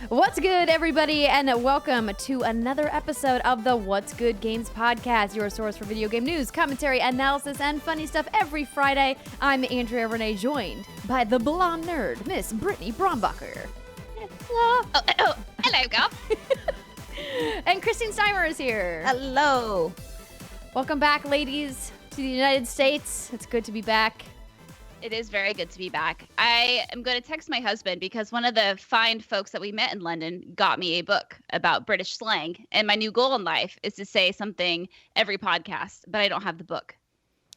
What's good, everybody, and welcome to another episode of the What's Good Games podcast, your source for video game news, commentary, analysis, and funny stuff every Friday. I'm Andrea Renee, joined by the blonde nerd, Miss Brittany Brombacher. Hello. Hello, Gov. And Christine Steimer is here. Hello. Welcome back, ladies, to the United States. It's good to be back. It is very good to be back. I am going to text my husband because one of the fine folks that we met in London got me a book about British slang. And my new goal in life is to say something every podcast, but I don't have the book.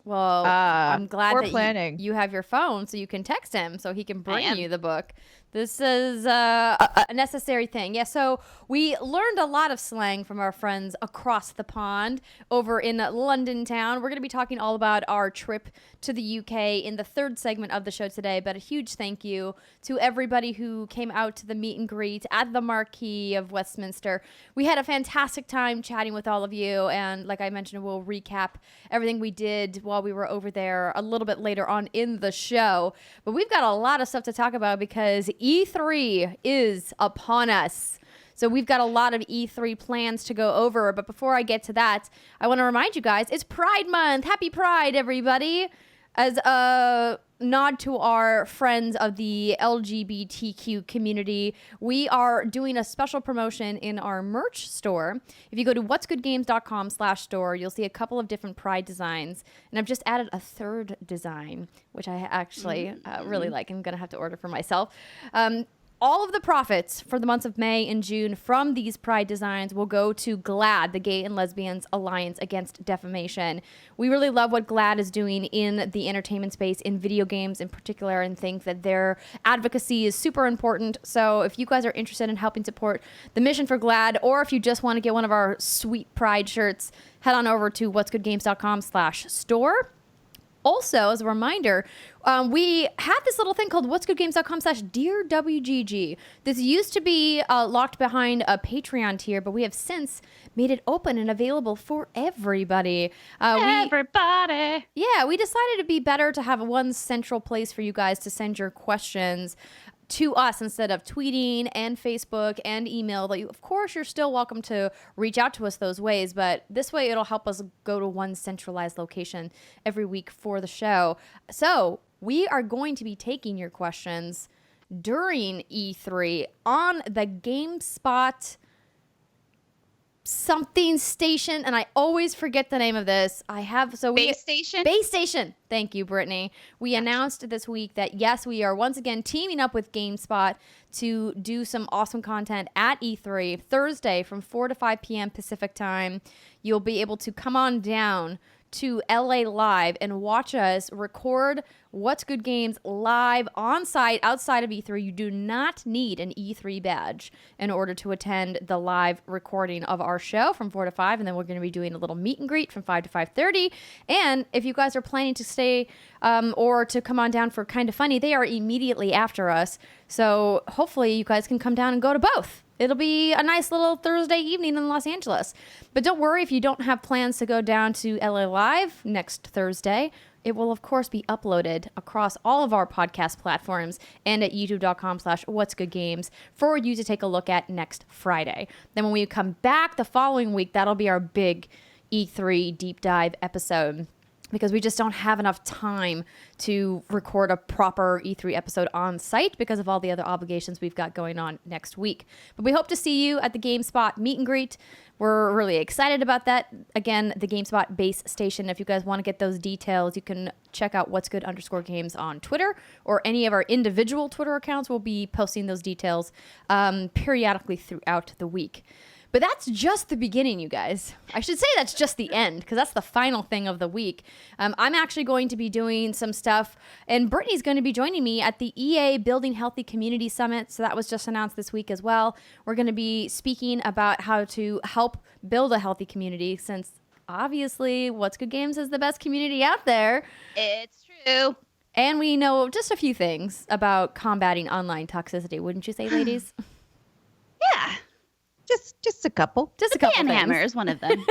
Well, I'm glad that you have your phone so you can text him so he can bring you the book. This is a necessary thing. Yeah, so we learned a lot of slang from our friends across the pond over in London town. We're going to be talking all about our trip to the UK in the third segment of the show today, but a huge thank you to everybody who came out to the meet and greet at the Marquee of Westminster. We had a fantastic time chatting with all of you, and like I mentioned, we'll recap everything we did while we were over there a little bit later on in the show. But we've got a lot of stuff to talk about because E3 is upon us. So we've got a lot of E3 plans to go over. But before I get to that, I want to remind you guys, it's Pride Month. Happy Pride, everybody. As a nod to our friends of the LGBTQ community, we are doing a special promotion in our merch store. If you go to whatsgoodgames.com/store, you'll see a couple of different Pride designs. And I've just added a third design, which I actually really like. I'm going to have to order for myself. All of the profits for the months of May and June from these Pride designs will go to GLAAD, the Gay and Lesbians Alliance Against Defamation. We really love what GLAAD is doing in the entertainment space, in video games in particular, and think that their advocacy is super important. So if you guys are interested in helping support the mission for GLAAD, or if you just want to get one of our sweet Pride shirts, head on over to whatsgoodgames.com/store. Also, as a reminder, we had this little thing called whatsgoodgames.com/DearWGG. This used to be locked behind a Patreon tier, but we have since made it open and available for everybody. We decided it'd be better to have one central place for you guys to send your questions to us instead of tweeting and Facebook and email. That of course, you're still welcome to reach out to us those ways, but this way it'll help us go to one centralized location every week for the show. So we are going to be taking your questions during E3 on the GameSpot something station, and I always forget the name of this. Base Station. Thank you, Brittany. We announced this week that yes, we are once again teaming up with GameSpot to do some awesome content at E3 Thursday from 4 to 5 p.m. Pacific time. You'll be able to come on down to LA Live and watch us record What's Good Games live on site outside of E3. You do not need an E3 badge in order to attend the live recording of our show from 4 to 5, and then we're going to be doing a little meet and greet from 5 to 5:30. And if you guys are planning to stay or to come on down for Kind of Funny, they are immediately after us. So hopefully you guys can come down and go to both. It'll be a nice little Thursday evening in Los Angeles. But don't worry if you don't have plans to go down to LA Live next Thursday. It will, of course, be uploaded across all of our podcast platforms and at youtube.com/whatsgoodgames for you to take a look at next Friday. Then when we come back the following week, that'll be our big E3 deep dive episode, because we just don't have enough time to record a proper E3 episode on site because of all the other obligations we've got going on next week. But we hope to see you at the GameSpot meet and greet. We're really excited about that. Again, the GameSpot base station. If you guys want to get those details, you can check out whatsgood_games on Twitter, or any of our individual Twitter accounts. We'll be posting those details periodically throughout the week. But that's just the beginning, you guys. I should say that's just the end, because that's the final thing of the week. I'm actually going to be doing some stuff, and Brittany's going to be joining me at the EA Building Healthy Community Summit. So that was just announced this week as well. We're going to be speaking about how to help build a healthy community, since obviously What's Good Games is the best community out there. It's true. And we know just a few things about combating online toxicity, wouldn't you say, ladies? Yeah. Just a couple. Just a couple things. Hammer is one of them.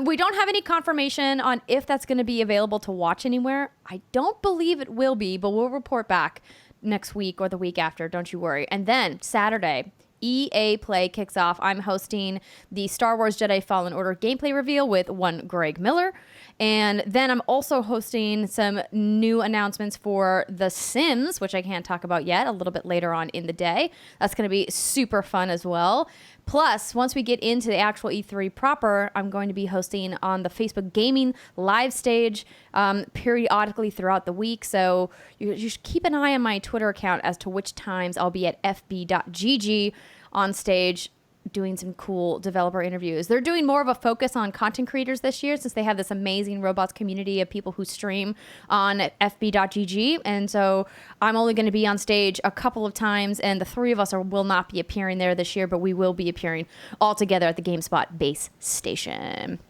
We don't have any confirmation on if that's going to be available to watch anywhere. I don't believe it will be, but we'll report back next week or the week after. Don't you worry. And then Saturday, EA Play kicks off. I'm hosting the Star Wars Jedi Fallen Order gameplay reveal with one Greg Miller. And then I'm also hosting some new announcements for The Sims, which I can't talk about yet, a little bit later on in the day. That's going to be super fun as well. Plus, once we get into the actual E3 proper, I'm going to be hosting on the Facebook Gaming live stage periodically throughout the week. So you should keep an eye on my Twitter account as to which times I'll be at fb.gg on stage doing some cool developer interviews. They're doing more of a focus on content creators this year since they have this amazing robots community of people who stream on fb.gg. And so I'm only going to be on stage a couple of times, and the three of us will not be appearing there this year, but we will be appearing all together at the GameSpot base station.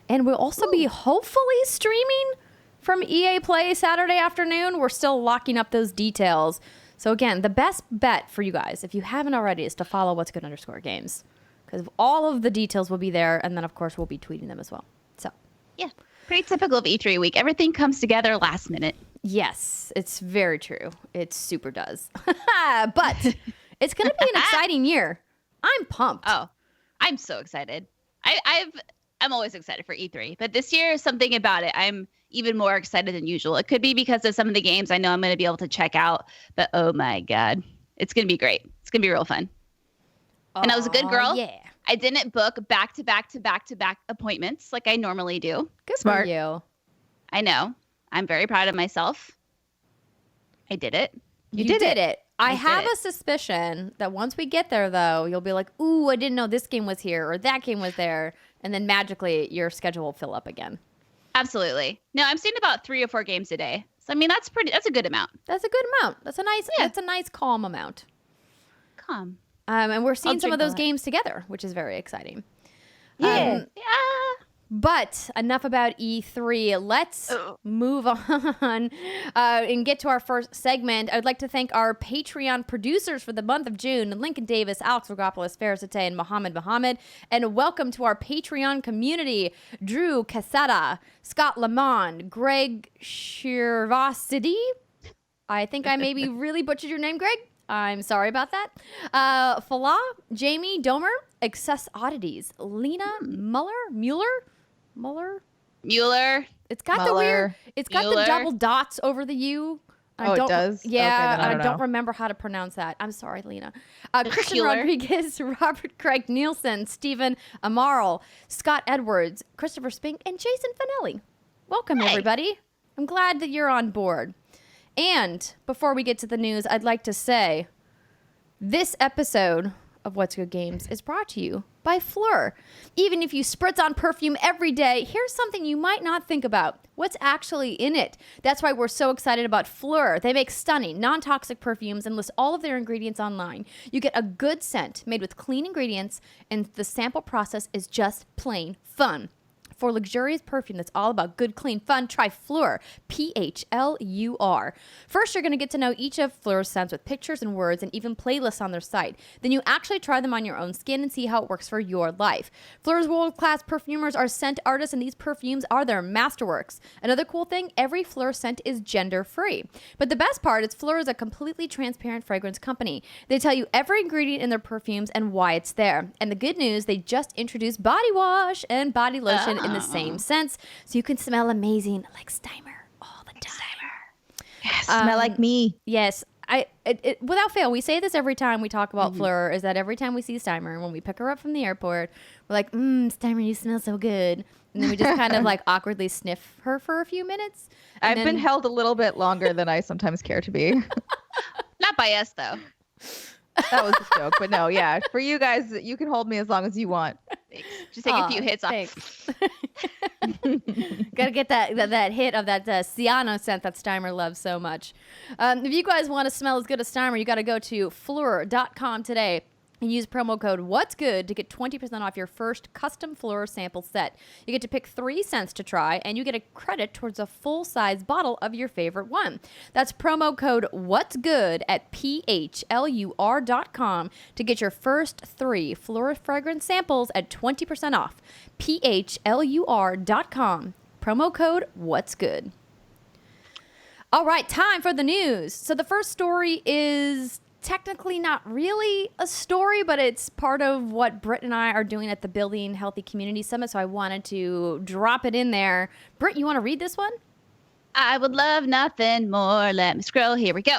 And we'll also be hopefully streaming from EA Play Saturday afternoon. We're still locking up those details. So again, the best bet for you guys, if you haven't already, is to follow What's Good _ Games, because all of the details will be there, and then of course we'll be tweeting them as well. So yeah, pretty typical of E3 week. Everything comes together last minute. Yes, it's very true. It super does. But it's going to be an exciting year. I'm pumped. Oh, I'm so excited. I'm always excited for E3, but this year, something about it, I'm even more excited than usual. It could be because of some of the games I know I'm going to be able to check out, but oh my God, it's going to be great. It's going to be real fun. And I was a good girl. Yeah. I didn't book back-to-back appointments like I normally do. Good for you. I know. I'm very proud of myself. I did it. You did it. I have a suspicion that once we get there, though, you'll be like, ooh, I didn't know this game was here or that game was there. And then magically your schedule will fill up again. Absolutely. No, I'm seeing about 3 or 4 games a day. So, I mean, that's a good amount. That's a good amount. That's a nice calm amount. Calm. And we're seeing some of those games together, which is very exciting. Yeah. But enough about E3. Let's move on and get to our first segment. I'd like to thank our Patreon producers for the month of June, Lincoln Davis, Alex Rigopulos, Faris Attieh, and Mohammed Mohammed. And welcome to our Patreon community, Drew Casada, Scott Lamond, Greg Shirvasidi. I think I maybe really butchered your name, Greg. I'm sorry about that. Falah, Jamie Domer, Excess Oddities, Lena Muller. It's got the weird. It's got the double dots over the U. It does? Yeah, okay, I don't remember how to pronounce that. I'm sorry, Lena. Christian Rodriguez, Robert Craig Nielsen, Stephen Amaral, Scott Edwards, Christopher Spink, and Jason Finelli. Welcome, everybody. I'm glad that you're on board. And before we get to the news, I'd like to say this episode of What's Good Games is brought to you by Fleur. Even if you spritz on perfume every day, here's something you might not think about. What's actually in it? That's why we're so excited about Fleur. They make stunning, non-toxic perfumes and list all of their ingredients online. You get a good scent made with clean ingredients, and the sample process is just plain fun. For luxurious perfume that's all about good, clean, fun, try Fleur, P-H-L-U-R. First, you're going to get to know each of Fleur's scents with pictures and words and even playlists on their site. Then you actually try them on your own skin and see how it works for your life. Fleur's world-class perfumers are scent artists, and these perfumes are their masterworks. Another cool thing, every Fleur scent is gender-free. But the best part is Fleur is a completely transparent fragrance company. They tell you every ingredient in their perfumes and why it's there. And the good news, they just introduced body wash and body lotion in the same sense, so you can smell amazing like Steimer all the time. Yes, smell like me. Yes, without fail, we say this every time we talk about Fleur, is that every time we see Steimer, when we pick her up from the airport, we're like, Steimer, you smell so good. And then we just kind of like awkwardly sniff her for a few minutes. I've been held a little bit longer than I sometimes care to be. Not by us, though. That was a joke, but no, yeah. For you guys, you can hold me as long as you want. Thanks. Just take a few hits off. Gotta get that hit of that Ciano scent that Steimer loves so much. If you guys want to smell as good as Steimer, you got to go to Fleur.com today and use promo code What's Good to get 20% off your first custom Fleur sample set. You get to pick 3 scents to try, and you get a credit towards a full-size bottle of your favorite one. That's promo code What's Good at PHLUR.com to get your first 3 Fleur fragrance samples at 20% off. PHLUR.com. Promo code What's Good. All right, time for the news. So the first story is technically not really a story, but it's part of what Britt and I are doing at the Building Healthy Community Summit, so I wanted to drop it in there. Britt, you want to read this one? I would love nothing more. Let me scroll. Here we go.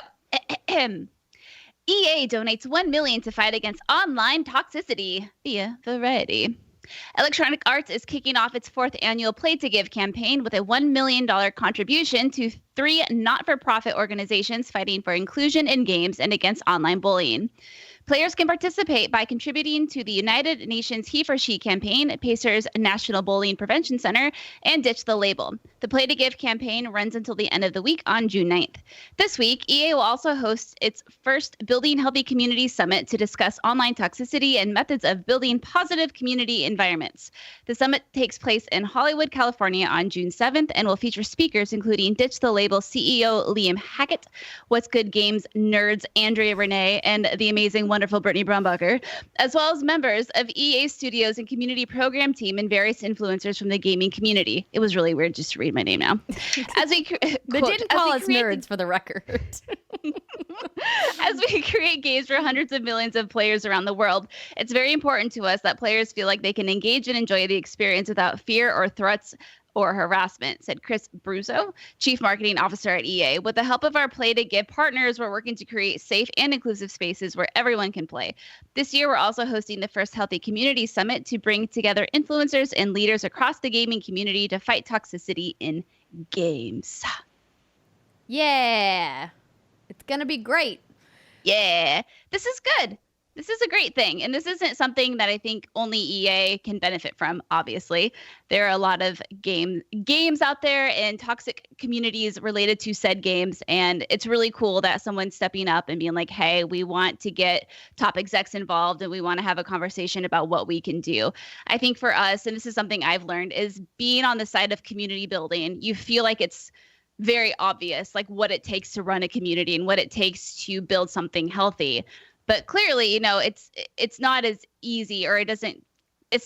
EA donates $1 million to fight against online toxicity via Variety. Electronic Arts is kicking off its 4th annual Play to Give campaign with a $1 million contribution to 3 not-for-profit organizations fighting for inclusion in games and against online bullying. Players can participate by contributing to the United Nations He for She campaign, Pacers National Bullying Prevention Center, and Ditch the Label. The Play to Give campaign runs until the end of the week on June 9th. This week, EA will also host its first Building Healthy Community Summit to discuss online toxicity and methods of building positive community environments. The summit takes place in Hollywood, California on June 7th and will feature speakers including Ditch the Label CEO Liam Hackett, What's Good Games nerds Andrea Renee, and the amazing wonderful Brittany Brombacher, as well as members of EA Studios and community program team and various influencers from the gaming community. It was really weird just to read my name now. As we they didn't call us nerds for the record. As we create games for hundreds of millions of players around the world, it's very important to us that players feel like they can engage and enjoy the experience without fear or threats or harassment, said Chris Bruzzo, Chief Marketing Officer at EA. With the help of our Play to Give partners, we're working to create safe and inclusive spaces where everyone can play. This year, we're also hosting the first Healthy Community Summit to bring together influencers and leaders across the gaming community to fight toxicity in games. Yeah, it's going to be great. Yeah, this is good. This is a great thing. And this isn't something that I think only EA can benefit from, obviously. There are a lot of games out there and toxic communities related to said games. And it's really cool that someone's stepping up and being like, hey, we want to get top execs involved and we want to have a conversation about what we can do. I think for us, and this is something I've learned, is being on the side of community building, you feel like it's very obvious, like what it takes to run a community and what it takes to build something healthy. But clearly, you know, it's not as easy, or it's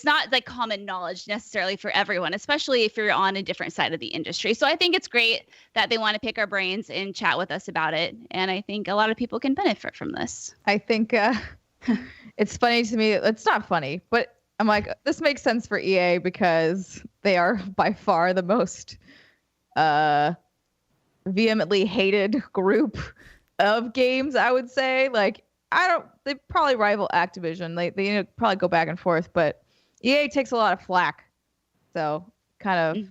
not like common knowledge necessarily for everyone, especially if you're on a different side of the industry. So I think it's great that they want to pick our brains and chat with us about it. And I think a lot of people can benefit from this. I think it's funny to me. It's not funny, but I'm like, this makes sense for EA because they are by far the most vehemently hated group of games, I would say. Like, they probably rival Activision. They probably go back and forth, but EA takes a lot of flack. So kind of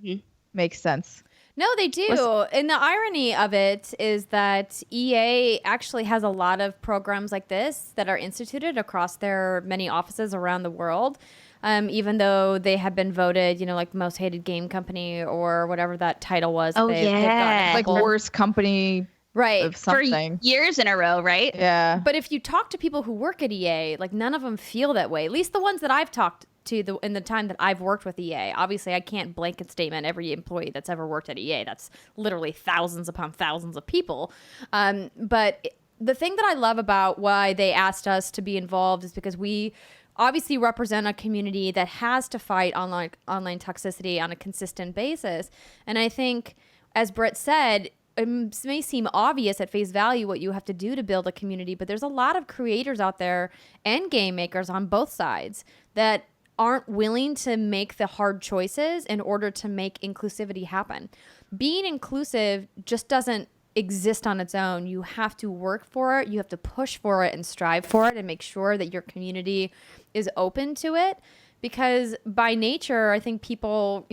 makes sense. No, they do. And the irony of it is that EA actually has a lot of programs like this that are instituted across their many offices around the world. Even though they have been voted, like most hated game company or whatever that title was. Oh, yeah. Like worst company. Right. Of something. For years in a row, right? Yeah. But if you talk to people who work at EA, like none of them feel that way. At least the ones that I've talked to in the time that I've worked with EA. Obviously, I can't blanket statement every employee that's ever worked at EA. That's literally thousands upon thousands of people. But the thing that I love about why they asked us to be involved is because we obviously represent a community that has to fight online toxicity on a consistent basis. And I think, as Britt said, it may seem obvious at face value what you have to do to build a community, but there's a lot of creators out there and game makers on both sides that aren't willing to make the hard choices in order to make inclusivity happen. Being inclusive just doesn't exist on its own. You have to work for it. You have to push for it and strive for it and make sure that your community is open to it. Because by nature, I think people,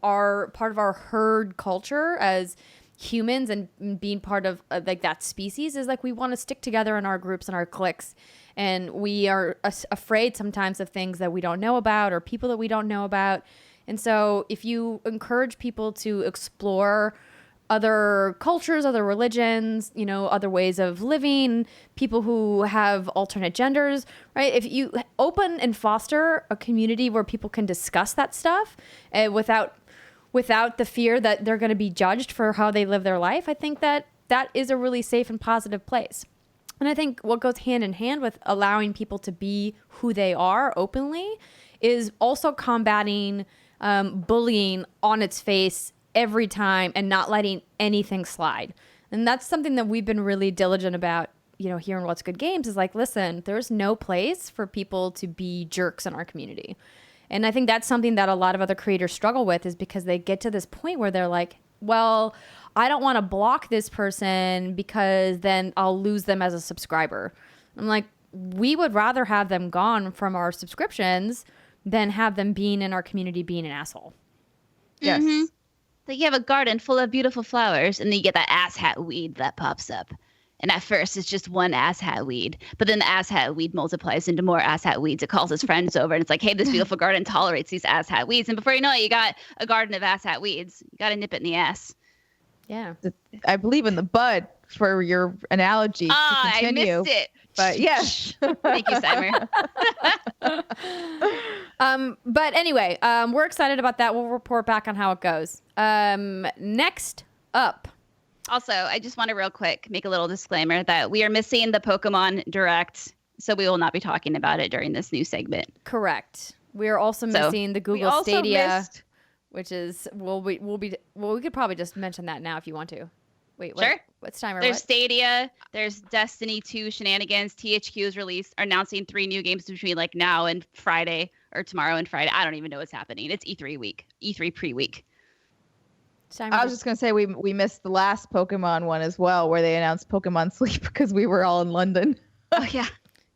are part of our herd culture as humans, and being part of like that species is like we want to stick together in our groups and our cliques, and we are afraid sometimes of things that we don't know about or people that we don't know about. And so if you encourage people to explore other cultures, other religions, other ways of living, people who have alternate genders, right? If you open and foster a community where people can discuss that stuff without the fear that they're going to be judged for how they live their life, I think that is a really safe and positive place. And I think what goes hand in hand with allowing people to be who they are openly is also combating bullying on its face every time and not letting anything slide. And that's something that we've been really diligent about, here in What's Good Games is like, listen, there's no place for people to be jerks in our community. And I think that's something that a lot of other creators struggle with, is because they get to this point where they're like, well, I don't want to block this person because then I'll lose them as a subscriber. I'm like, we would rather have them gone from our subscriptions than have them being in our community being an asshole. Yes. Mm-hmm. Like you have a garden full of beautiful flowers, and then you get that asshat weed that pops up. And at first, it's just one asshat weed. But then the asshat weed multiplies into more asshat weeds. It calls its friends over, and it's like, hey, this beautiful garden tolerates these asshat weeds. And before you know it, you got a garden of asshat weeds. You got to nip it in the ass. Yeah. I believe in the bud for your analogy to continue. I missed it. But yes. Thank you, Steimer. But anyway, we're excited about that. We'll report back on how it goes. Next up. Also, I just want to real quick make a little disclaimer that we are missing the Pokemon Direct, so we will not be talking about it during this new segment. Correct. We are also missing the Google Stadia, which is we could probably just mention that now if you want to. Wait, what? Sure. What's Steimer? There's what? Stadia. There's Destiny 2 shenanigans. THQ is announcing 3 new games between like now and Friday, or tomorrow and Friday. I don't even know what's happening. It's E3 week, E3 pre-week. I was just going to say we missed the last Pokemon one as well, where they announced Pokemon Sleep because we were all in London. Oh, yeah.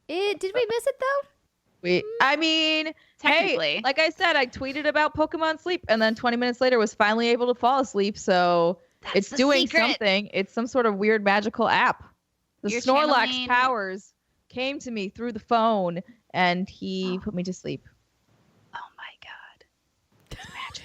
Did we miss it, though? I mean, technically. Hey, like I said, I tweeted about Pokemon Sleep, and then 20 minutes later was finally able to fall asleep, so it's doing something. It's some sort of weird magical app. The Snorlax powers came to me through the phone, and he put me to sleep. Oh, my God. It's magic.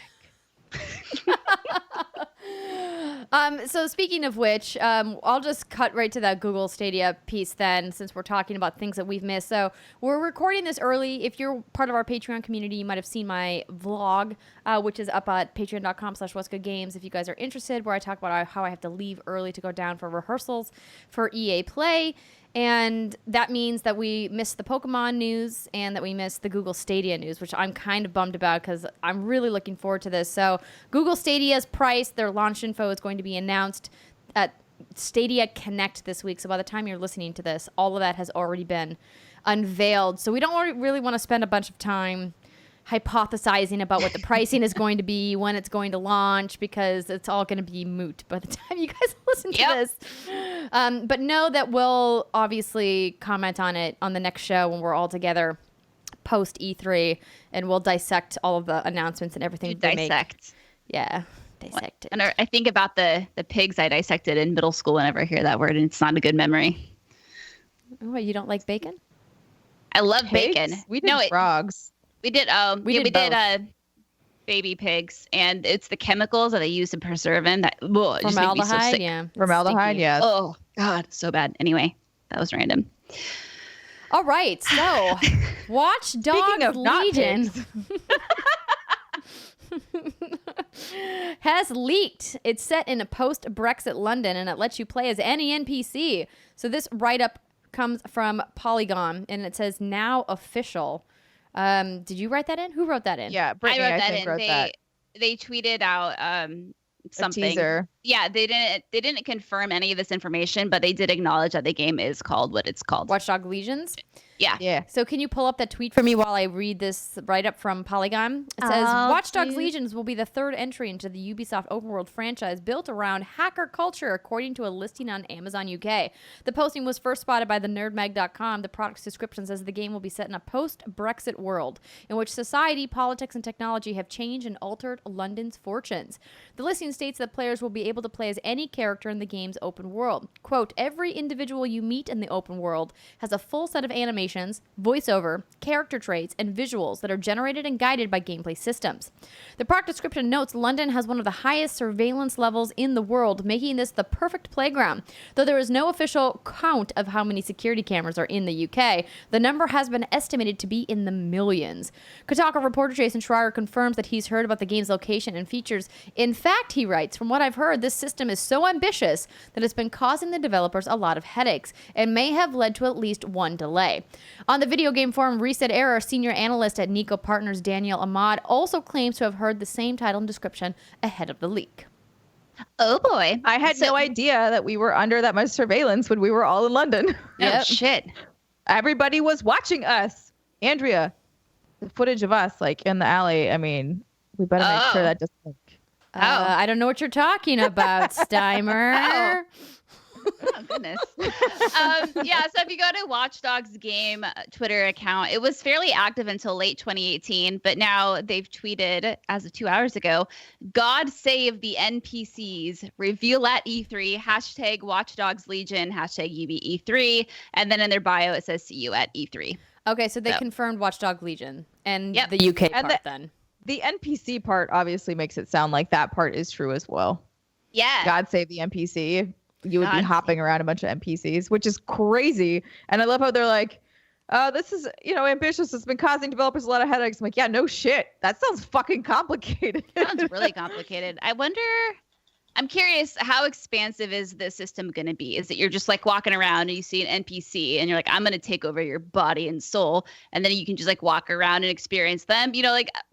So speaking of which, I'll just cut right to that Google Stadia piece then, since we're talking about things that we've missed. So we're recording this early. If you're part of our Patreon community, you might have seen my vlog, which is up at patreon.com/what'sgoodgames. If you guys are interested, where I talk about how I have to leave early to go down for rehearsals for EA Play. And that means that we missed the Pokemon news and that we missed the Google Stadia news, which I'm kind of bummed about because I'm really looking forward to this. So Google Stadia's price, their launch info is going to be announced at Stadia Connect this week. So by the time you're listening to this, all of that has already been unveiled. So we don't really want to spend a bunch of time hypothesizing about what the pricing is going to be, when it's going to launch, because it's all going to be moot by the time you guys listen to this. But know that we'll obviously comment on it on the next show when we're all together post E3, and we'll dissect all of the announcements and everything they make. Yeah, dissect it. And I think about the pigs I dissected in middle school whenever I hear that word, and it's not a good memory. What, you don't like bacon? I love Pigs? bacon. We did frogs. We did baby pigs, and it's the chemicals that they use to preserve them that just make me so sick. Formaldehyde, yeah. Oh God, so bad. Anyway, that was random. All right, so Watch Dogs Legion has leaked. It's set in a post-Brexit London, and it lets you play as any NPC. So this write-up comes from Polygon, and it says now official. Did you write that in? Who wrote that in? Yeah, Brittany, I think wrote that. They tweeted out something. A teaser. Yeah, they didn't confirm any of this information, but they did acknowledge that the game is called what it's called. Watch Dogs Legions? Yeah. So can you pull up that tweet for me while I read this write-up from Polygon? It says, Watch Dogs Legions will be the third entry into the Ubisoft open world franchise built around hacker culture, according to a listing on Amazon UK. The posting was first spotted by the nerdmag.com. The product's description says the game will be set in a post-Brexit world in which society, politics, and technology have changed and altered London's fortunes. The listing states that players will be able to play as any character in the game's open world. Quote, every individual you meet in the open world has a full set of animations, voiceover, character traits, and visuals that are generated and guided by gameplay systems. The product description notes London has one of the highest surveillance levels in the world, making this the perfect playground. Though there is no official count of how many security cameras are in the UK, the number has been estimated to be in the millions. Kotaku reporter Jason Schreier confirms that he's heard about the game's location and features. In fact, he writes, from what I've heard, this system is so ambitious that it's been causing the developers a lot of headaches and may have led to at least one delay. On the video game forum Reset Error, senior analyst at Nico Partners Daniel Ahmad also claims to have heard the same title and description ahead of the leak. Oh boy. I had no idea that we were under that much surveillance when we were all in London. Oh shit. Everybody was watching us. Andrea, the footage of us like in the alley. I mean, we better make sure that doesn't. I don't know what you're talking about, Steimer. Oh goodness. Yeah, so if you go to Watch Dogs game Twitter account, it was fairly active until late 2018, but now they've tweeted as of 2 hours ago, God save the NPCs, reveal at E3, hashtag Watch Dogs Legion, hashtag UBE3, and then in their bio it says see you at E3. Okay, so they confirmed Watch Dogs Legion and the UK and part then. The NPC part obviously makes it sound like that part is true as well. Yeah. God save the NPC. You would be hopping around a bunch of NPCs, which is crazy. And I love how they're like, this is, ambitious. It's been causing developers a lot of headaches. I'm like, yeah, no shit. That sounds fucking complicated. Sounds really complicated. I'm curious, how expansive is this system going to be? Is it you're just like walking around and you see an NPC and you're like, I'm going to take over your body and soul. And then you can just like walk around and experience them.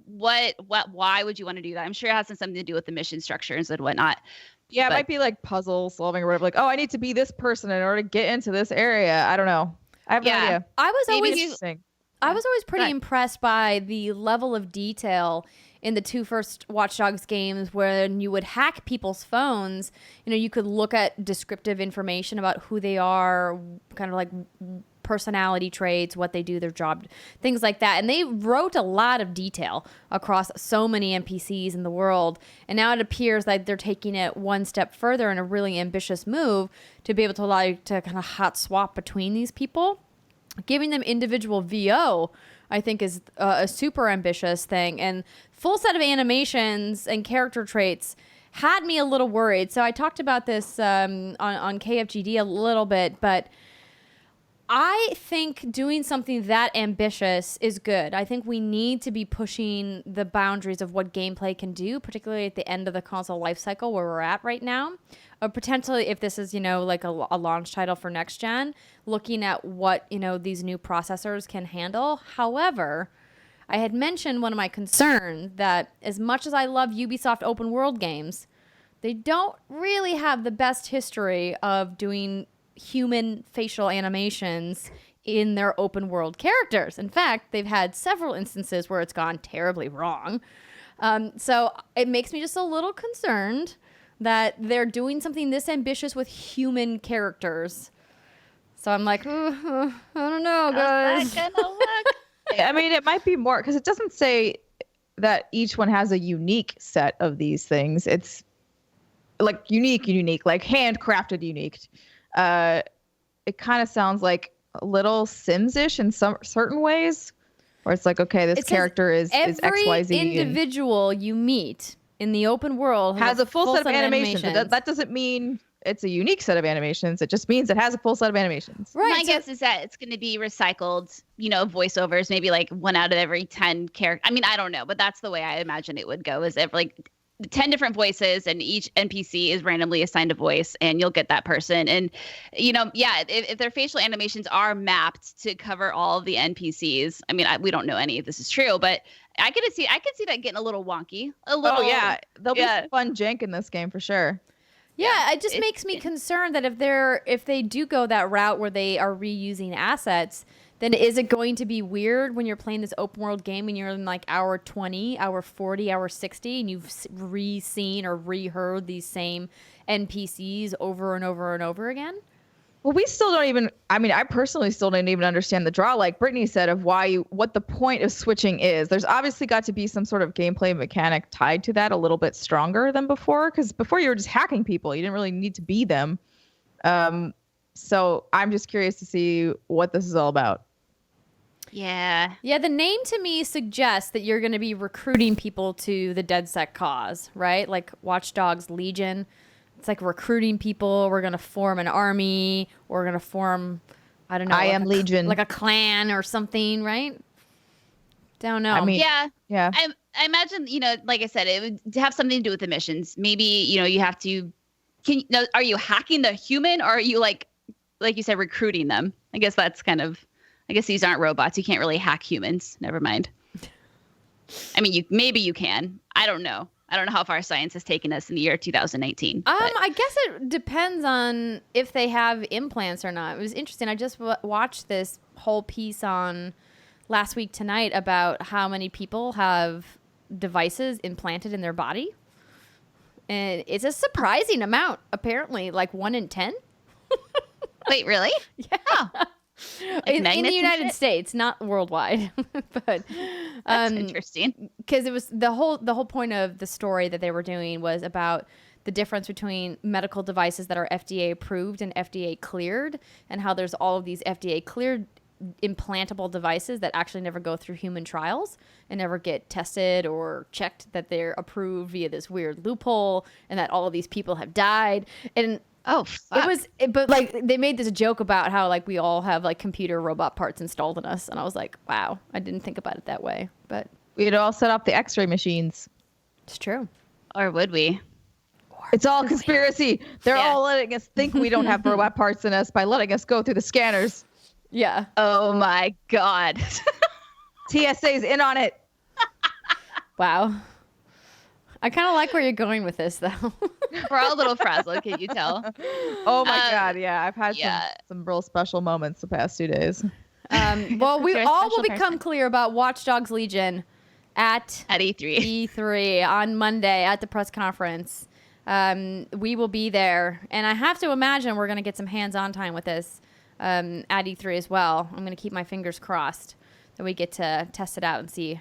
Why would you want to do that? I'm sure it has something to do with the mission structures and whatnot. Yeah, it might be like puzzle solving or whatever. Like, I need to be this person in order to get into this area. I don't know. I have no idea. I was always pretty impressed by the level of detail in the two first Watch Dogs games when you would hack people's phones. You could look at descriptive information about who they are, kind of like personality traits, what they do, their job, things like that. And they wrote a lot of detail across so many NPCs in the world. And now it appears like they're taking it one step further in a really ambitious move to be able to allow you to kind of hot swap between these people. Giving them individual VO, I think, is a super ambitious thing. And full set of animations and character traits had me a little worried. So I talked about this on KFGD a little bit, but I think doing something that ambitious is good. I think we need to be pushing the boundaries of what gameplay can do, particularly at the end of the console life cycle where we're at right now. Or potentially, if this is, like a launch title for next gen, looking at what, these new processors can handle. However, I had mentioned one of my concerns that as much as I love Ubisoft open world games, they don't really have the best history of doing human facial animations in their open world characters. In fact, they've had several instances where it's gone terribly wrong. So it makes me just a little concerned that they're doing something this ambitious with human characters. So I'm like, I don't know, guys. How's that gonna look? I mean, it might be more because it doesn't say that each one has a unique set of these things. It's like unique, like handcrafted unique. It kind of sounds like a little Sims-ish in some certain ways, where it's like, okay, this character is XYZ. Every individual you meet in the open world has a full set of animations. That doesn't mean it's a unique set of animations. It just means it has a full set of animations. Right. My guess is that it's going to be recycled, voiceovers, maybe like 1 out of every 10 characters. I mean, I don't know, but that's the way I imagine it would go, is like 10 different voices and each NPC is randomly assigned a voice and you'll get that person. And, if their facial animations are mapped to cover all of the NPCs, I mean, we don't know any if this is true, but I could see that getting a little wonky. There'll be some fun jank in this game for sure. Yeah, it just makes me concerned that if they do go that route where they are reusing assets, then is it going to be weird when you're playing this open world game and you're in like hour 20, hour 40, hour 60, and you've re-seen or reheard these same NPCs over and over and over again? Well, I personally still didn't even understand the draw, like Brittany said, of what the point of switching is. There's obviously got to be some sort of gameplay mechanic tied to that a little bit stronger than before, because before you were just hacking people. You didn't really need to be them. So I'm just curious to see what this is all about. Yeah. Yeah, the name to me suggests that you're going to be recruiting people to the DedSec cause, right? Like Watch Dogs Legion. It's like recruiting people. We're going to form an army. We're going to form, I don't know. I am Legion. Like a clan or something, right? Don't know. I mean, yeah. I imagine, like I said, it would have something to do with the missions. Maybe, you have to, are you hacking the human or are you like you said, recruiting them? I guess that's I guess these aren't robots. You can't really hack humans. Never mind. I mean, maybe you can. I don't know. I don't know how far science has taken us in the year 2019. I guess it depends on if they have implants or not. It was interesting. I just watched this whole piece on last week tonight about how many people have devices implanted in their body. And it's a surprising amount, apparently, like 1 in 10. Wait, really? Yeah. Oh. Like in the United States, not worldwide. But that's interesting. Because it was the whole point of the story that they were doing was about the difference between medical devices that are FDA approved and FDA cleared, and how there's all of these FDA cleared implantable devices that actually never go through human trials and never get tested or checked that they're approved via this weird loophole, and that all of these people have died. And oh, fuck. But like they made this joke about how like we all have like computer robot parts installed in us, and I was like, wow, I didn't think about it that way. But we'd all set up the X-ray machines. It's true. Or would we? It's all conspiracy. They're all letting us think we don't have robot parts in us by letting us go through the scanners. Yeah. Oh my God. TSA's in on it. Wow. I kind of like where you're going with this, though. We're all a little frazzled, can you tell? Oh my God, yeah. I've had some real special moments the past 2 days. Well, we all will become clear about Watch Dogs Legion at E3. E3 on Monday at the press conference. We will be there. And I have to imagine we're going to get some hands-on time with this at E3 as well. I'm going to keep my fingers crossed that we get to test it out and see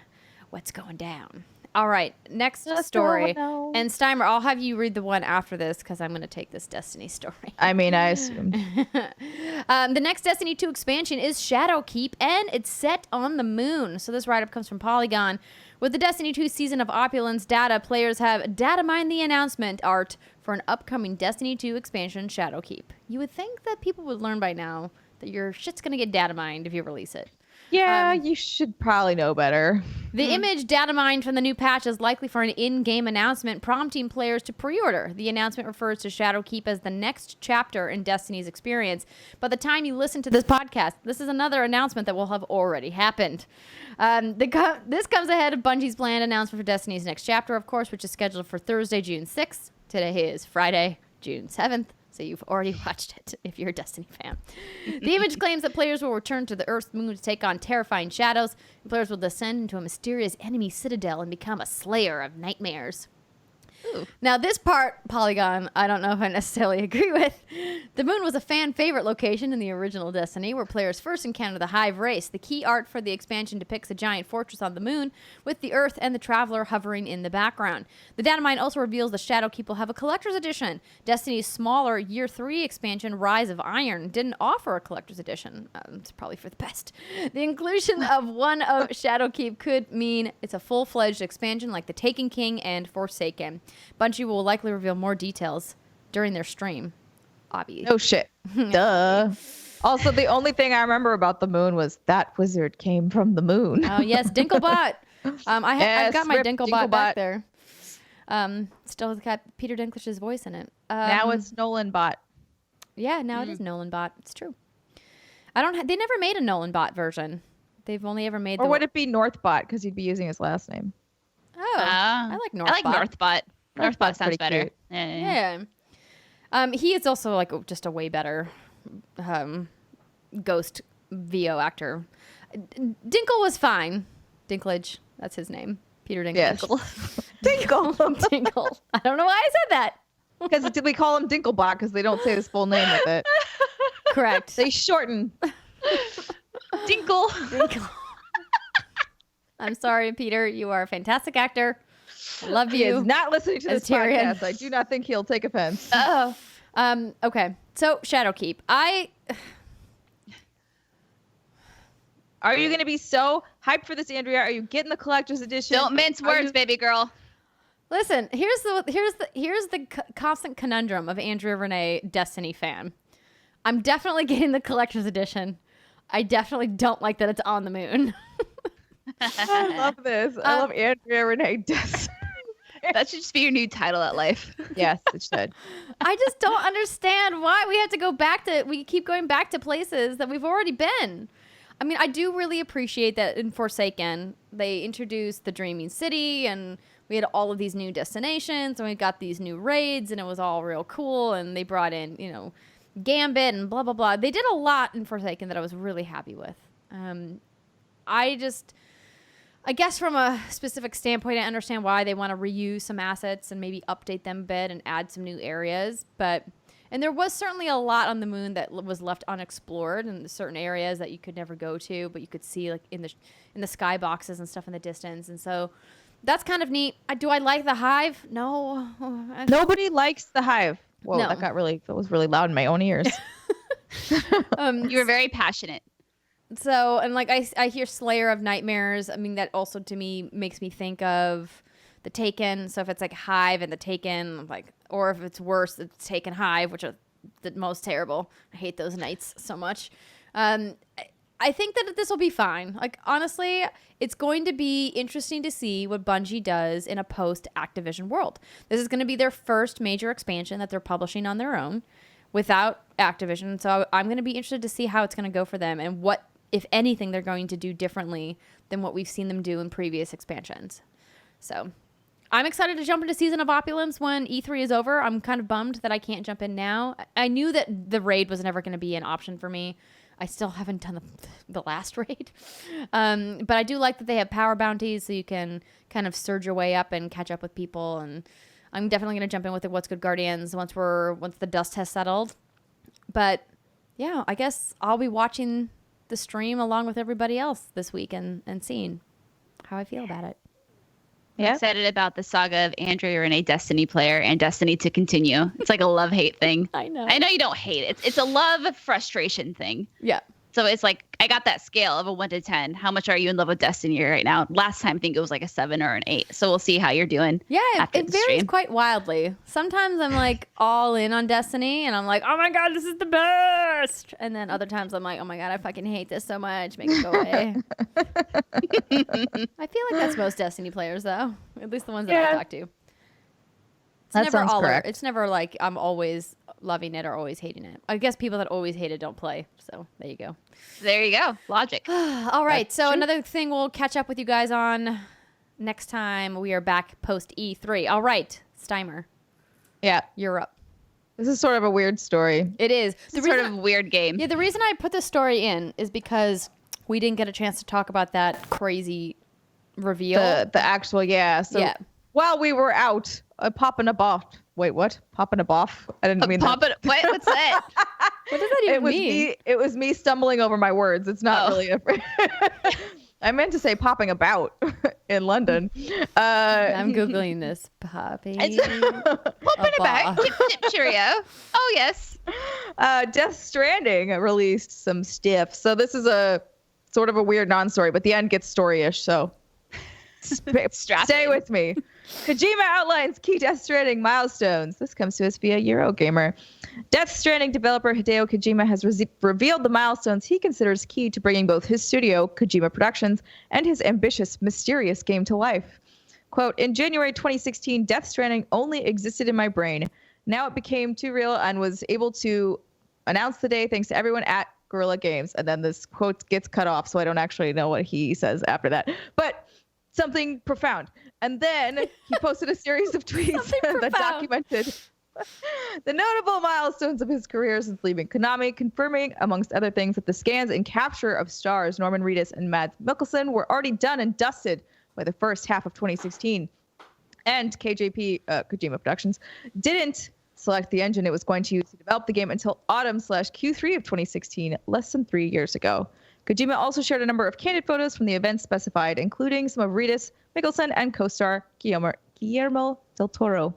what's going down. All right, next story. And Steimer, I'll have you read the one after this because I'm going to take this Destiny story. I mean, I assume. The next Destiny 2 expansion is Shadowkeep, and it's set on the moon. So this write-up comes from Polygon. With the Destiny 2 Season of Opulence data, players have data mined the announcement art for an upcoming Destiny 2 expansion, Shadowkeep. You would think that people would learn by now that your shit's going to get data mined if you release it. Yeah, you should probably know better. The image data mined from the new patch is likely for an in-game announcement, prompting players to pre-order. The announcement refers to Shadowkeep as the next chapter in Destiny's experience. By the time you listen to this podcast, this is another announcement that will have already happened. This comes ahead of Bungie's planned announcement for Destiny's next chapter, of course, which is scheduled for Thursday, June 6th. Today is Friday, June 7th. So you've already watched it if you're a Destiny fan. The image claims that players will return to the Earth's moon to take on terrifying shadows, and players will descend into a mysterious enemy citadel and become a slayer of nightmares. Ooh. Now, this part, Polygon, I don't know if I necessarily agree with. The moon was a fan favorite location in the original Destiny, where players first encountered the Hive race. The key art for the expansion depicts a giant fortress on the moon, with the Earth and the Traveler hovering in the background. The data mine also reveals the Shadowkeep will have a collector's edition. Destiny's smaller Year 3 expansion, Rise of Iron, didn't offer a collector's edition. It's probably for the best. The inclusion of one of Shadowkeep could mean it's a full-fledged expansion like the Taken King and Forsaken. Bungie will likely reveal more details during their stream. Obby. No shit. Duh. Also, the only thing I remember about the moon was that wizard came from the moon. Oh, yes. Dinklebot. I've got my Dinklebot back there. Still got Peter Dinklage's voice in it. Now it's Nolan Bot. Yeah, now it is Nolan Bot. It's true. They never made a Nolan Bot version. They've only ever made. Or would it be Northbot because he'd be using his last name? Oh, I like Northbot. I like Northbot. Northbot sounds better. Cute. Yeah. He is also like just a way better ghost VO actor. Dinkle was fine. Dinklage, that's his name. Peter Dinklage. Yes. Dinkle. Dinkle. I don't know why I said that. Because we call him Dinklebot because they don't say his full name with it. Correct. They shorten. Dinkle. Dinkle. I'm sorry, Peter. You are a fantastic actor. I love you. He is not listening to this Tyrion. podcast. I do not think he'll take offense. Oh. Okay. So Shadowkeep. Are you going to be so hyped for this, Andrea? Are you getting the collector's edition? Don't mince words, baby girl. Listen, here's the constant conundrum of Andrea Renee Destiny fan. I'm definitely getting the collector's edition. I definitely don't like that it's on the moon. I love this. I love Andrea Renee Destiny. That should just be your new title at life. Yes, it should. I just don't understand why we have to go back to. We keep going back to places that we've already been. I mean, I do really appreciate that in Forsaken they introduced the Dreaming City and we had all of these new destinations and we got these new raids and it was all real cool. And they brought in, Gambit and blah, blah, blah. They did a lot in Forsaken that I was really happy with. I guess from a specific standpoint, I understand why they want to reuse some assets and maybe update them a bit and add some new areas. And there was certainly a lot on the moon that was left unexplored, and certain areas that you could never go to, but you could see like in the sky boxes and stuff in the distance. And so that's kind of neat. Do I like the Hive? No. Nobody likes the Hive. Whoa, No. that was really loud in my own ears. You were very passionate. So, and like I hear Slayer of Nightmares. I mean, that also to me makes me think of the Taken. So if it's like Hive and the Taken, like, or if it's worse, it's Taken Hive, which are the most terrible. I hate those nights so much. I think that this will be fine. Like, honestly, it's going to be interesting to see what Bungie does in a post-Activision world. This is going to be their first major expansion that they're publishing on their own without Activision. So I'm going to be interested to see how it's going to go for them and what, if anything, they're going to do differently than what we've seen them do in previous expansions. So I'm excited to jump into Season of Opulence when E3 is over. I'm kind of bummed that I can't jump in now. I knew that the raid was never going to be an option for me. I still haven't done the last raid. But I do like that they have power bounties so you can kind of surge your way up and catch up with people. And I'm definitely going to jump in with the What's Good Guardians once the dust has settled. But yeah, I guess I'll be watching the stream along with everybody else this week and seeing how I feel about it. Yeah. I'm excited about the saga of Andrea and a Destiny player and Destiny to continue. It's like a love-hate thing. I know you don't hate it. It's a love frustration thing. Yeah. So it's like, I got that scale of a 1 to 10. How much are you in love with Destiny right now? Last time, I think it was like a 7 or an 8. So we'll see how you're doing. Yeah, it varies quite wildly. Sometimes I'm like all in on Destiny and I'm like, oh my God, this is the best. And then other times I'm like, oh my God, I fucking hate this so much. Make it go away. I feel like that's most Destiny players though. At least the ones that I talk to. That sounds correct. It's never like I'm always loving it or always hating it. I guess people that always hate it don't play. So there you go. There you go. Logic. All right. That's so true. another thing we'll catch up with you guys on next time we are back post E3. All right. Steimer, Yeah. you're up. This is sort of a weird story. It is. It's sort of a weird game. Yeah, the reason I put this story in is because we didn't get a chance to talk about that crazy reveal. The actual, yeah. So Yeah. while we were out, popping a boff. Wait, what? Popping a boff? I didn't mean that. What? What's that? What does that even mean? It was me stumbling over my words. It's not really a... I meant to say popping about in London. I'm Googling this. Popping Popping about. Cheerio. Oh, yes. Death Stranding released some stuff. So this is a sort of a weird non-story, but the end gets story-ish, so stay with me. Kojima outlines key Death Stranding milestones. This comes to us via Eurogamer. Death Stranding developer Hideo Kojima has revealed the milestones he considers key to bringing both his studio, Kojima Productions, and his ambitious, mysterious game to life. Quote, in January 2016, Death Stranding only existed in my brain. Now it became too real and was able to announce the day thanks to everyone at Guerrilla Games. And then this quote gets cut off, so I don't actually know what he says after that. But something profound. And then he posted a series of tweets that documented the notable milestones of his career since leaving Konami, confirming, amongst other things, that the scans and capture of stars Norman Reedus and Mads Mikkelsen were already done and dusted by the first half of 2016. And KJP, Kojima Productions, didn't select the engine it was going to use to develop the game until autumn/Q3 of 2016, less than 3 years ago. Kojima also shared a number of candid photos from the event specified, including some of Reedus, Mikkelsen, and co-star Guillermo del Toro.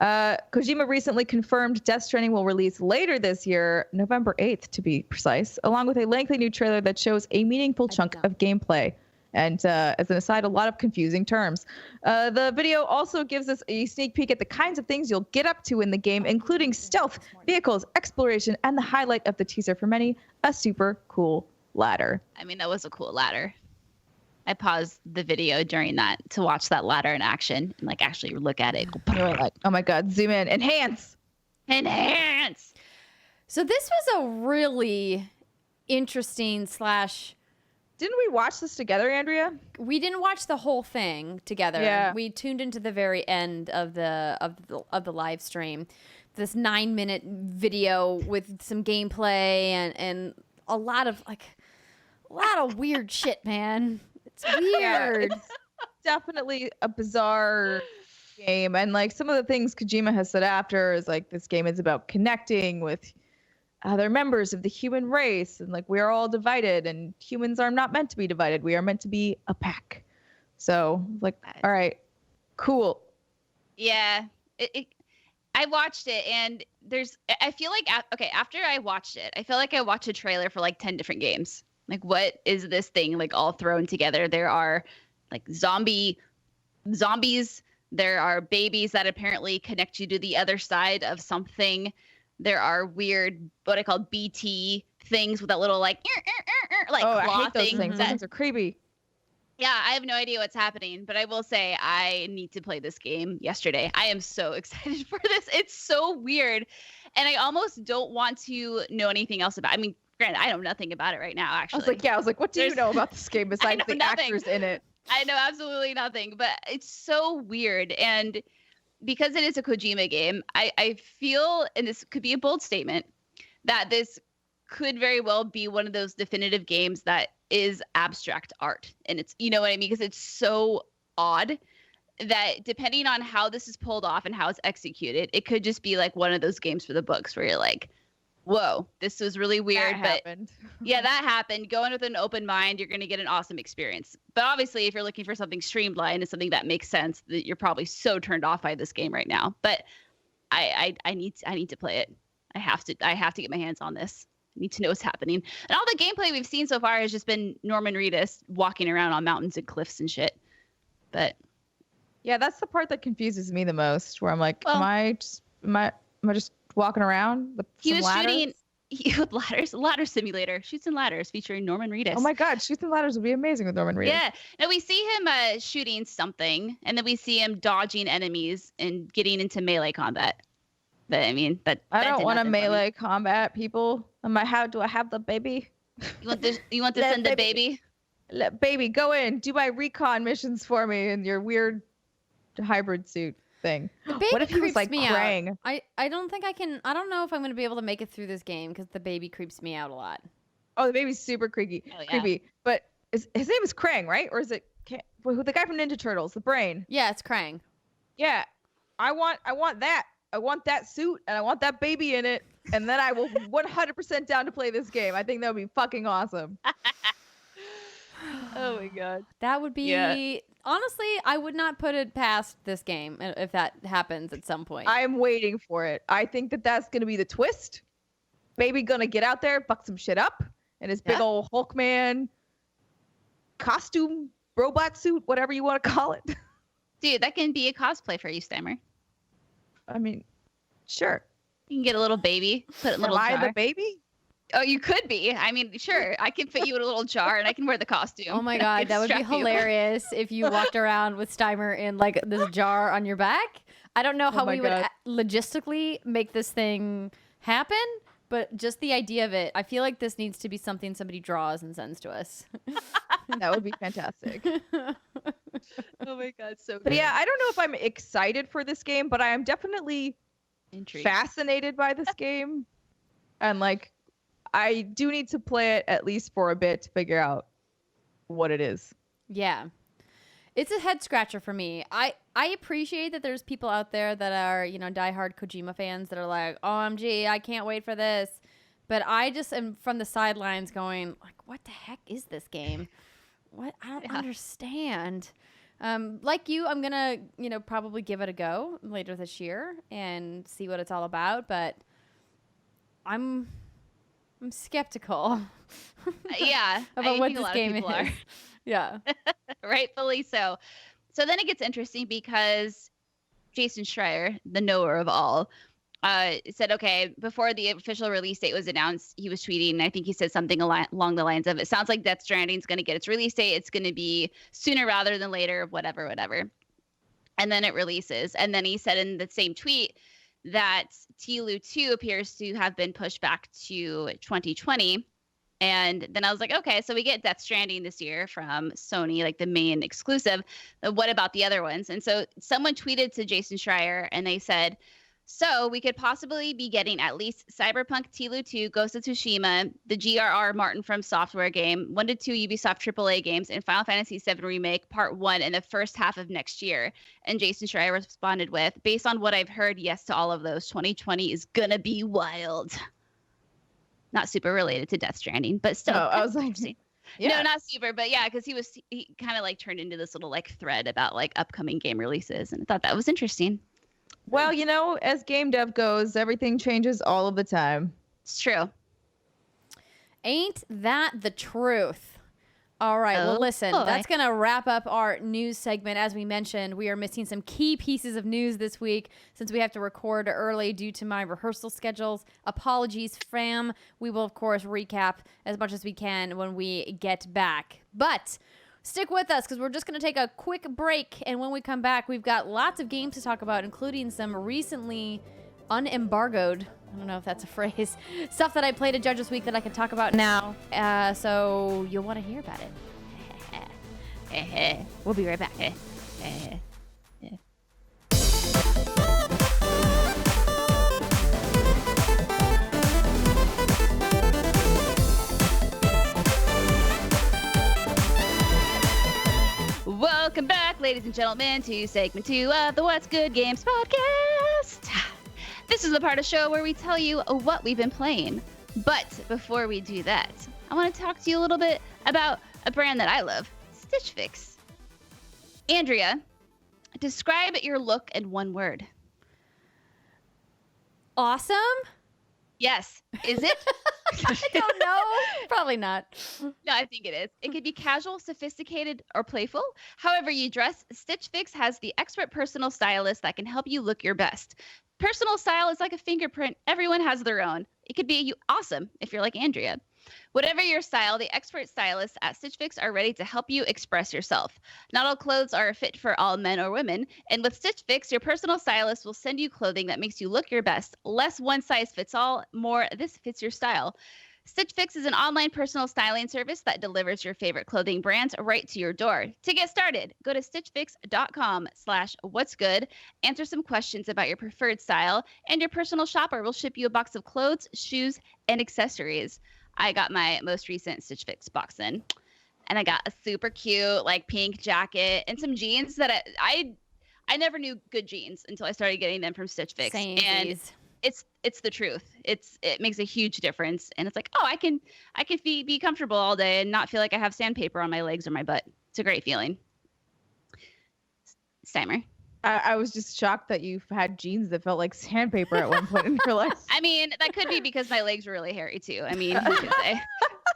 Kojima recently confirmed Death Stranding will release later this year, November 8th to be precise, along with a lengthy new trailer that shows a meaningful chunk of gameplay. And as an aside, a lot of confusing terms. The video also gives us a sneak peek at the kinds of things you'll get up to in the game, including stealth, vehicles, exploration, and the highlight of the teaser for many, a super cool ladder. I mean, that was a cool ladder. I paused the video during that to watch that ladder in action and like actually look at it. You were like, oh my God, zoom in, enhance. So this was a really interesting / Didn't we watch this together, Andrea? We didn't watch the whole thing together. Yeah. We tuned into the very end of the live stream. This 9-minute video with some gameplay and a lot of weird shit, man. It's weird. It's definitely a bizarre game, and like some of the things Kojima has said after is like this game is about connecting with other members of the human race, and like we are all divided, and humans are not meant to be divided. We are meant to be a pack. So like, all right, cool. Yeah, I watched it, and I feel like after I watched it, I feel like I watched a trailer for like 10 different games. Like, what is this thing like all thrown together? There are like zombies. There are babies that apparently connect you to the other side of something. There are weird, what I call BT things with that little like claw I hate those thing. things. Those things are creepy. Yeah, I have no idea what's happening, but I will say I need to play this game yesterday. I am so excited for this. It's so weird, and I almost don't want to know anything else about it. I mean, granted, I know nothing about it right now, actually. I was like, what do you know about this game besides the actors in it? I know absolutely nothing, but it's so weird. And because it is a Kojima game, I feel, and this could be a bold statement, that this could very well be one of those definitive games that is abstract art. And it's, you know what I mean? Because it's so odd that depending on how this is pulled off and how it's executed, it could just be like one of those games for the books where you're like, whoa, this was really weird. That happened. Yeah, that happened. Go in with an open mind. You're going to get an awesome experience. But obviously, if you're looking for something streamlined and something that makes sense, that you're probably so turned off by this game right now. But I need to play it. I have to get my hands on this. I need to know what's happening. And all the gameplay we've seen so far has just been Norman Reedus walking around on mountains and cliffs and shit. But yeah, that's the part that confuses me the most, where I'm like, am I just walking around with he was ladders? shooting with ladders, ladder simulator, Shoots and Ladders featuring Norman Reedus. Oh my God, Shoots and Ladders would be amazing with Norman Reedus. Yeah, and we see him shooting something, and then we see him dodging enemies and getting into melee combat. But I mean, I don't want to melee combat people. Do I have the baby? You want to send the baby? Let baby go in. Do my recon missions for me in your weird hybrid suit thing. What if he was like Krang? I don't think I can. I don't know if I'm going to be able to make it through this game because the baby creeps me out a lot. Oh, the baby's super creepy. But his name is Krang, right? Or is it the guy from Ninja Turtles, the brain? Yeah, it's Krang. Yeah, I want that. I want that suit, and I want that baby in it, and then I will 100% down to play this game. I think that would be fucking awesome. Oh my God. That would be, honestly, I would not put it past this game if that happens at some point. I am waiting for it. I think that's going to be the twist. Baby gonna get out there, fuck some shit up, and his big old Hulkman costume, robot suit, whatever you want to call it. Dude, that can be a cosplay for you, Steimer. I mean, sure. You can get a little baby, put it in a little jar. Am I the baby? Oh, you could be. I mean, sure. I can fit you in a little jar, and I can wear the costume. Oh my God, that would be hilarious if you walked around with Steimer in like this jar on your back. I don't know how we would logistically make this thing happen, but just the idea of it, I feel like this needs to be something somebody draws and sends to us. That would be fantastic. Oh my God, so good. But yeah, I don't know if I'm excited for this game, but I am definitely intrigued, fascinated by this game. And like, I do need to play it at least for a bit to figure out what it is. Yeah. It's a head scratcher for me. I appreciate that there's people out there that are, diehard Kojima fans that are like, OMG, I can't wait for this. But I just am from the sidelines going, like, what the heck is this game? What? I don't understand. Like you, I'm going to, probably give it a go later this year and see what it's all about. But I'm skeptical. Yeah. about what this game is. Yeah. Rightfully so. So then it gets interesting because Jason Schreier, the knower of all, said, okay, before the official release date was announced, he was tweeting, and I think he said something along the lines of, it sounds like Death Stranding is going to get its release date. It's going to be sooner rather than later, whatever. And then it releases. And then he said in the same tweet that TLU 2 appears to have been pushed back to 2020. And then I was like, okay, so we get Death Stranding this year from Sony, like the main exclusive. But what about the other ones? And so someone tweeted to Jason Schreier and they said, so we could possibly be getting at least Cyberpunk TLU 2, Ghost of Tsushima, the GRR Martin from Software game, 1 to 2 Ubisoft AAA games, and Final Fantasy VII Remake Part 1 in the first half of next year. And Jason Schreier responded with, based on what I've heard, yes to all of those. 2020 is gonna be wild. Not super related to Death Stranding, but still. Oh, I was like, yeah. No, not super, but yeah, because he kind of like turned into this little like thread about like upcoming game releases, and I thought that was interesting. Well, you know, as game dev goes, everything changes all of the time. It's true. Ain't that the truth? All right. Well, listen, that's going to wrap up our news segment. As we mentioned, we are missing some key pieces of news this week since we have to record early due to my rehearsal schedules. Apologies, fam. We will, of course, recap as much as we can when we get back. But stick with us because we're just going to take a quick break. And when we come back, we've got lots of games to talk about, including some recently unembargoed, I don't know if that's a phrase, stuff that I played at Judges Week that I can talk about now. So you'll want to hear about it. We'll be right back. Welcome back, ladies and gentlemen, to segment 2 of the What's Good Games podcast. This is the part of the show where we tell you what we've been playing. But before we do that, I want to talk to you a little bit about a brand that I love, Stitch Fix. Andrea, describe your look in one word. Awesome? Yes. Is it? I don't know. Probably not. No, I think it is. It could be casual, sophisticated, or playful. However you dress, Stitch Fix has the expert personal stylist that can help you look your best. Personal style is like a fingerprint. Everyone has their own. It could be awesome if you're like Andrea. Whatever your style, the expert stylists at Stitch Fix are ready to help you express yourself. Not all clothes are fit for all men or women, and with Stitch Fix, your personal stylist will send you clothing that makes you look your best. Less one size fits all, more this fits your style. Stitch Fix is an online personal styling service that delivers your favorite clothing brands right to your door. To get started, go to stitchfix.com/what'sgood, answer some questions about your preferred style, and your personal shopper will ship you a box of clothes, shoes, and accessories. I got my most recent Stitch Fix box in, and I got a super cute like pink jacket and some jeans that I never knew good jeans until I started getting them from Stitch Fix. And it's the truth. It makes a huge difference, and it's like, oh, I can be comfortable all day and not feel like I have sandpaper on my legs or my butt. It's a great feeling. Steimer. I was just shocked that you had jeans that felt like sandpaper at one point in your life. I mean, that could be because my legs were really hairy too. I mean, who could say?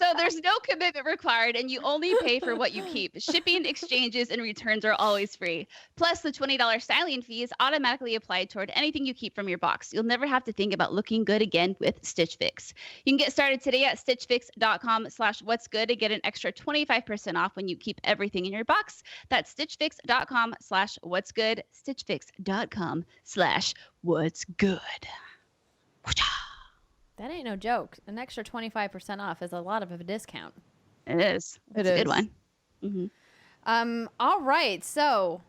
So there's no commitment required, and you only pay for what you keep. Shipping, exchanges, and returns are always free. Plus, the $20 styling fee is automatically applied toward anything you keep from your box. You'll never have to think about looking good again with Stitch Fix. You can get started today at stitchfix.com/what'sgood to get an extra 25% off when you keep everything in your box. That's stitchfix.com/what'sgood. stitchfix.com/what'sgood. That ain't no joke. An extra 25% off is a lot of a discount. It is. It's a good one. Mm-hmm. All right. So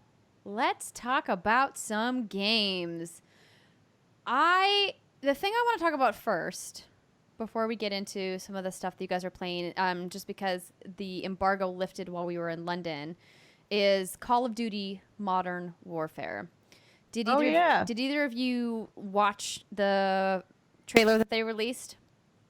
let's talk about some games. The thing I want to talk about first, before we get into some of the stuff that you guys are playing, just because the embargo lifted while we were in London, is Call of Duty Modern Warfare. Did either of you watch the trailer that they released?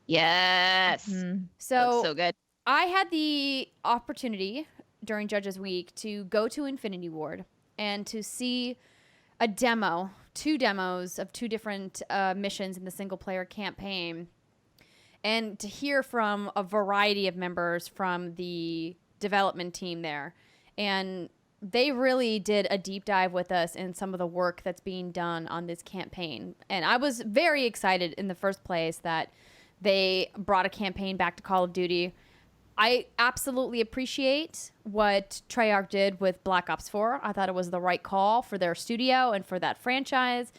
Yes. Mm-hmm. So good. I had the opportunity during Judges Week to go to Infinity Ward and to see a demo, 2 demos of 2 different missions in the single player campaign, and to hear from a variety of members from the development team there. And they really did a deep dive with us in some of the work that's being done on this campaign. And I was very excited in the first place that they brought a campaign back to Call of Duty. I absolutely appreciate what Treyarch did with Black Ops 4. I thought it was the right call for their studio and for that franchise.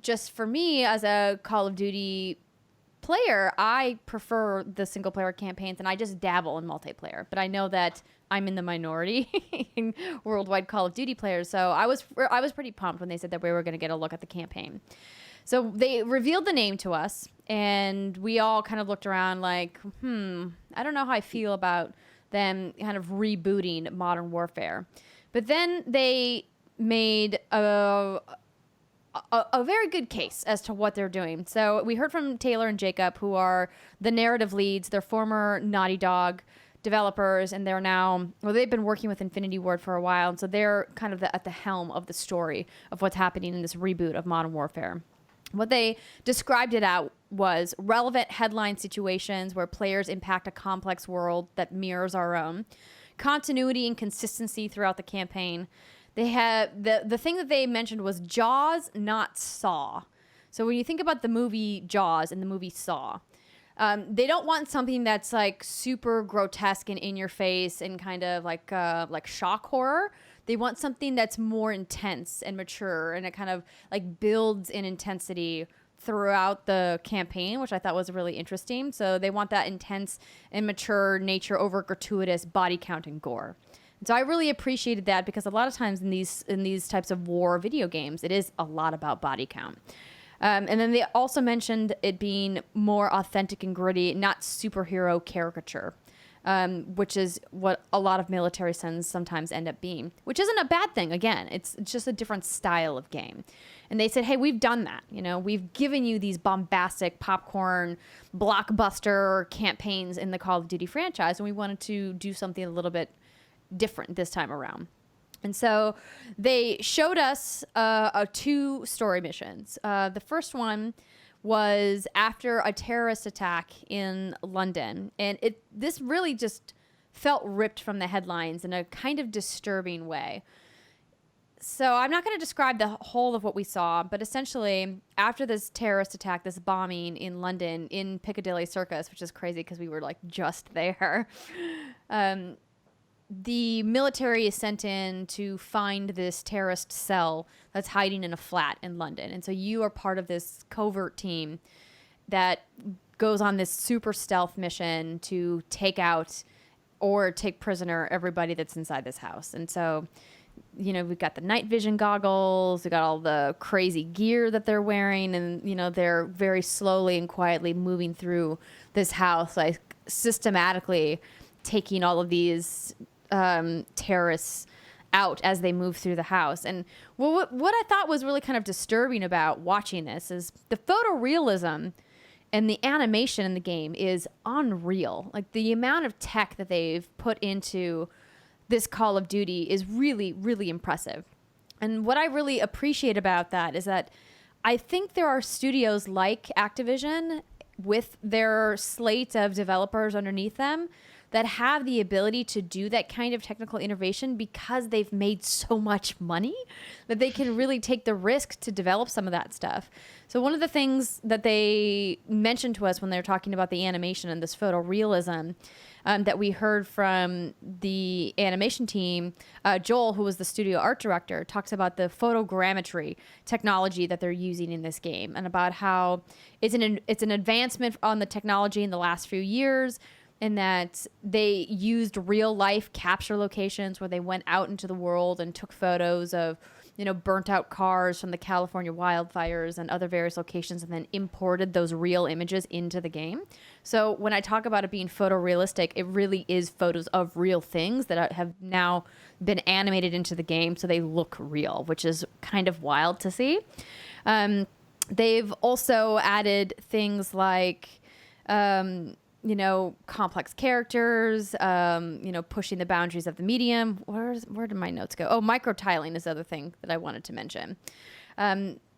Just for me, as a Call of Duty player, I prefer the single player campaigns, and I just dabble in multiplayer. But I know that I'm in the minority in worldwide Call of Duty players, so I was pretty pumped when they said that we were going to get a look at the campaign. So they revealed the name to us, and we all kind of looked around like, I don't know how I feel about them kind of rebooting Modern Warfare. But then they made a very good case as to what they're doing. So we heard from Taylor and Jacob, who are the narrative leads. They're former Naughty Dog developers, and they're now, they've been working with Infinity Ward for a while, and so they're kind of at the helm of the story of what's happening in this reboot of Modern Warfare. What they described it out was relevant headline situations where players impact a complex world that mirrors our own, continuity and consistency throughout the campaign. They have the thing that they mentioned was Jaws, not Saw. So when you think about the movie Jaws and the movie Saw, they don't want something that's like super grotesque and in your face and kind of like shock horror. They want something that's more intense and mature, and it kind of like builds in intensity throughout the campaign, which I thought was really interesting. So they want that intense and mature nature over gratuitous body count and gore. And so I really appreciated that, because a lot of times in these types of war video games, it is a lot about body count. And then they also mentioned it being more authentic and gritty, not superhero caricature, which is what a lot of military sins sometimes end up being, which isn't a bad thing. Again, it's just a different style of game. And they said, hey, we've done that. You know, we've given you these bombastic popcorn blockbuster campaigns in the Call of Duty franchise, and we wanted to do something a little bit different this time around. And so they showed us two story missions. The first one was after a terrorist attack in London. And this really just felt ripped from the headlines in a kind of disturbing way. So I'm not going to describe the whole of what we saw, but essentially after this terrorist attack, this bombing in London in Piccadilly Circus, which is crazy because we were like just there, the military is sent in to find this terrorist cell that's hiding in a flat in London. And so you are part of this covert team that goes on this super stealth mission to take out or take prisoner everybody that's inside this house. And so, you know, we've got the night vision goggles, we got all the crazy gear that they're wearing, and, you know, they're very slowly and quietly moving through this house, like systematically taking all of these terrorists out as they move through the house. And what I thought was really kind of disturbing about watching this is the photorealism and the animation in the game is unreal. Like the amount of tech that they've put into this Call of Duty is really, really impressive. And what I really appreciate about that is that I think there are studios like Activision with their slate of developers underneath them that have the ability to do that kind of technical innovation because they've made so much money that they can really take the risk to develop some of that stuff. So one of the things that they mentioned to us when they were talking about the animation and this photorealism that we heard from the animation team, Joel, who was the studio art director, talks about the photogrammetry technology that they're using in this game, and about how it's an advancement on the technology in the last few years, in that they used real life capture locations where they went out into the world and took photos of, you know, burnt out cars from the California wildfires and other various locations, and then imported those real images into the game. So when I talk about it being photorealistic, it really is photos of real things that have now been animated into the game so they look real, which is kind of wild to see. They've also added things like you know, complex characters, you know, pushing the boundaries of the medium. Where did my notes go? Oh, microtiling is the other thing that I wanted to mention.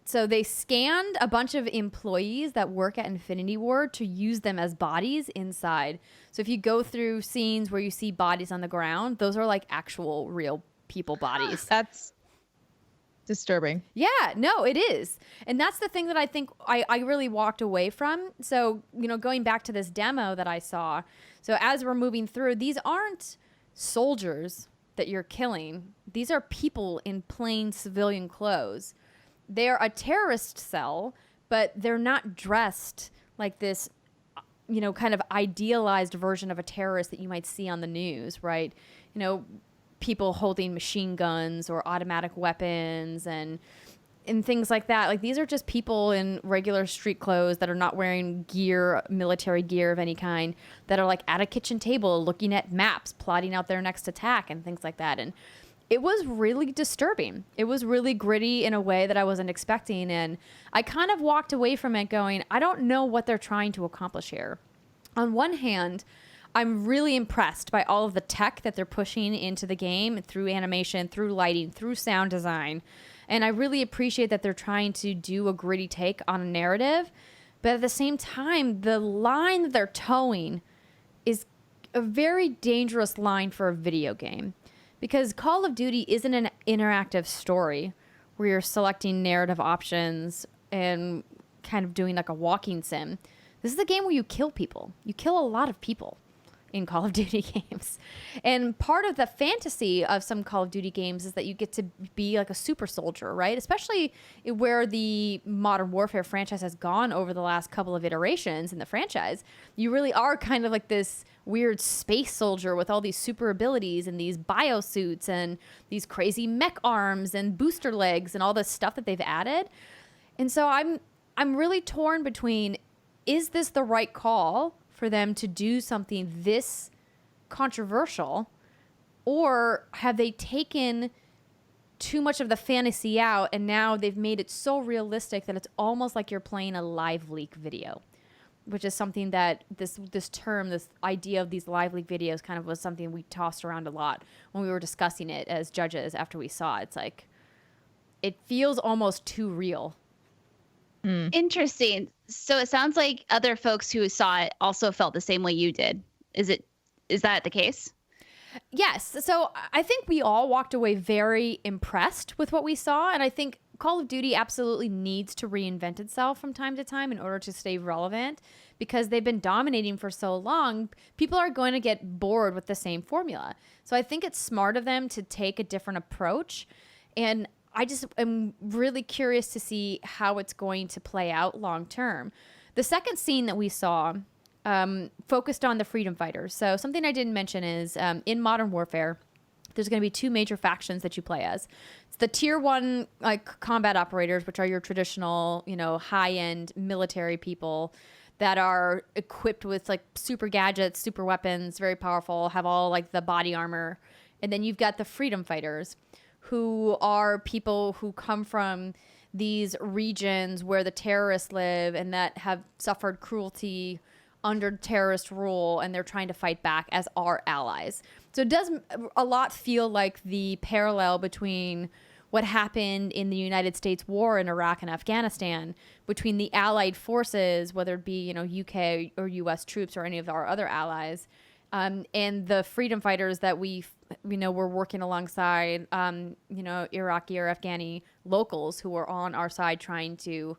So they scanned a bunch of employees that work at Infinity Ward to use them as bodies inside. So if you go through scenes where you see bodies on the ground, those are like actual real people bodies. That's disturbing. Yeah, no, it is. And that's the thing that I think I really walked away from. So, you know, going back to this demo that I saw, so as we're moving through, these aren't soldiers that you're killing. These are people in plain civilian clothes. They're a terrorist cell, but they're not dressed like this kind of idealized version of a terrorist that you might see on the news, right? People holding machine guns or automatic weapons and things like that. Like, these are just people in regular street clothes that are not wearing gear, military gear of any kind, that are like at a kitchen table looking at maps, plotting out their next attack and things like that. And it was really disturbing. It was really gritty in a way that I wasn't expecting. And I kind of walked away from it going, I don't know what they're trying to accomplish here. On one hand, I'm really impressed by all of the tech that they're pushing into the game through animation, through lighting, through sound design. And I really appreciate that they're trying to do a gritty take on a narrative. But at the same time, the line that they're towing is a very dangerous line for a video game. Because Call of Duty isn't an interactive story where you're selecting narrative options and kind of doing like a walking sim. This is a game where you kill people. You kill a lot of people in Call of Duty games. And part of the fantasy of some Call of Duty games is that you get to be like a super soldier, right? Especially where the Modern Warfare franchise has gone over the last couple of iterations in the franchise. You really are kind of like this weird space soldier with all these super abilities and these biosuits and these crazy mech arms and booster legs and all this stuff that they've added. And so I'm really torn between, is this the right call for them to do something this controversial, or have they taken too much of the fantasy out and now they've made it so realistic that it's almost like you're playing a live leak video, which is something that this idea of these live leak videos kind of was something we tossed around a lot when we were discussing it as judges after we saw it. It's like, it feels almost too real. Interesting. So it sounds like other folks who saw it also felt the same way you did. Is that the case? Yes. So I think we all walked away very impressed with what we saw. And I think Call of Duty absolutely needs to reinvent itself from time to time in order to stay relevant, because they've been dominating for so long. People are going to get bored with the same formula. So I think it's smart of them to take a different approach. And I just am really curious to see how it's going to play out long term. The second scene that we saw focused on the freedom fighters. So something I didn't mention is in Modern Warfare, there's going to be two major factions that you play as. It's the tier 1 like combat operators, which are your traditional, high-end military people that are equipped with like super gadgets, super weapons, very powerful, have all like the body armor. And then you've got the freedom fighters, who are people who come from these regions where the terrorists live and that have suffered cruelty under terrorist rule, and they're trying to fight back as our allies. So it does a lot feel like the parallel between what happened in the United States war in Iraq and Afghanistan, between the allied forces, whether it be, UK or US troops or any of our other allies, and the freedom fighters that we're working alongside, Iraqi or Afghani locals who are on our side trying to,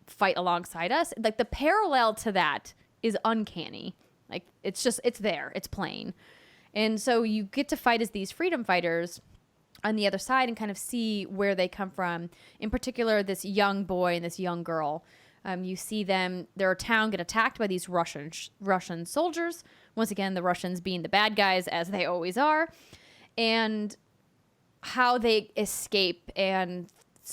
fight alongside us. Like, the parallel to that is uncanny. Like, it's there, it's plain. And so you get to fight as these freedom fighters on the other side and kind of see where they come from. In particular, this young boy and this young girl. You see their town get attacked by these Russian soldiers. Once again, the Russians being the bad guys, as they always are. And how they escape and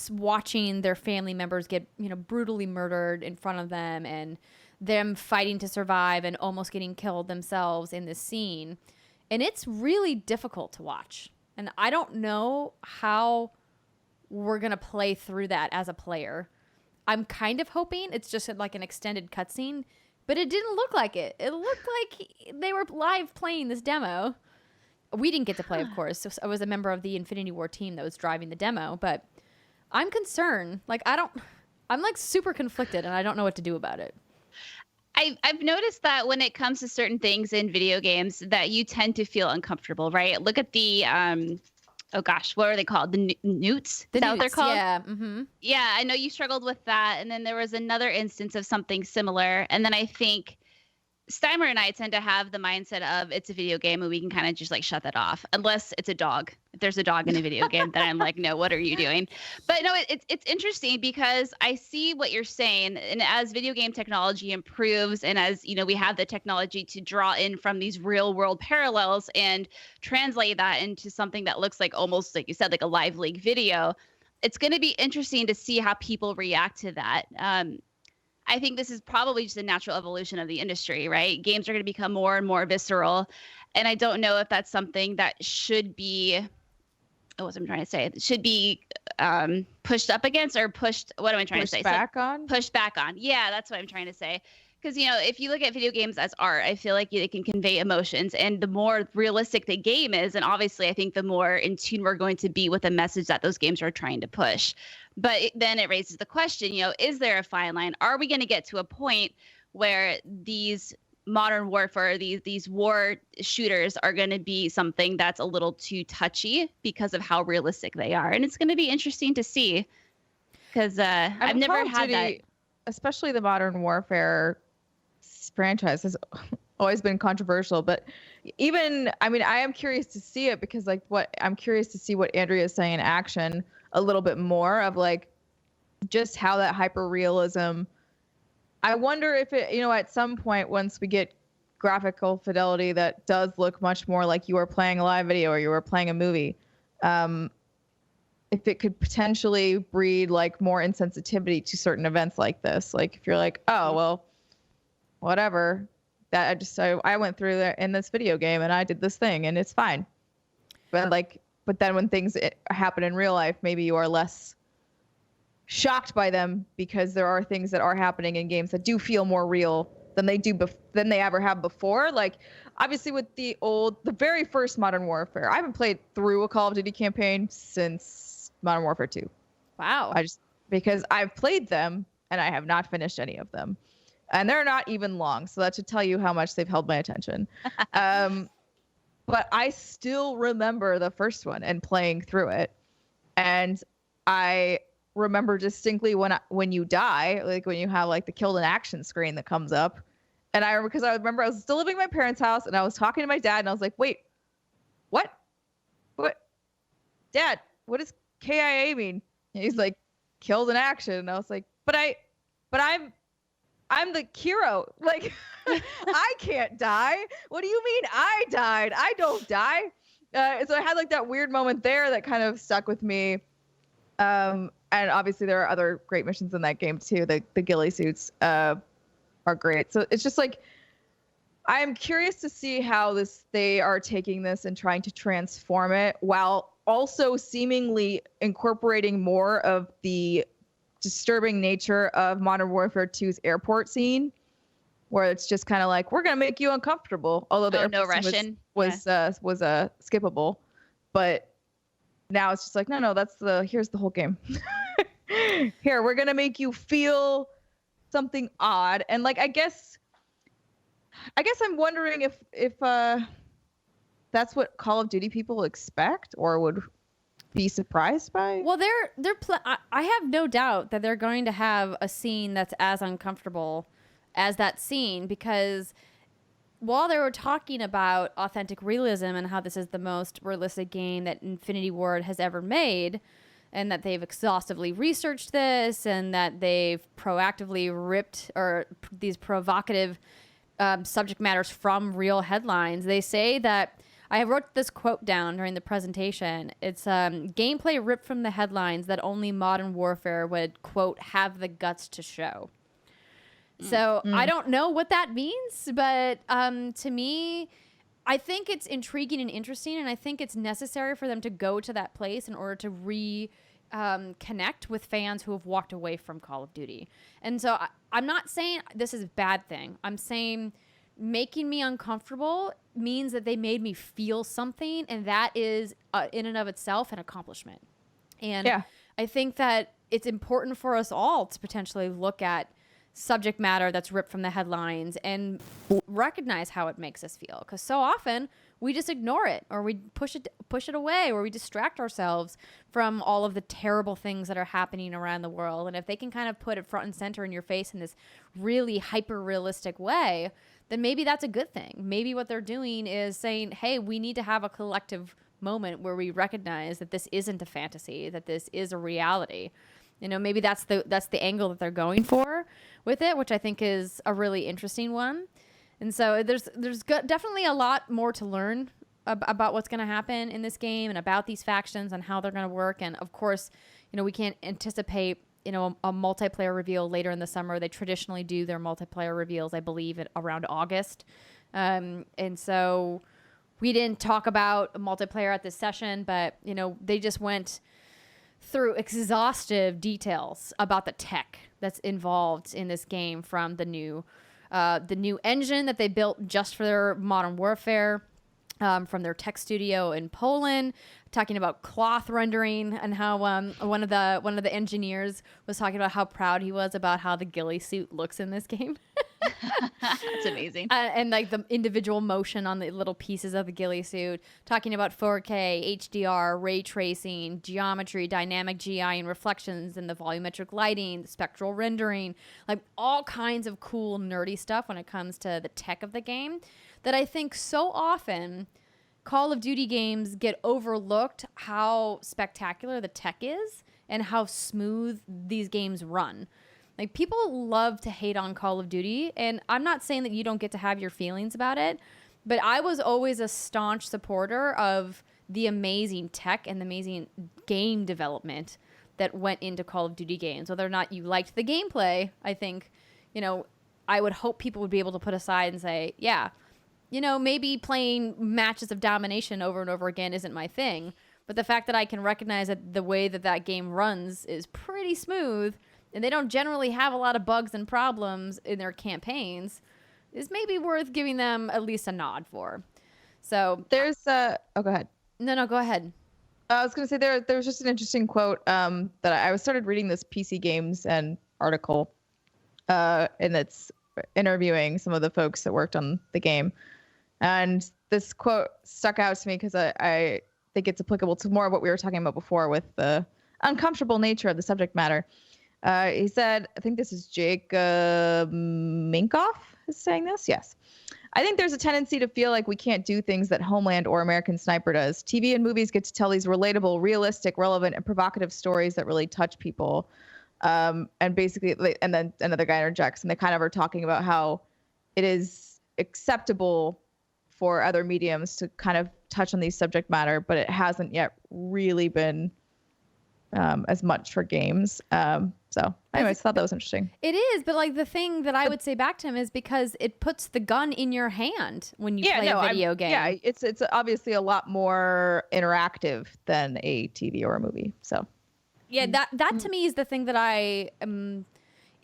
watching their family members get, brutally murdered in front of them, and them fighting to survive and almost getting killed themselves in this scene. And it's really difficult to watch. And I don't know how we're going to play through that as a player. I'm kind of hoping it's just like an extended cutscene, but it didn't look like it. It looked like they were live playing this demo. We didn't get to play, of course. So I was a member of the Infinity War team that was driving the demo, but I'm concerned. Like, I'm like super conflicted, and I don't know what to do about it. I've noticed that when it comes to certain things in video games that you tend to feel uncomfortable, right? Look at the, what are they called? The newts? Is that what they're called? Yeah. Mm-hmm. Yeah, I know you struggled with that. And then there was another instance of something similar. And then I think Steimer and I tend to have the mindset of it's a video game and we can kind of just like shut that off, unless it's a dog. If there's a dog in a video game, then I'm like, no, what are you doing? But no, it's interesting because I see what you're saying. And as video game technology improves and as, we have the technology to draw in from these real world parallels and translate that into something that looks like almost, like you said, like a live league video, it's going to be interesting to see how people react to that. I think this is probably just a natural evolution of the industry, right? Games are going to become more and more visceral. And I don't know if that's something that should be, what am I trying to say? Should be pushed up against or pushed, what am I trying to say? Pushed back on? Pushed back on. Yeah, that's what I'm trying to say. Because, if you look at video games as art, I feel like it can convey emotions. And the more realistic the game is, and obviously I think the more in tune we're going to be with the message that those games are trying to push. But then it raises the question, is there a fine line? Are we going to get to a point where these modern warfare, these war shooters are going to be something that's a little too touchy because of how realistic they are? And it's going to be interesting to see because I've never had that. Especially the modern warfare franchise has always been controversial, but even, I am curious to see it because I'm curious to see what Andrea is saying in action a little bit more of like just how that hyper realism. I wonder if it, at some point once we get graphical fidelity that does look much more like you are playing a live video or you are playing a movie, if it could potentially breed like more insensitivity to certain events like this. Like if you're like, oh, well, whatever, that I went through that in this video game and I did this thing and it's fine. But then when things happen in real life, maybe you are less shocked by them because there are things that are happening in games that do feel more real than they ever have before. Like obviously with the very first Modern Warfare, I haven't played through a Call of Duty campaign since Modern Warfare 2. Wow. Because I've played them and I have not finished any of them. And they're not even long. So that should tell you how much they've held my attention. But I still remember the first one and playing through it. And I remember distinctly when you die, like when you have like the killed in action screen that comes up. And I remember I was still living at my parents' house and I was talking to my dad and I was like, wait, what? Dad, what does KIA mean? And he's like, killed in action. And I was like, but I'm the hero. Like, I can't die. What do you mean I died? I don't die. So I had like that weird moment there that kind of stuck with me. And obviously there are other great missions in that game too. The ghillie suits are great. So it's just like, I am curious to see how they are taking this and trying to transform it while also seemingly incorporating more of the disturbing nature of Modern Warfare 2's airport scene, where it's just kind of like, we're gonna make you uncomfortable. Although the airport scene was skippable, but now it's just like, no, here's the whole game. Here, we're gonna make you feel something odd, and like I guess I'm wondering if that's what Call of Duty people expect or would be surprised by. Well, I have no doubt that they're going to have a scene that's as uncomfortable as that scene, because while they were talking about authentic realism and how this is the most realistic game that Infinity Ward has ever made, and that they've exhaustively researched this, and that they've proactively ripped these provocative subject matters from real headlines, they say that, I wrote this quote down during the presentation. It's gameplay ripped from the headlines that only Modern Warfare would, quote, have the guts to show. So I don't know what that means, but to me, I think it's intriguing and interesting, and I think it's necessary for them to go to that place in order to connect with fans who have walked away from Call of Duty. And so I'm not saying this is a bad thing. I'm saying making me uncomfortable means that they made me feel something, and that is in and of itself an accomplishment. And yeah. I think that it's important for us all to potentially look at subject matter that's ripped from the headlines and recognize how it makes us feel, because so often we just ignore it, or we push it away, or we distract ourselves from all of the terrible things that are happening around the world. And if they can kind of put it front and center in your face in this really hyper realistic way, then maybe that's a good thing. Maybe what they're doing is saying, hey, we need to have a collective moment where we recognize that this isn't a fantasy, that this is a reality. Maybe that's the angle that they're going for with it, which I think is a really interesting one. And so there's definitely a lot more to learn about what's going to happen in this game and about these factions and how they're going to work. And of course, we can't anticipate, a multiplayer reveal later in the summer. They traditionally do their multiplayer reveals, I believe, around August. And so we didn't talk about multiplayer at this session, but, they just went through exhaustive details about the tech that's involved in this game, from the new engine that they built just for their Modern Warfare, from their tech studio in Poland, talking about cloth rendering and how one of the engineers was talking about how proud he was about how the ghillie suit looks in this game. That's amazing. And like the individual motion on the little pieces of the ghillie suit, talking about 4K, HDR, ray tracing, geometry, dynamic GI and reflections, and the volumetric lighting, the spectral rendering, like all kinds of cool nerdy stuff when it comes to the tech of the game, that I think so often Call of Duty games get overlooked how spectacular the tech is and how smooth these games run. Like, people love to hate on Call of Duty, and I'm not saying that you don't get to have your feelings about it, but I was always a staunch supporter of the amazing tech and the amazing game development that went into Call of Duty games. Whether or not you liked the gameplay, I think, I would hope people would be able to put aside and say, yeah, maybe playing matches of domination over and over again isn't my thing, but the fact that I can recognize that the way that game runs is pretty smooth, and they don't generally have a lot of bugs and problems in their campaigns, is maybe worth giving them at least a nod for. So there's oh, go ahead. No, go ahead. I was going to say there was just an interesting quote that I started reading this PC Games and article, and it's interviewing some of the folks that worked on the game. And this quote stuck out to me because I think it's applicable to more of what we were talking about before with the uncomfortable nature of the subject matter. He said, I think this is Jake Minkoff is saying this. Yes. I think there's a tendency to feel like we can't do things that Homeland or American Sniper does. TV and movies get to tell these relatable, realistic, relevant, and provocative stories that really touch people. And basically, and then another guy interjects, and they kind of are talking about how it is acceptable for other mediums to kind of touch on these subject matter, but it hasn't yet really been as much for games. So anyways, I thought that was interesting. It is, but like the thing that I would say back to him is because it puts the gun in your hand when you play a video game. Yeah, it's obviously a lot more interactive than a TV or a movie. So yeah, that to me is the thing that I,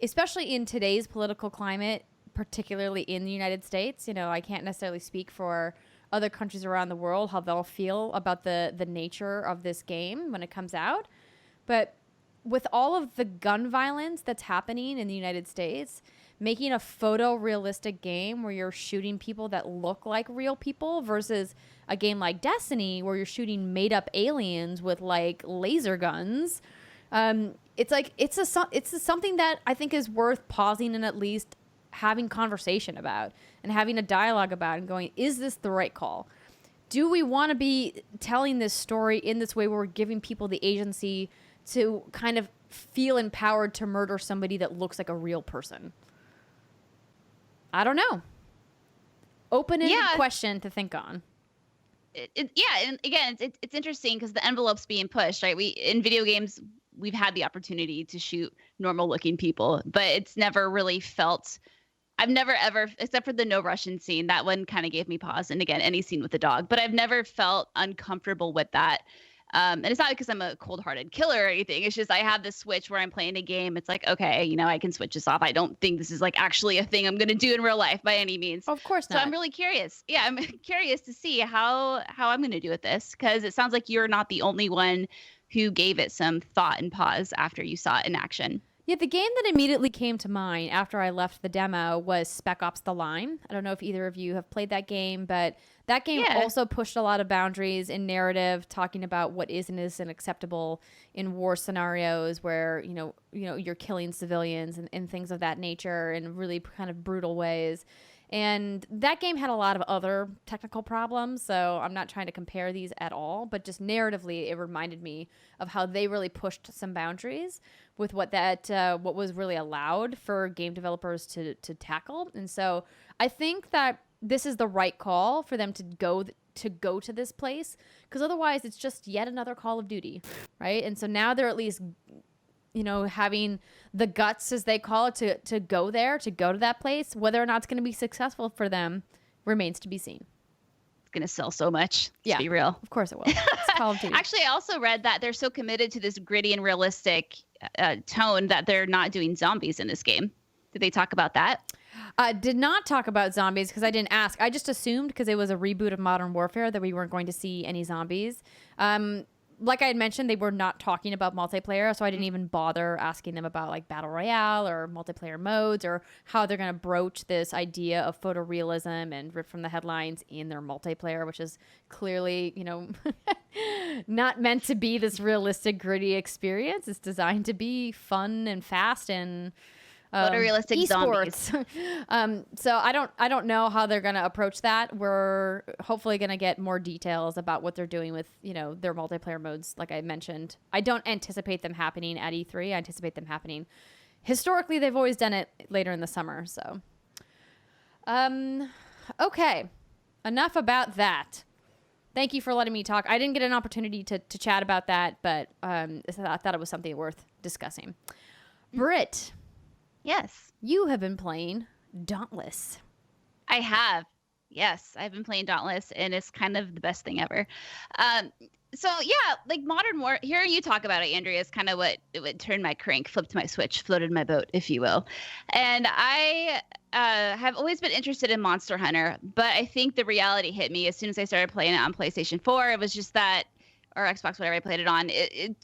especially in today's political climate, particularly in the United States, I can't necessarily speak for other countries around the world, how they'll feel about the nature of this game when it comes out. But with all of the gun violence that's happening in the United States, making a photorealistic game where you're shooting people that look like real people versus a game like Destiny where you're shooting made up aliens with like laser guns, it's something that I think is worth pausing and at least having conversation about and having a dialogue about and going, is this the right call? Do we want to be telling this story in this way where we're giving people the agency to kind of feel empowered to murder somebody that looks like a real person? I don't know. Open-ended question to think on. And again, it's interesting because the envelope's being pushed, right? In video games, we've had the opportunity to shoot normal-looking people, but it's never really felt... I've never ever, except for the no Russian scene, that one kind of gave me pause. And again, any scene with the dog, but I've never felt uncomfortable with that. And it's not because I'm a cold-hearted killer or anything. It's just I have this switch where I'm playing a game. It's like, okay, I can switch this off. I don't think this is like actually a thing I'm going to do in real life by any means. Of course not. So I'm really curious. Yeah, I'm curious to see how I'm going to do with this, because it sounds like you're not the only one who gave it some thought and pause after you saw it in action. Yeah, the game that immediately came to mind after I left the demo was Spec Ops: The Line. I don't know if either of you have played that game, but that game also pushed a lot of boundaries in narrative, talking about what is and isn't acceptable in war scenarios where, you're killing civilians and things of that nature in really kind of brutal ways. And that game had a lot of other technical problems, so I'm not trying to compare these at all, but just narratively, it reminded me of how they really pushed some boundaries with what was really allowed for game developers to tackle. And so I think that this is the right call for them to go to this place, because otherwise it's just yet another Call of Duty, right? And so now they're at least, having the guts, as they call it, to go there, to go to that place. Whether or not it's going to be successful for them remains to be seen. It's going to sell so much. Let's be real. Of course it will. It's Call of Duty. Actually, I also read that they're so committed to this gritty and realistic tone that they're not doing zombies in this game. Did they talk about that? Did not talk about zombies because I didn't ask. I just assumed, because it was a reboot of Modern Warfare, that we weren't going to see any zombies. Like I had mentioned, they were not talking about multiplayer, so I didn't even bother asking them about like Battle Royale or multiplayer modes or how they're going to broach this idea of photorealism and rip from the headlines in their multiplayer, which is clearly, not meant to be this realistic, gritty experience. It's designed to be fun and fast and photorealistic esports. zombies. So I don't know how they're going to approach that. We're hopefully going to get more details about what they're doing with, their multiplayer modes. Like I mentioned, I don't anticipate them happening at E3. I anticipate them happening. Historically, they've always done it later in the summer. So, okay. Enough about that. Thank you for letting me talk. I didn't get an opportunity to chat about that, but I thought it was something worth discussing. Britt. Yes. You have been playing Dauntless. I have. Yes, I've been playing Dauntless, and it's kind of the best thing ever. So yeah, like Modern War, hearing you talk about it, Andrea, is kind of what turned my crank, flipped my switch, floated my boat, if you will. And I have always been interested in Monster Hunter, but I think the reality hit me as soon as I started playing it on PlayStation 4. It was just that, or Xbox, whatever I played it on,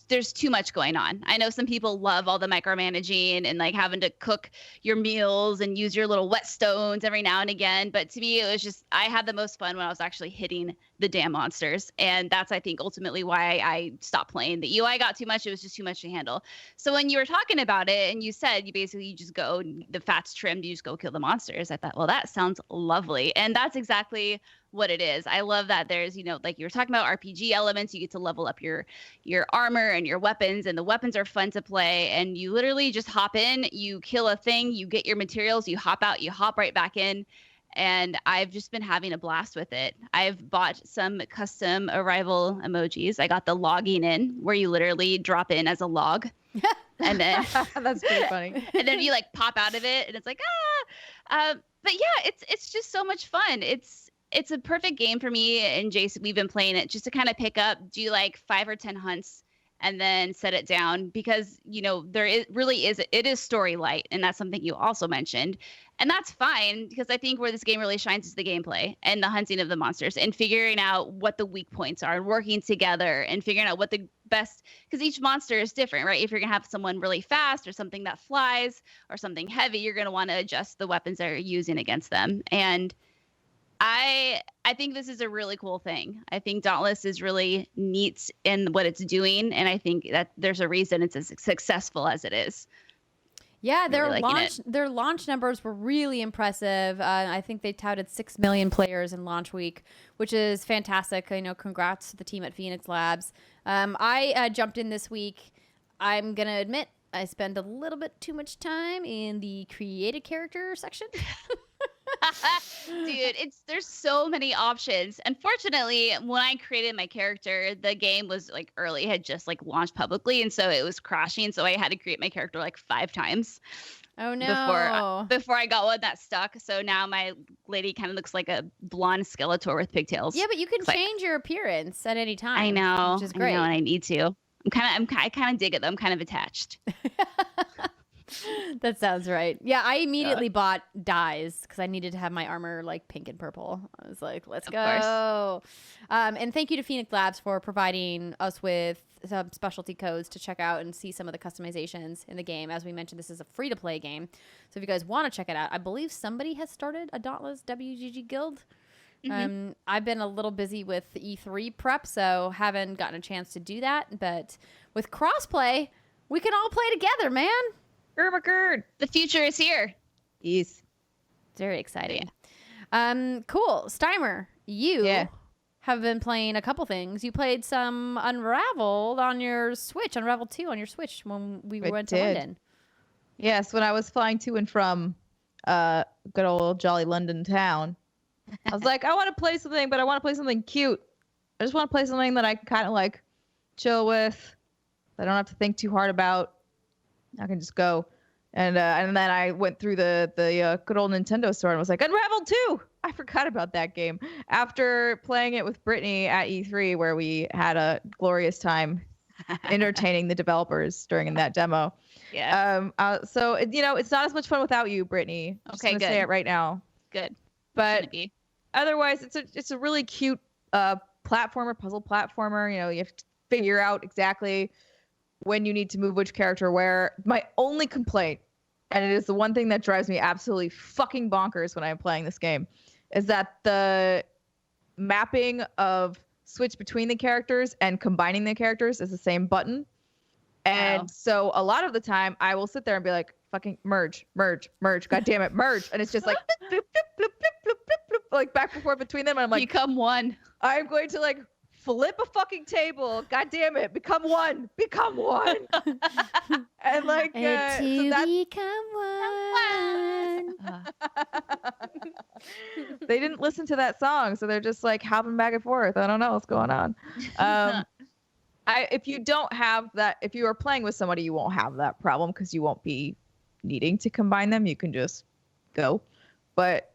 there's too much going on. I know some people love all the micromanaging and like having to cook your meals and use your little whetstones every now and again. But to me, it was just, I had the most fun when I was actually hitting the damn monsters. And that's, I think, ultimately why I stopped playing. The UI got too much. It was just too much to handle. So when you were talking about it and you said you just go, the fat's trimmed, you just go kill the monsters, I thought, well, that sounds lovely. And that's exactly what it is. I love that there's, like you were talking about RPG elements, you get to level up your armor and your weapons, and the weapons are fun to play, and you literally just hop in, you kill a thing, you get your materials, you hop out, you hop right back in. And I've just been having a blast with it. I've bought some custom arrival emojis. I got the logging in, where you literally drop in as a log. And then that's pretty funny. And then you like pop out of it and it's like, but yeah, it's just so much fun. It's a perfect game for me and Jason. We've been playing it just to kind of pick up, do like 5 or 10 hunts and then set it down, because, it is story light. And that's something you also mentioned. And that's fine, because I think where this game really shines is the gameplay and the hunting of the monsters and figuring out what the weak points are and working together and figuring out what the best, because each monster is different, right? If you're going to have someone really fast or something that flies or something heavy, you're going to want to adjust the weapons that you're using against them. And I think this is a really cool thing. I think Dauntless is really neat in what it's doing, and I think that there's a reason it's as successful as it is. Yeah, their launch numbers were really impressive. I think they touted 6 million players in launch week, which is fantastic. Congrats to the team at Phoenix Labs. I jumped in this week. I'm gonna admit I spend a little bit too much time in the created character section. Dude, there's so many options. Unfortunately, when I created my character, the game was like early, had just like launched publicly, and so it was crashing. So I had to create my character like 5 times. Oh no! Before I got one that stuck. So now my lady kind of looks like a blonde Skeletor with pigtails. Yeah, but you can change your appearance at any time. I know, which is great. I know, and I need to. I kind of dig it though. I'm kind of attached. That sounds right. Yeah, I immediately bought dyes because I needed to have my armor like pink and purple. I was like, let's go. And thank you to Phoenix Labs for providing us with some specialty codes to check out and see some of the customizations in the game. As we mentioned, this is a free-to-play game. So if you guys want to check it out, I believe somebody has started a Dauntless WGG guild. Mm-hmm. I've been a little busy with the E3 prep, so haven't gotten a chance to do that. But with crossplay, we can all play together, man. The future is here. Yes. Very exciting. Cool. Steimer, you have been playing a couple things. You played some Unravel on your Switch, Unravel 2 on your Switch when we went to London. Yes, when I was flying to and from good old jolly London town. I was like, I want to play something, but I want to play something cute. I just want to play something that I can kind of like chill with. I don't have to think too hard about. I can just go. And then I went through the good old Nintendo store and was like, Unravel 2! I forgot about that game. After playing it with Brittany at E3, where we had a glorious time entertaining the developers during that demo. Yeah. So, it's not as much fun without you, Brittany. Okay, good. Say it right now. Good. But otherwise, it's a really cute puzzle platformer. You have to figure out exactly when you need to move which character where. My only complaint, and it is the one thing that drives me absolutely fucking bonkers when I'm playing this game, is that the mapping of switch between the characters and combining the characters is the same button. And so a lot of the time I will sit there and be like, fucking merge, god damn it, merge. And it's just like bloop, bloop, bloop, bloop, bloop, bloop, like back and forth between them. And I'm like, become one. I'm going to like flip a fucking table. God damn it. Become one. And like, so become one. They didn't listen to that song. So they're just like hopping back and forth. I don't know what's going on. If you don't have that, if you are playing with somebody, you won't have that problem because you won't be needing to combine them. You can just go. But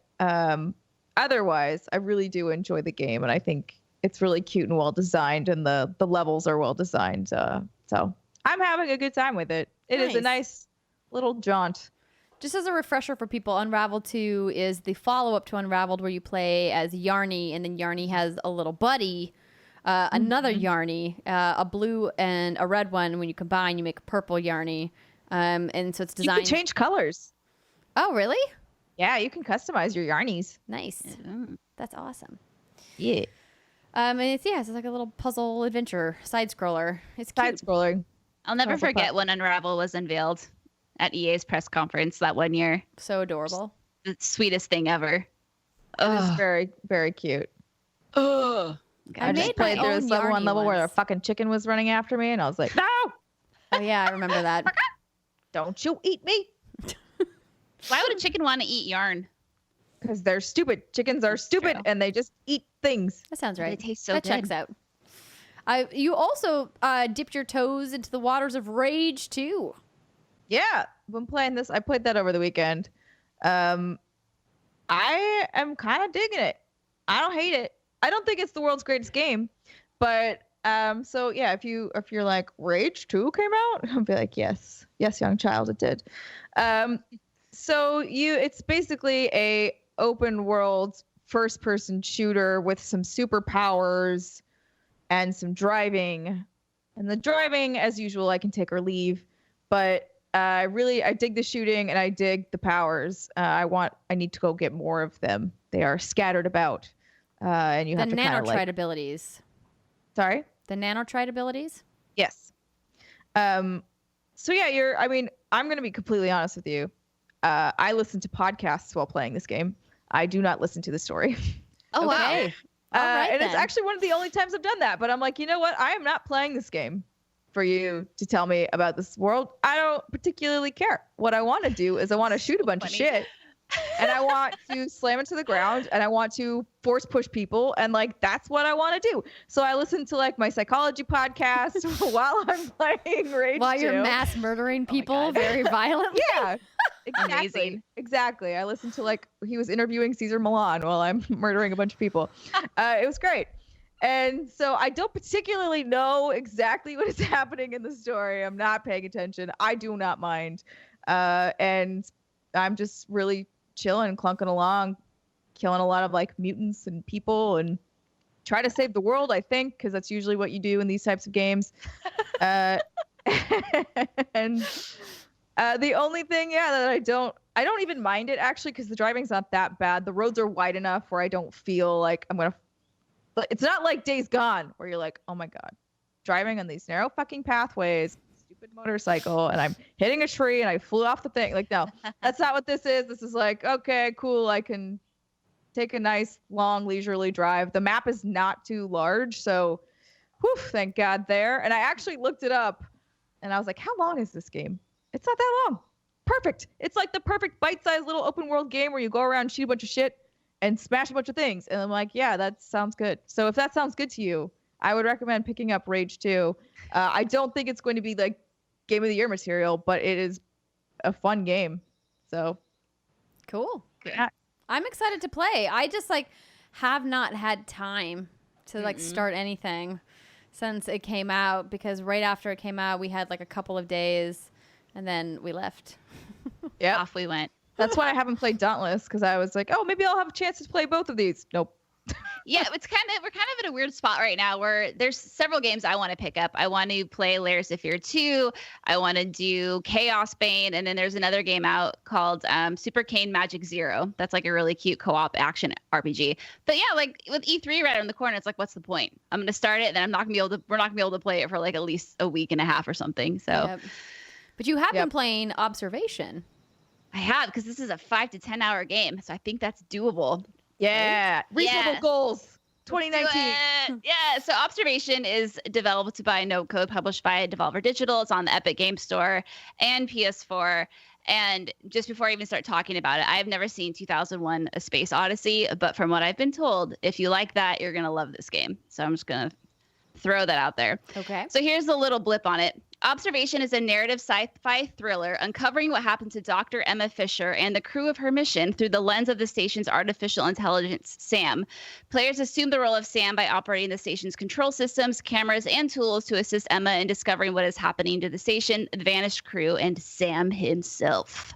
otherwise, I really do enjoy the game, and I think it's really cute and well designed, and the levels are well designed. So I'm having a good time with it. It is a nice little jaunt. Just as a refresher for people, Unravel 2 is the follow-up to Unraveled, where you play as Yarny, and then Yarny has a little buddy. Another Yarny, a blue and a red one. When you combine, you make a purple Yarny. And so it's designed. You can change colors. Oh, really? Yeah, you can customize your Yarnies. Nice. That's awesome. Yeah. And it's like a little puzzle adventure side scroller. It's cute. Side scrolling. I'll never forget when Unravel was unveiled at EA's press conference that one year. So adorable. The sweetest thing ever. It was very, very cute. Ugh. I just played through this level where a fucking chicken was running after me, and I was like, no! Oh, yeah, I remember that. Don't you eat me! Why would a chicken want to eat yarn? Because they're stupid. Chickens are stupid, and they just eat things. That sounds right. They taste so good. That checks out. You also dipped your toes into the waters of rage, too. Yeah, when playing this, I played that over the weekend. I am kind of digging it. I don't hate it. I don't think it's the world's greatest game, but so yeah, if you're like Rage 2 came out, I'll be like, yes, young child, it did. So it's basically a open world first person shooter with some superpowers and some driving. And the driving, as usual, I can take or leave, but I dig the shooting and I dig the powers. I need to go get more of them. They are scattered about. And you have to kind of nanotrite abilities. Sorry? The nanotrite abilities? Yes. So yeah, I'm going to be completely honest with you. I listen to podcasts while playing this game. I do not listen to the story. Oh, okay. Wow. All right, and it's actually one of the only times I've done that, but I'm like, you know what? I am not playing this game for you to tell me about this world. I don't particularly care. What I want to do is I want to shoot a bunch of shit. And I want to slam it to the ground, and I want to force push people, and like that's what I want to do. So I listen to like my psychology podcast while I'm playing Rage 2. While you're mass murdering people very violently. Yeah, exactly. Exactly. I listened to like he was interviewing Caesar Milan while I'm murdering a bunch of people. It was great. And so I don't particularly know exactly what is happening in the story. I'm not paying attention. I do not mind. And I'm just really chilling, clunking along, killing a lot of like mutants and people and try to save the world, I think, because that's usually what you do in these types of games. And the only thing, that I don't even mind it actually, because the driving's not that bad. The roads are wide enough where I don't feel like it's not like Days Gone where you're like, oh my God, driving on these narrow fucking pathways, stupid motorcycle, and I'm hitting a tree and I flew off the thing. Like, no, that's not what this is. This is like, okay, cool. I can take a nice, long, leisurely drive. The map is not too large, so whew, thank God there. And I actually looked it up, and I was like, how long is this game? It's not that long. Perfect. It's like the perfect bite-sized little open world game where you go around, shoot a bunch of shit, and smash a bunch of things. And I'm like, yeah, that sounds good. So if that sounds good to you, I would recommend picking up Rage 2. I don't think it's going to be like Game of the Year material, but it is a fun game. So cool. Yeah. I'm excited to play. I just like have not had time to like start anything since it came out, because right after it came out, we had like a couple of days and then we left. Yeah, off we went. That's why I haven't played Dauntless, because I was like, oh, maybe I'll have a chance to play both of these. Nope. Yeah, we're kind of in a weird spot right now where there's several games I want to pick up. I want to play Layers of Fear 2. I want to do Chaos Bane, and then there's another game out called Super Kane Magic Zero. That's like a really cute co-op action RPG. But yeah, like with E3 right around the corner, it's like, what's the point? I'm gonna start it, and then we're not gonna be able to play it for like at least a week and a half or something. So, yep. But you have been playing Observation. I have, because this is a 5 to 10 hour game, so I think that's doable. Yeah. Right? Reasonable goals. 2019. Yeah. So Observation is developed by No Code, published by Devolver Digital. It's on the Epic Game Store and PS4. And just before I even start talking about it, I've never seen 2001: A Space Odyssey, but from what I've been told, if you like that, you're gonna love this game. So I'm just gonna throw that out there. Okay. So here's a little blip on it. Observation is a narrative sci-fi thriller uncovering what happened to Dr. Emma Fisher and the crew of her mission through the lens of the station's artificial intelligence, Sam. Players assume the role of Sam by operating the station's control systems, cameras, and tools to assist Emma in discovering what is happening to the station, the vanished crew, and Sam himself.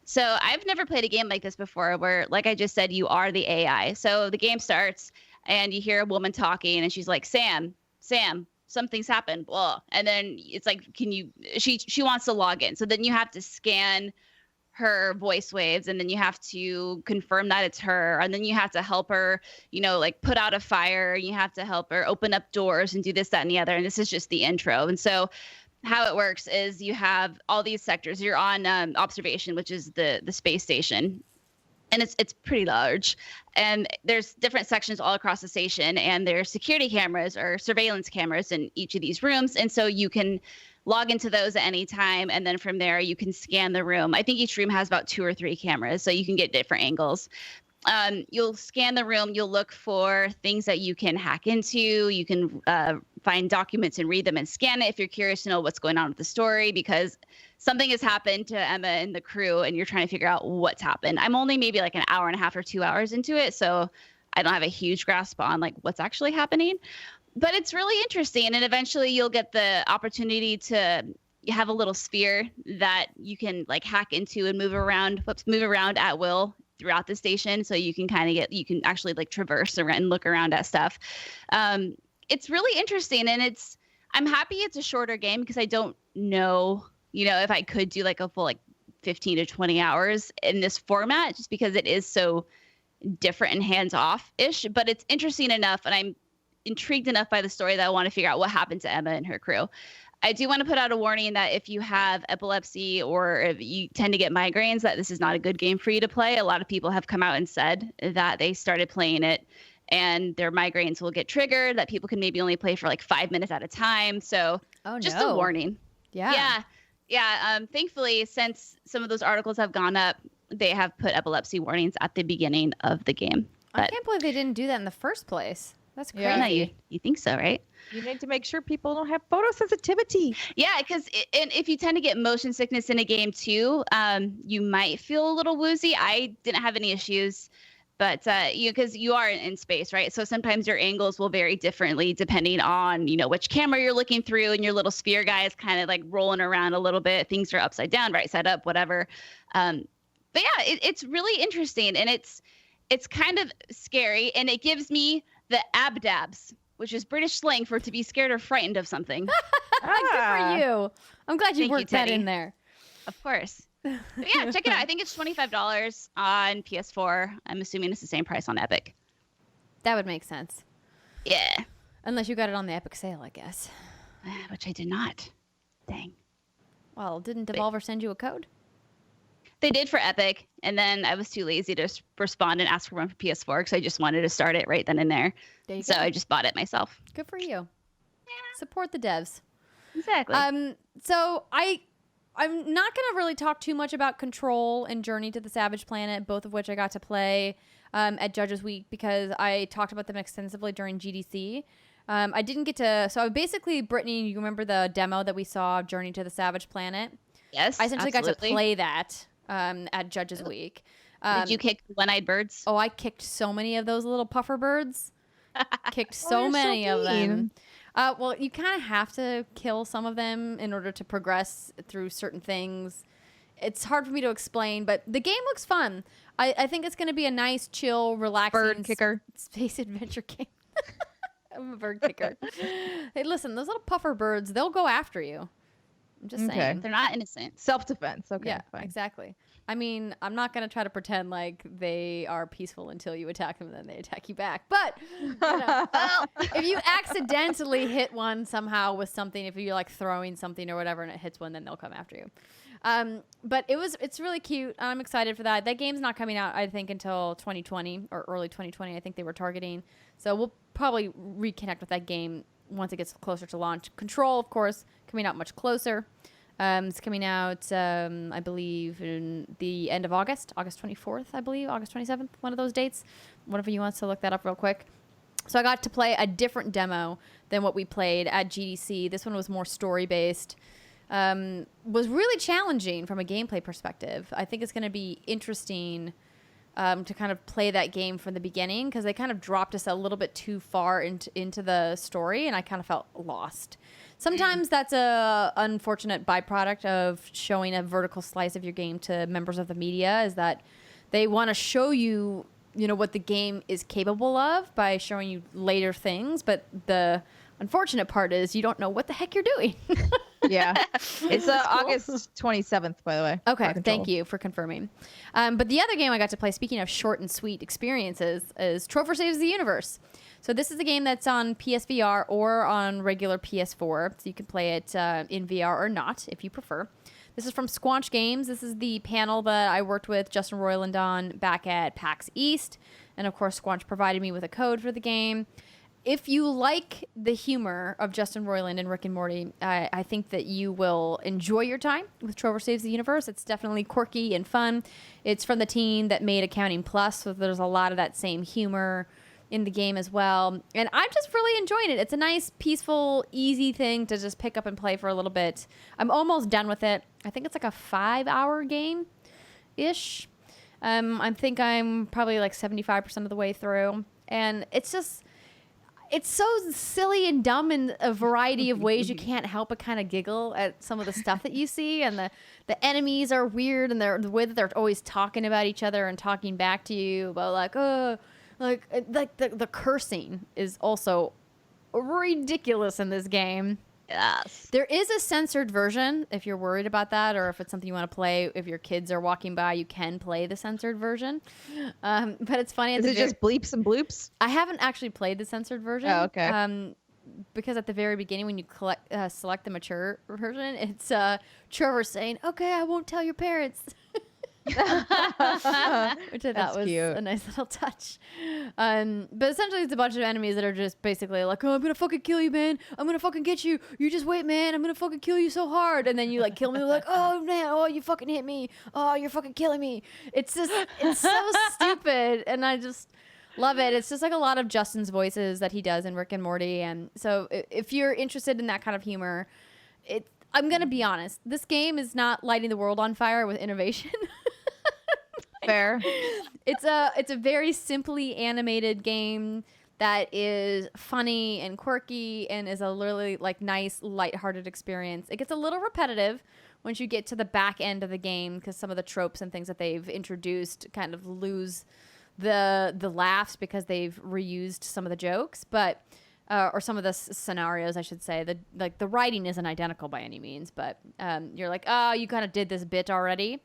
So I've never played a game like this before where, like I just said, you are the AI. So the game starts and you hear a woman talking and she's like, Sam, something's happened, blah. And then it's like, she wants to log in. So then you have to scan her voice waves, and then you have to confirm that it's her. And then you have to help her, like put out a fire. You have to help her open up doors and do this, that, and the other. And this is just the intro. And so how it works is you have all these sectors. You're on Observation, which is the space station. And it's pretty large, and there's different sections all across the station, and there's security cameras or surveillance cameras in each of these rooms. And so you can log into those at any time, and then from there you can scan the room. I think each room has about 2 or 3 cameras, so you can get different angles. You'll scan the room. You'll look for things that you can hack into. You can find documents and read them and scan it if you're curious to know what's going on with the story, because something has happened to Emma and the crew, and you're trying to figure out what's happened. I'm only maybe like an hour and a half or 2 hours into it, so I don't have a huge grasp on like what's actually happening. But it's really interesting, and eventually you'll get the opportunity to have a little sphere that you can like hack into and move around at will throughout the station, so you can actually like traverse around and look around at stuff. It's really interesting, and I'm happy it's a shorter game, because I don't know, if I could do like a full like 15 to 20 hours in this format, just because it is so different and hands-off-ish. But it's interesting enough, and I'm intrigued enough by the story that I want to figure out what happened to Emma and her crew. I do want to put out a warning that if you have epilepsy or if you tend to get migraines, that this is not a good game for you to play. A lot of people have come out and said that they started playing it and their migraines will get triggered, that people can maybe only play for like 5 minutes at a time. So just a warning. Yeah. Thankfully, since some of those articles have gone up, they have put epilepsy warnings at the beginning of the game. I can't believe they didn't do that in the first place. That's crazy. Yeah, you think so, right? You need to make sure people don't have photosensitivity. Yeah, because if you tend to get motion sickness in a game too, you might feel a little woozy. I didn't have any issues, but because you are in space, right? So sometimes your angles will vary differently depending on which camera you're looking through, and your little sphere guy is kind of like rolling around a little bit. Things are upside down, right side up, whatever. But yeah, it's really interesting, and it's kind of scary, and it gives me the abdabs, which is British slang for to be scared or frightened of something. Good for you. I'm glad you worked that in there. Of course. But yeah, check it out. I think it's $25 on PS4. I'm assuming it's the same price on Epic. That would make sense. Yeah. Unless you got it on the Epic sale, I guess. Which I did not. Dang. Well, didn't Devolver send you a code? They did for Epic, and then I was too lazy to respond and ask for one for PS4 because I just wanted to start it right then and there. So I just bought it myself. Good for you. Yeah. Support the devs. Exactly. So I'm not going to really talk too much about Control and Journey to the Savage Planet, both of which I got to play at Judges Week because I talked about them extensively during GDC. I didn't get to... So basically, Brittany, you remember the demo that we saw of Journey to the Savage Planet? Yes, I essentially got to play that at Judges Week. Did you kick one-eyed birds? Oh, I kicked so many of those little puffer birds. Kicked so many of them. Well, you kind of have to kill some of them in order to progress through certain things. It's hard for me to explain, but the game looks fun. I think it's going to be a nice, chill, relaxing bird kicker space adventure game. I'm a bird kicker. Hey, listen, those little puffer birds, they'll go after you. I'm just saying. They're not innocent. Self-defense. Okay. Yeah, fine. exactly. I mean, I'm not going to try to pretend like they are peaceful until you attack them and then they attack you back. But, you know, if you accidentally hit one somehow with something, if you're like throwing something or whatever and it hits one, then they'll come after you. But it's really cute. I'm excited for that. That game's not coming out, I think, until 2020 or early 2020. I think they were targeting. So we'll probably reconnect with that game once it gets closer to launch. Control, of course, coming out much closer. It's coming out, I believe, in the end of August 24th, I believe, August 27th, one of those dates. One of you wants to look that up real quick. So I got to play a different demo than what we played at GDC. This one was more story-based. Was really challenging from a gameplay perspective. I think it's going to be interesting to kind of play that game from the beginning because they kind of dropped us a little bit too far into the story, and I kind of felt lost. Sometimes that's a unfortunate byproduct of showing a vertical slice of your game to members of the media, is that they want to show you, you know, what the game is capable of by showing you later things, but the unfortunate part is you don't know what the heck you're doing. Yeah. It's August 27th, by the way. Okay, thank you for confirming. But the other game I got to play, speaking of short and sweet experiences, is Trover Saves the Universe. So this is a game that's on PSVR or on regular PS4. So you can play it in VR or not, if you prefer. This is from Squanch Games. This is the panel that I worked with Justin Roiland on back at PAX East. And, of course, Squanch provided me with a code for the game. If you like the humor of Justin Roiland and Rick and Morty, I think that you will enjoy your time with Trover Saves the Universe. It's definitely quirky and fun. It's from the team that made Accounting Plus, so there's a lot of that same humor in the game as well. And I'm just really enjoying it. It's a nice, peaceful, easy thing to just pick up and play for a little bit. I'm almost done with it. I think it's like a 5-hour game-ish. I think I'm probably like 75% of the way through. And it's just... It's so silly and dumb in a variety of ways. You can't help but kind of giggle at some of the stuff that you see. And the enemies are weird, and the way that they're always talking about each other and talking back to you about like the cursing is also ridiculous in this game. Yes. There is a censored version if you're worried about that, or if it's something you want to play. If your kids are walking by, you can play the censored version. But it's funny. Is it just bleeps and bloops? I haven't actually played the censored version. Oh, okay. Because at the very begining, when you select the mature version, it's Trover saying, "Okay, I won't tell your parents." Which I thought was cute. A nice little touch. But essentially it's a bunch of enemies that are just basically like, "Oh, I'm gonna fucking kill you, man. I'm gonna fucking get you. You just wait, man. I'm gonna fucking kill you so hard." And then you like kill me, like, "Oh man, oh you fucking hit me. Oh, you're fucking killing me." It's just, it's so stupid, and I just love it. It's just like a lot of Justin's voices that he does in Rick and Morty. And so if you're interested in that kind of humor, I'm gonna be honest, this game is not lighting the world on fire with innovation. Fair. It's a very simply animated game that is funny and quirky and is a really like nice, lighthearted experience. It gets a little repetitive once you get to the back end of the game because some of the tropes and things that they've introduced kind of lose the laughs because they've reused some of the jokes, but or some of the scenarios, I should say. The writing isn't identical by any means, but you're like, oh, you kind of did this bit already.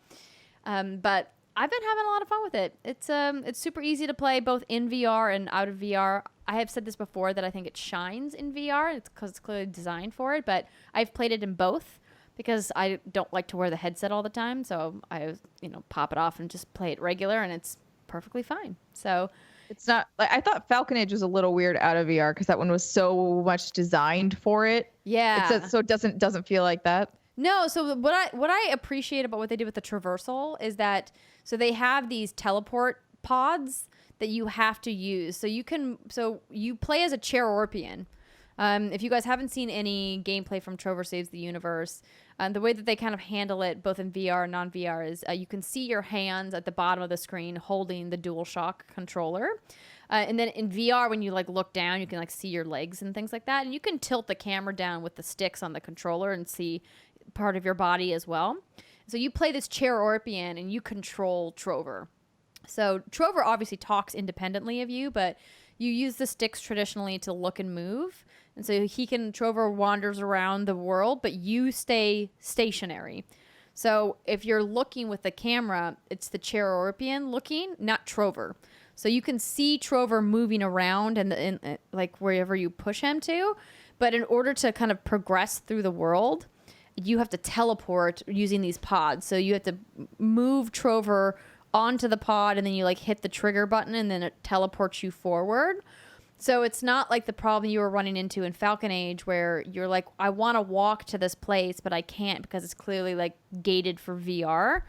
But I've been having a lot of fun with it. It's super easy to play both in VR and out of VR. I have said this before that I think it shines in VR. It's because it's clearly designed for it, but I've played it in both because I don't like to wear the headset all the time. So I, pop it off and just play it regular, and it's perfectly fine. So it's not like I thought Falcon Age was a little weird out of VR because that one was so much designed for it. Yeah. So it doesn't feel like that. No, so what I appreciate about what they did with the traversal is that so they have these teleport pods that you have to use. So you play as a Chairorpian. If you guys haven't seen any gameplay from Trover Saves the Universe, the way that they kind of handle it, both in VR and non-VR, is you can see your hands at the bottom of the screen holding the DualShock controller. And then in VR, when you look down, you can see your legs and things like that. And you can tilt the camera down with the sticks on the controller and see part of your body as well. So you play this Chairorpian and you control Trover. So Trover obviously talks independently of you, but you use the sticks traditionally to look and move. And so Trover wanders around the world, but you stay stationary. So if you're looking with the camera, it's the Chairorpian looking, not Trover. So you can see Trover moving around and wherever you push him to. But in order to kind of progress through the world, you have to teleport using these pods. So you have to move Trover onto the pod, and then you hit the trigger button, and then it teleports you forward. So it's not like the problem you were running into in Falcon Age where you're like, I want to walk to this place, but I can't because it's clearly gated for VR.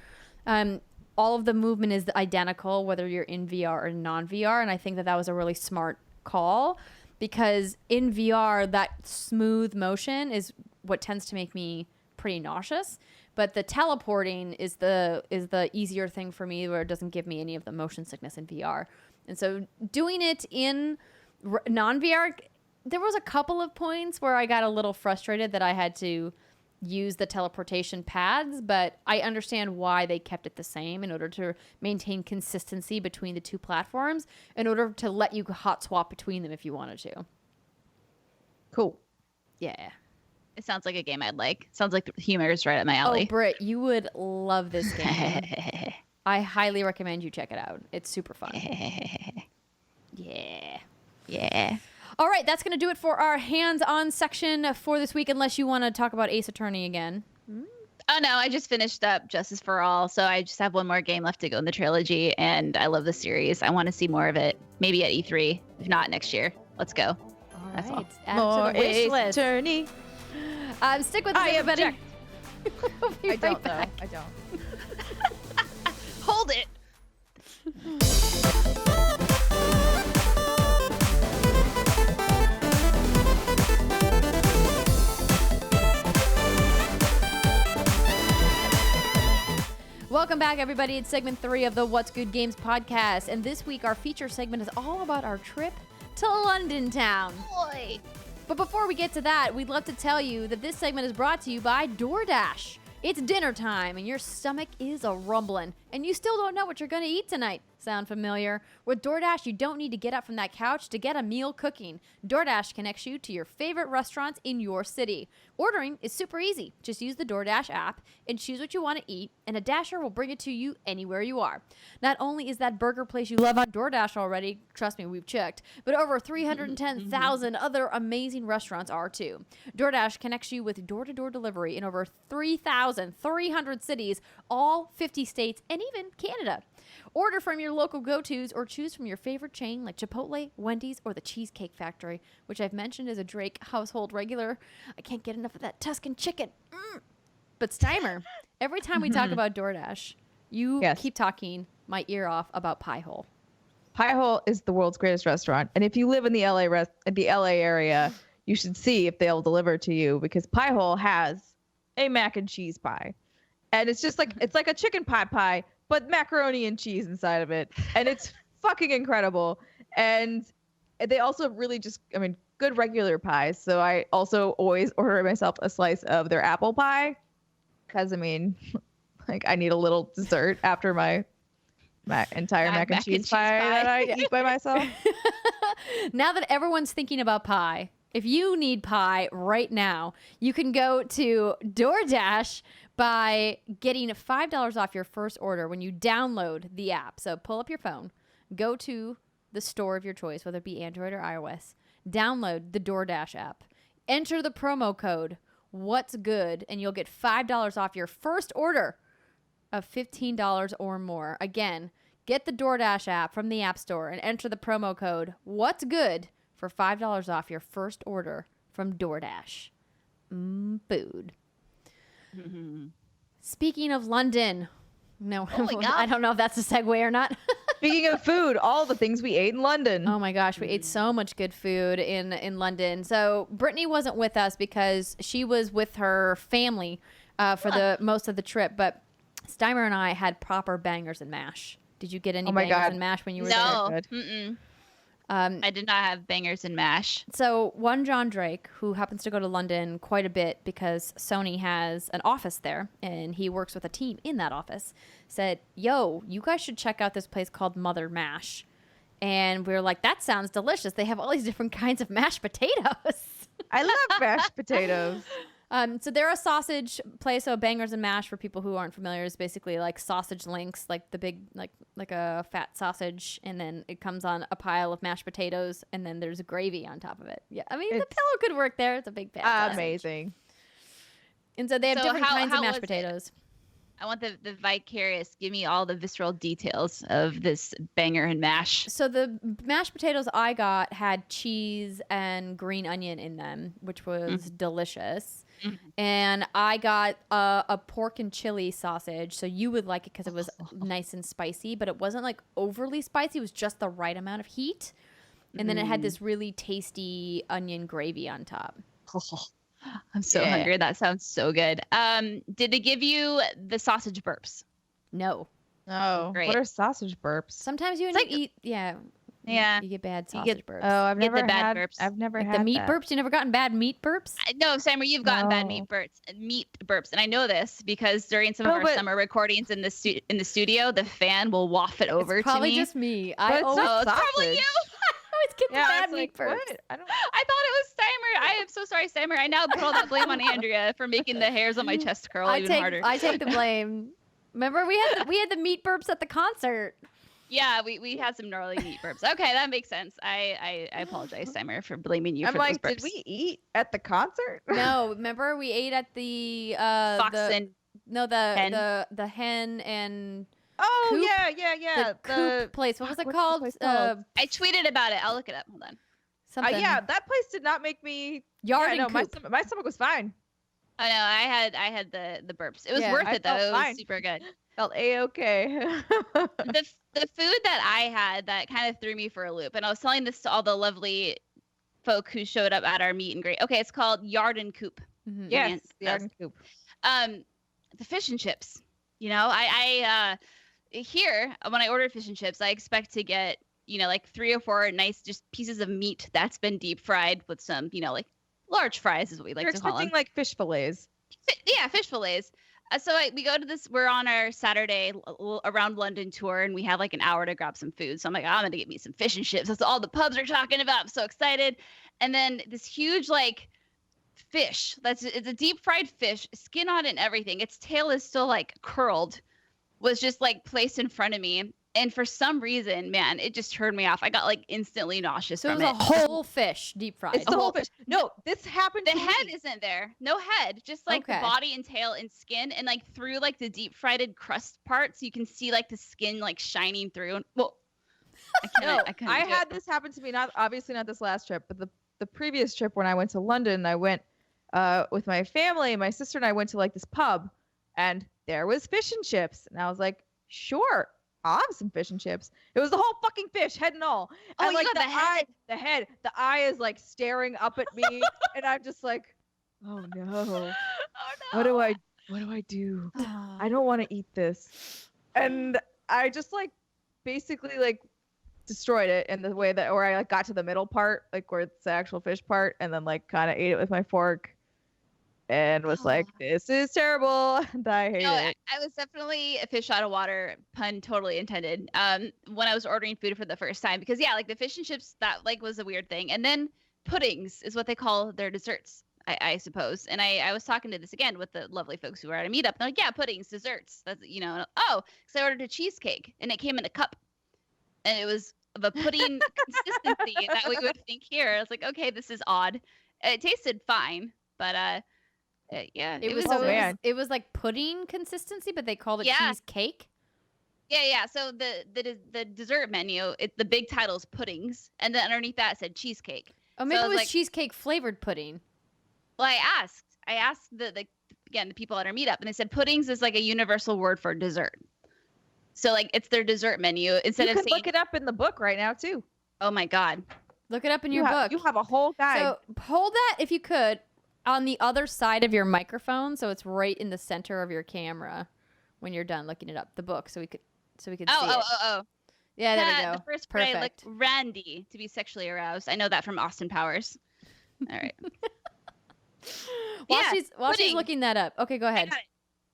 All of the movement is identical, whether you're in VR or non-VR. And I think that was a really smart call because in VR, that smooth motion is what tends to make me pretty nauseous. But the teleporting is the easier thing for me where it doesn't give me any of the motion sickness in VR. And so doing it in non-VR, there was a couple of points where I got a little frustrated that I had to use the teleportation pads, but I understand why they kept it the same in order to maintain consistency between the two platforms in order to let you hot swap between them if you wanted to. Cool. Yeah. It sounds like a game I'd like. Sounds like the humor is right up my alley. Oh, Britt, you would love this game. I highly recommend you check it out. It's super fun. Yeah. Yeah. All right, that's going to do it for our hands-on section for this week, unless you want to talk about Ace Attorney again. Oh, no, I just finished up Justice for All, so I just have one more game left to go in the trilogy, and I love the series. I want to see more of it, maybe at E3, if not next year. Let's go. All That's right. all. Add More it to the wish Ace list. Attorney. Stick with us, everybody. We'll be I right don't, back. though. I don't. Hold it. Welcome back, everybody. It's segment 3 of the What's Good Games podcast. And this week, our feature segment is all about our trip to London town. Boy. But before we get to that, we'd love to tell you that this segment is brought to you by DoorDash. It's dinner time, and your stomach is a rumbling, and you still don't know what you're going to eat tonight. Sound familiar? With DoorDash, you don't need to get up from that couch to get a meal cooking. DoorDash connects you to your favorite restaurants in your city. Ordering is super easy. Just use the DoorDash app and choose what you want to eat, and a Dasher will bring it to you anywhere you are. Not only is that burger place you love on DoorDash already, trust me, we've checked, but over 310,000 other amazing restaurants are too. DoorDash connects you with door-to-door delivery in over 3,300 cities, all 50 states, and even Canada. Order from your local go-tos or choose from your favorite chain like Chipotle, Wendy's, or the Cheesecake Factory, which I've mentioned is a Drake household regular. I can't get enough of that Tuscan chicken. But Steimer, every time we talk about DoorDash, you keep talking my ear off about Pie Hole. Pie Hole is the world's greatest restaurant, and if you live in the LA area, you should see if they'll deliver to you because Pie Hole has a mac and cheese pie, and it's just like it's like a chicken pie, but macaroni and cheese inside of it, and it's fucking incredible. And they also really good regular pies. So I also always order myself a slice of their apple pie because I need a little dessert after my entire mac and cheese pie that I eat by myself. Now that everyone's thinking about pie, if you need pie right now, you can go to DoorDash by getting $5 off your first order when you download the app. So pull up your phone, go to the store of your choice, whether it be Android or iOS, download the DoorDash app, enter the promo code what's good, and you'll get $5 off your first order of $15 or more. Again, get the DoorDash app from the App Store and enter the promo code what's good for $5 off your first order from DoorDash. Food. Speaking of London, no, oh my God. I don't know if that's a segue or not. Speaking of food, all the things we ate in London. Oh my gosh, we ate so much good food in London. So Brittany wasn't with us because she was with her family for the most of the trip. But Steimer and I had proper bangers and mash. Did you get any bangers and mash when you were there? No. I did not have bangers and mash. So one John Drake, who happens to go to London quite a bit because Sony has an office there and he works with a team in that office, said, yo, you guys should check out this place called Mother Mash. And we were like, that sounds delicious. They have all these different kinds of mashed potatoes. I love mashed potatoes. So they're a sausage place. So bangers and mash, for people who aren't familiar, is basically like sausage links, like the big, like a fat sausage, and then it comes on a pile of mashed potatoes, and then there's gravy on top of it. Yeah, I mean the pillow could work there. It's a big fat sausage. Amazing. And so they have different kinds of mashed potatoes. I want the vicarious. Give me all the visceral details of this banger and mash. So the mashed potatoes I got had cheese and green onion in them, which was delicious. And I got a pork and chili sausage. So you would like it because it was nice and spicy, but it wasn't like overly spicy. It was just the right amount of heat. And then it had this really tasty onion gravy on top. I'm so hungry. That sounds so good. Did they give you the sausage burps? No. Oh, great. What are sausage burps? Sometimes you eat, you get bad sausage burps. Oh, I've never had bad burps. I've never had the meat that. burps. You never gotten bad meat burps? No, Steimer, you've gotten bad meat burps, and I know this because during some of our summer recordings in the studio, the fan will waft it over to me. Probably just me. It's probably you. It's getting bad meat burps. I thought it was Steimer. I am so sorry, Steimer. I now put all that blame on Andrea for making the hairs on my chest curl harder. I take the blame. Remember, we had the meat burps at the concert. Yeah, we had some gnarly meat burps. Okay, that makes sense. I apologize, Steimer, for blaming you for those burps. Did we eat at the concert? No, remember we ate at the hen. the hen and. Oh, Coop? yeah. The Coop place. What was it called? I tweeted about it. I'll look it up. Hold on. Yeah, that place did not make me. My stomach was fine. Oh no, I had the burps. It was worth it though. It was super good. Felt A-okay. The food that I had that kind of threw me for a loop, and I was telling this to all the lovely folk who showed up at our meet and greet. Okay, it's called Yard and Coop. Mm-hmm. Yes, Yard and Coop. The fish and chips. You know, I here when I order fish and chips, I expect to get, like 3 or 4 nice just pieces of meat that's been deep fried with some, like large fries is what we like to call them. You're expecting like fish fillets. Yeah, fish fillets. So we go to this. We're on our Saturday around London tour, and we have like an hour to grab some food. So I'm like, I'm gonna get me some fish and chips. That's all the pubs are talking about. I'm so excited. And then this huge like fish. It's a deep fried fish, skin on it and everything. Its tail is still like curled. Was just like placed in front of me, and for some reason, man, it just turned me off. I got like instantly nauseous. So it was a whole fish deep fried. It's the whole fish. No, this happened. The head isn't there. No head. Just like the body and tail and skin, and like through like the deep fried crust part, so you can see like the skin like shining through. And well, I had this happen to me. Obviously not this last trip, but the previous trip when I went to London, I went with my family. My sister and I went to like this pub, and there was fish and chips, and I was like, sure, I'll have some fish and chips. It was the whole fucking fish, head and all. Oh, and like you got the head. The eye is like staring up at me, and I'm just like, oh no. Oh no. What do I do? I don't want to eat this. And I just like basically like destroyed it in the way that, or I like got to the middle part, like where it's the actual fish part, and then like kind of ate it with my fork. And was like, this is terrible, and I hate it. I was definitely a fish out of water, pun totally intended, when I was ordering food for the first time. Because, yeah, like the fish and chips, that like was a weird thing. And then puddings is what they call their desserts, I suppose. And I was talking to this again with the lovely folks who were at a meetup. They're like, yeah, puddings, desserts. That's, because I ordered a cheesecake, and it came in a cup. And it was of a pudding consistency that we would think here. I was like, okay, this is odd. It tasted fine, but... Yeah, it was like pudding consistency, but they called it cheesecake. Yeah. So the dessert menu, the big title is puddings, and then underneath that it said cheesecake. Oh, maybe so it was like, cheesecake flavored pudding. Well, I asked the people at our meetup, and they said puddings is like a universal word for dessert. So like it's their dessert menu instead of saying. You could look it up in the book right now too. Oh my God. Look it up in your book. You have a whole guide. So hold that if you could on the other side of your microphone, so it's right in the center of your camera when you're done looking it up. The book, so we could see it. Oh. Yeah, there we go. The first word I looked Randy to be sexually aroused. I know that from Austin Powers. All right. While she's looking that up. Okay, go ahead.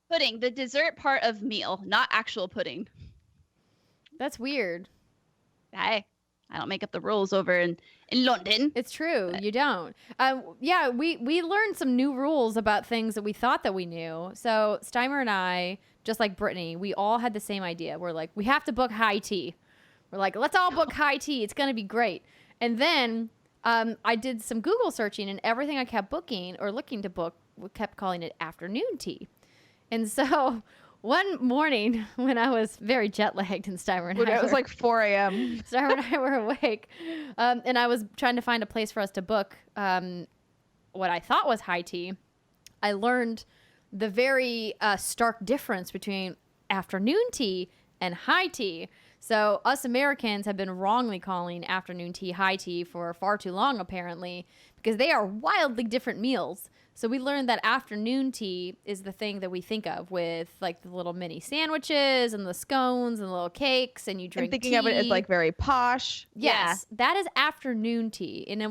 Pudding, the dessert part of meal, not actual pudding. That's weird. I don't make up the rules over in London. It's true. You don't. Yeah, we learned some new rules about things that we thought that we knew. So Steimer and I, just like Brittany, we all had the same idea. We're like, we have to book high tea. We're like, let's all book high tea. It's going to be great. And then I did some Google searching, and everything I kept booking or looking to book, we kept calling it afternoon tea. And so one morning when I was very jet lagged and Steimer and it was like 4 a.m. Steimer and I were awake, and I was trying to find a place for us to book what I thought was high tea. I learned the very stark difference between afternoon tea and high tea. So us Americans have been wrongly calling afternoon tea high tea for far too long, apparently, because they are wildly different meals. So we learned that afternoon tea is the thing that we think of with like the little mini sandwiches and the scones and the little cakes, and you drink tea. Of it as like very posh. Yes, that is afternoon tea, and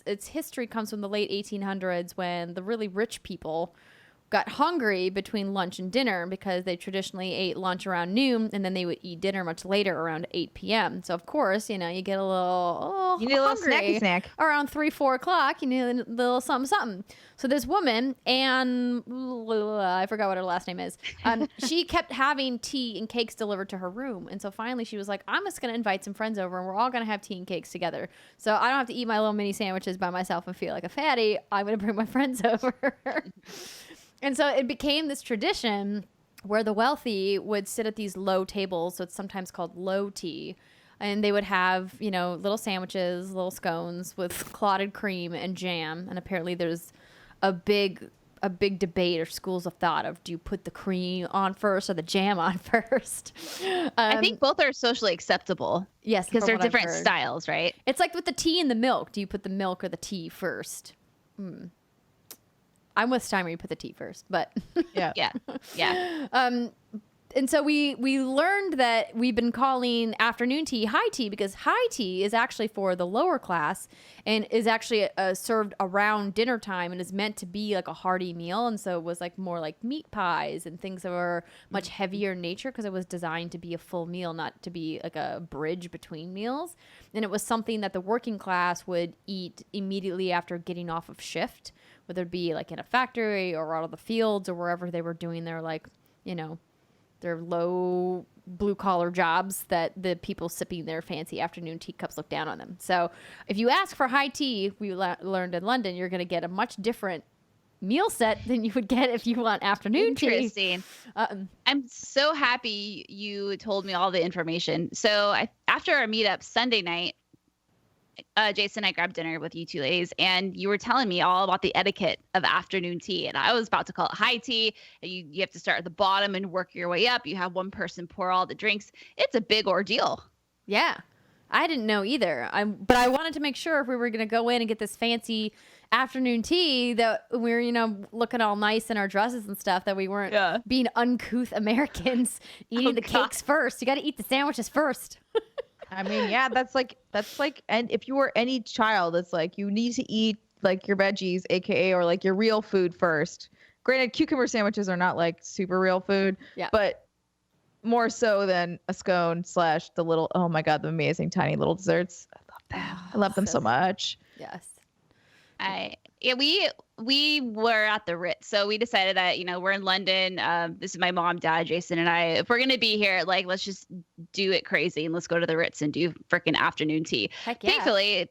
its history comes from the late 1800s when the really rich people got hungry between lunch and dinner because they traditionally ate lunch around noon and then they would eat dinner much later around 8 p.m. So, of course, you get a little you need a little snacky snack. Around 3, 4 o'clock, you need a little something. So this woman, and I forgot what her last name is, she kept having tea and cakes delivered to her room. And so finally she was like, I'm just going to invite some friends over and we're all going to have tea and cakes together. So I don't have to eat my little mini sandwiches by myself and feel like a fatty. I'm going to bring my friends over. And so it became this tradition where the wealthy would sit at these low tables. So it's sometimes called low tea. And they would have, little sandwiches, little scones with clotted cream and jam. And apparently there's a big debate or schools of thought of, do you put the cream on first or the jam on first? I think both are socially acceptable. Yes. Because they're different styles, right? It's like with the tea and the milk. Do you put the milk or the tea first? I'm with Steimer. You put the tea first, but yeah. And so we learned that we've been calling afternoon tea high tea because high tea is actually for the lower class and is actually served around dinner time and is meant to be like a hearty meal. And so it was like more like meat pies and things that were much heavier in nature because it was designed to be a full meal, not to be like a bridge between meals. And it was something that the working class would eat immediately after getting off of shift, whether it be like in a factory or out of the fields or wherever they were doing their their low blue collar jobs that the people sipping their fancy afternoon teacups look down on them. So if you ask for high tea, we learned in London, you're going to get a much different meal set than you would get if you want afternoon tea. Interesting. I'm so happy you told me all the information. So after our meetup Sunday night, Jason and I grabbed dinner with you two ladies, and you were telling me all about the etiquette of afternoon tea. And I was about to call it high tea. You have to start at the bottom and work your way up. You have one person pour all the drinks. It's a big ordeal. Yeah. I didn't know either. But I wanted to make sure if we were going to go in and get this fancy afternoon tea that we're, looking all nice in our dresses and stuff, that we weren't being uncouth Americans eating the cakes first. You got to eat the sandwiches first. I mean, yeah, that's like, and if you were any child, it's like you need to eat like your veggies, aka, or like your real food first. Granted, cucumber sandwiches are not like super real food, but more so than a scone / the little, oh my God, the amazing tiny little desserts. I love them. I love them so much. Yes. We were at the Ritz, so we decided that we're in London. This is my mom, dad, Jason, and I. If we're gonna be here, like, let's just do it crazy and let's go to the Ritz and do freaking afternoon tea. Heck yeah. Thankfully,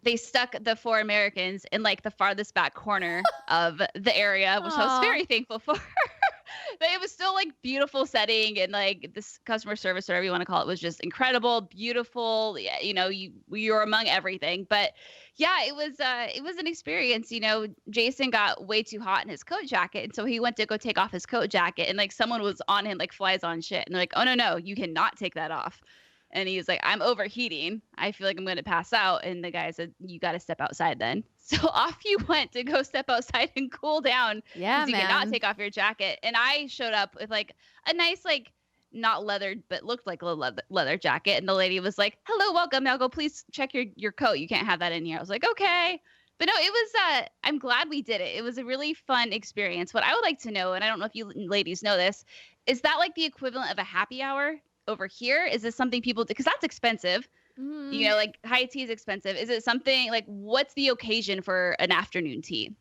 they stuck the 4 Americans in like the farthest back corner of the area, which I was very thankful for. But it was still like beautiful setting, and like this customer service, whatever you want to call it, was just incredible, beautiful. Yeah, you know, you're among everything. But yeah, it was an experience. You know, Jason got way too hot in his coat jacket, and so he went to go take off his coat jacket, and like someone was on him like flies on shit, and they're like, oh no, you cannot take that off. And he was like, I'm overheating. I feel like I'm going to pass out. And the guy said, you got to step outside then. So off you went to go step outside and cool down. Yeah, you cannot take off your jacket. And I showed up with like a nice, like not leathered, but looked like a leather jacket. And the lady was like, hello, welcome. Now go please check your coat. You can't have that in here. I was like, okay. But no, it was, I'm glad we did it. It was a really fun experience. What I would like to know, and I don't know if you ladies know this, is that like the equivalent of a happy hour over here? Is this something people do? Because that's expensive. You know, like high tea is expensive. Is it something like, what's the occasion for an afternoon tea?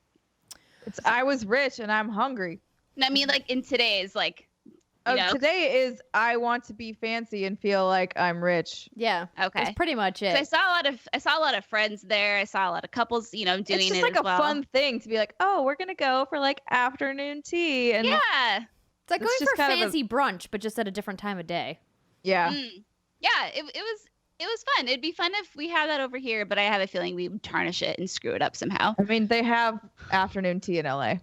It's I was rich and I'm hungry. I mean, like in today's like, you know? Today is I want to be fancy and feel like I'm rich. Yeah. Okay. That's pretty much it. So I saw a lot of friends there. I saw a lot of couples, you know, doing it. It's just like a fun thing to be like, oh, we're gonna go for like afternoon tea, and yeah, it's like going for fancy brunch, but just at a different time of day. Yeah. Yeah. It was fun. It'd be fun if we had that over here, but I have a feeling we would tarnish it and screw it up somehow. I mean, they have afternoon tea in LA.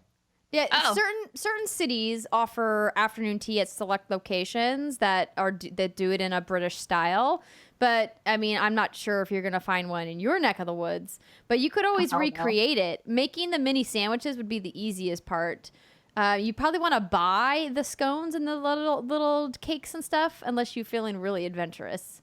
Yeah, certain cities offer afternoon tea at select locations that do it in a British style. But I mean, I'm not sure if you're gonna find one in your neck of the woods. But you could always recreate it. Making the mini sandwiches would be the easiest part. You probably want to buy the scones and the little cakes and stuff, unless you're feeling really adventurous.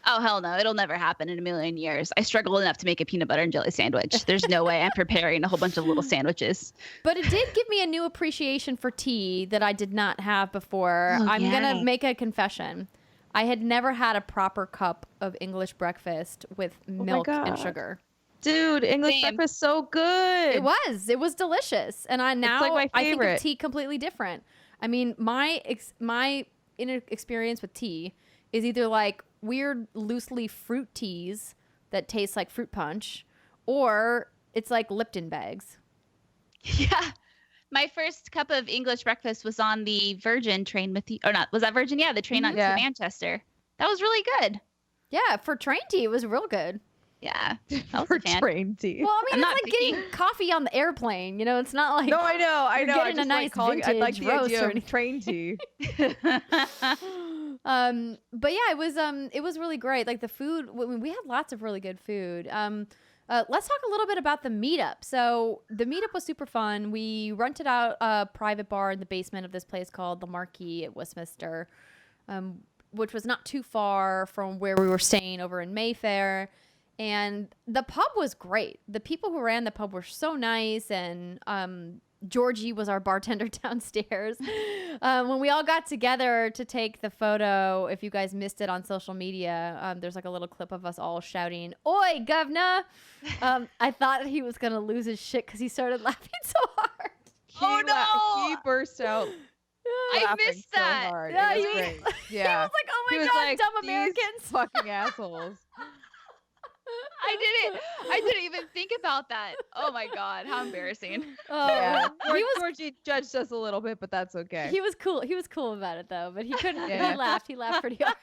Oh, hell no. It'll never happen in a million years. I struggle enough to make a peanut butter and jelly sandwich. There's no way I'm preparing a whole bunch of little sandwiches. But it did give me a new appreciation for tea that I did not have before. I'm going to make a confession. I had never had a proper cup of English breakfast with milk and sugar. Dude, English breakfast so good. It was delicious. And I think of tea completely different. I mean, my experience with tea is either like weird loosely fruit teas that taste like fruit punch, or it's like Lipton bags. Yeah. My first cup of English breakfast was on the Virgin train was that Virgin? Yeah, the train to Manchester. That was really good. Yeah, for train tea, it was real good. Yeah, for train tea. Well, I mean, it's like getting coffee on the airplane. You know, it's not like I know. Getting a nice vintage roast or anything. Train tea. But yeah, it was really great. Like the food, we had lots of really good food. Let's talk a little bit about the meetup. So the meetup was super fun. We rented out a private bar in the basement of this place called the Marquee at Westminster, which was not too far from where we were staying over in Mayfair. And the pub was great. The people who ran the pub were so nice, and Georgie was our bartender downstairs. When we all got together to take the photo, if you guys missed it on social media, there's like a little clip of us all shouting, "Oi, governor!" I thought he was going to lose his shit because he started laughing so hard. He burst out. I missed that. So hard. Yeah, he was great. Yeah. He was like, "Oh my God, dumb Americans. Fucking assholes." I didn't even think about that. Oh my God, how embarrassing. Oh, yeah. Georgie judged us a little bit, but that's okay. He was cool. He was cool about it though, but he couldn't. Yeah. He laughed pretty hard.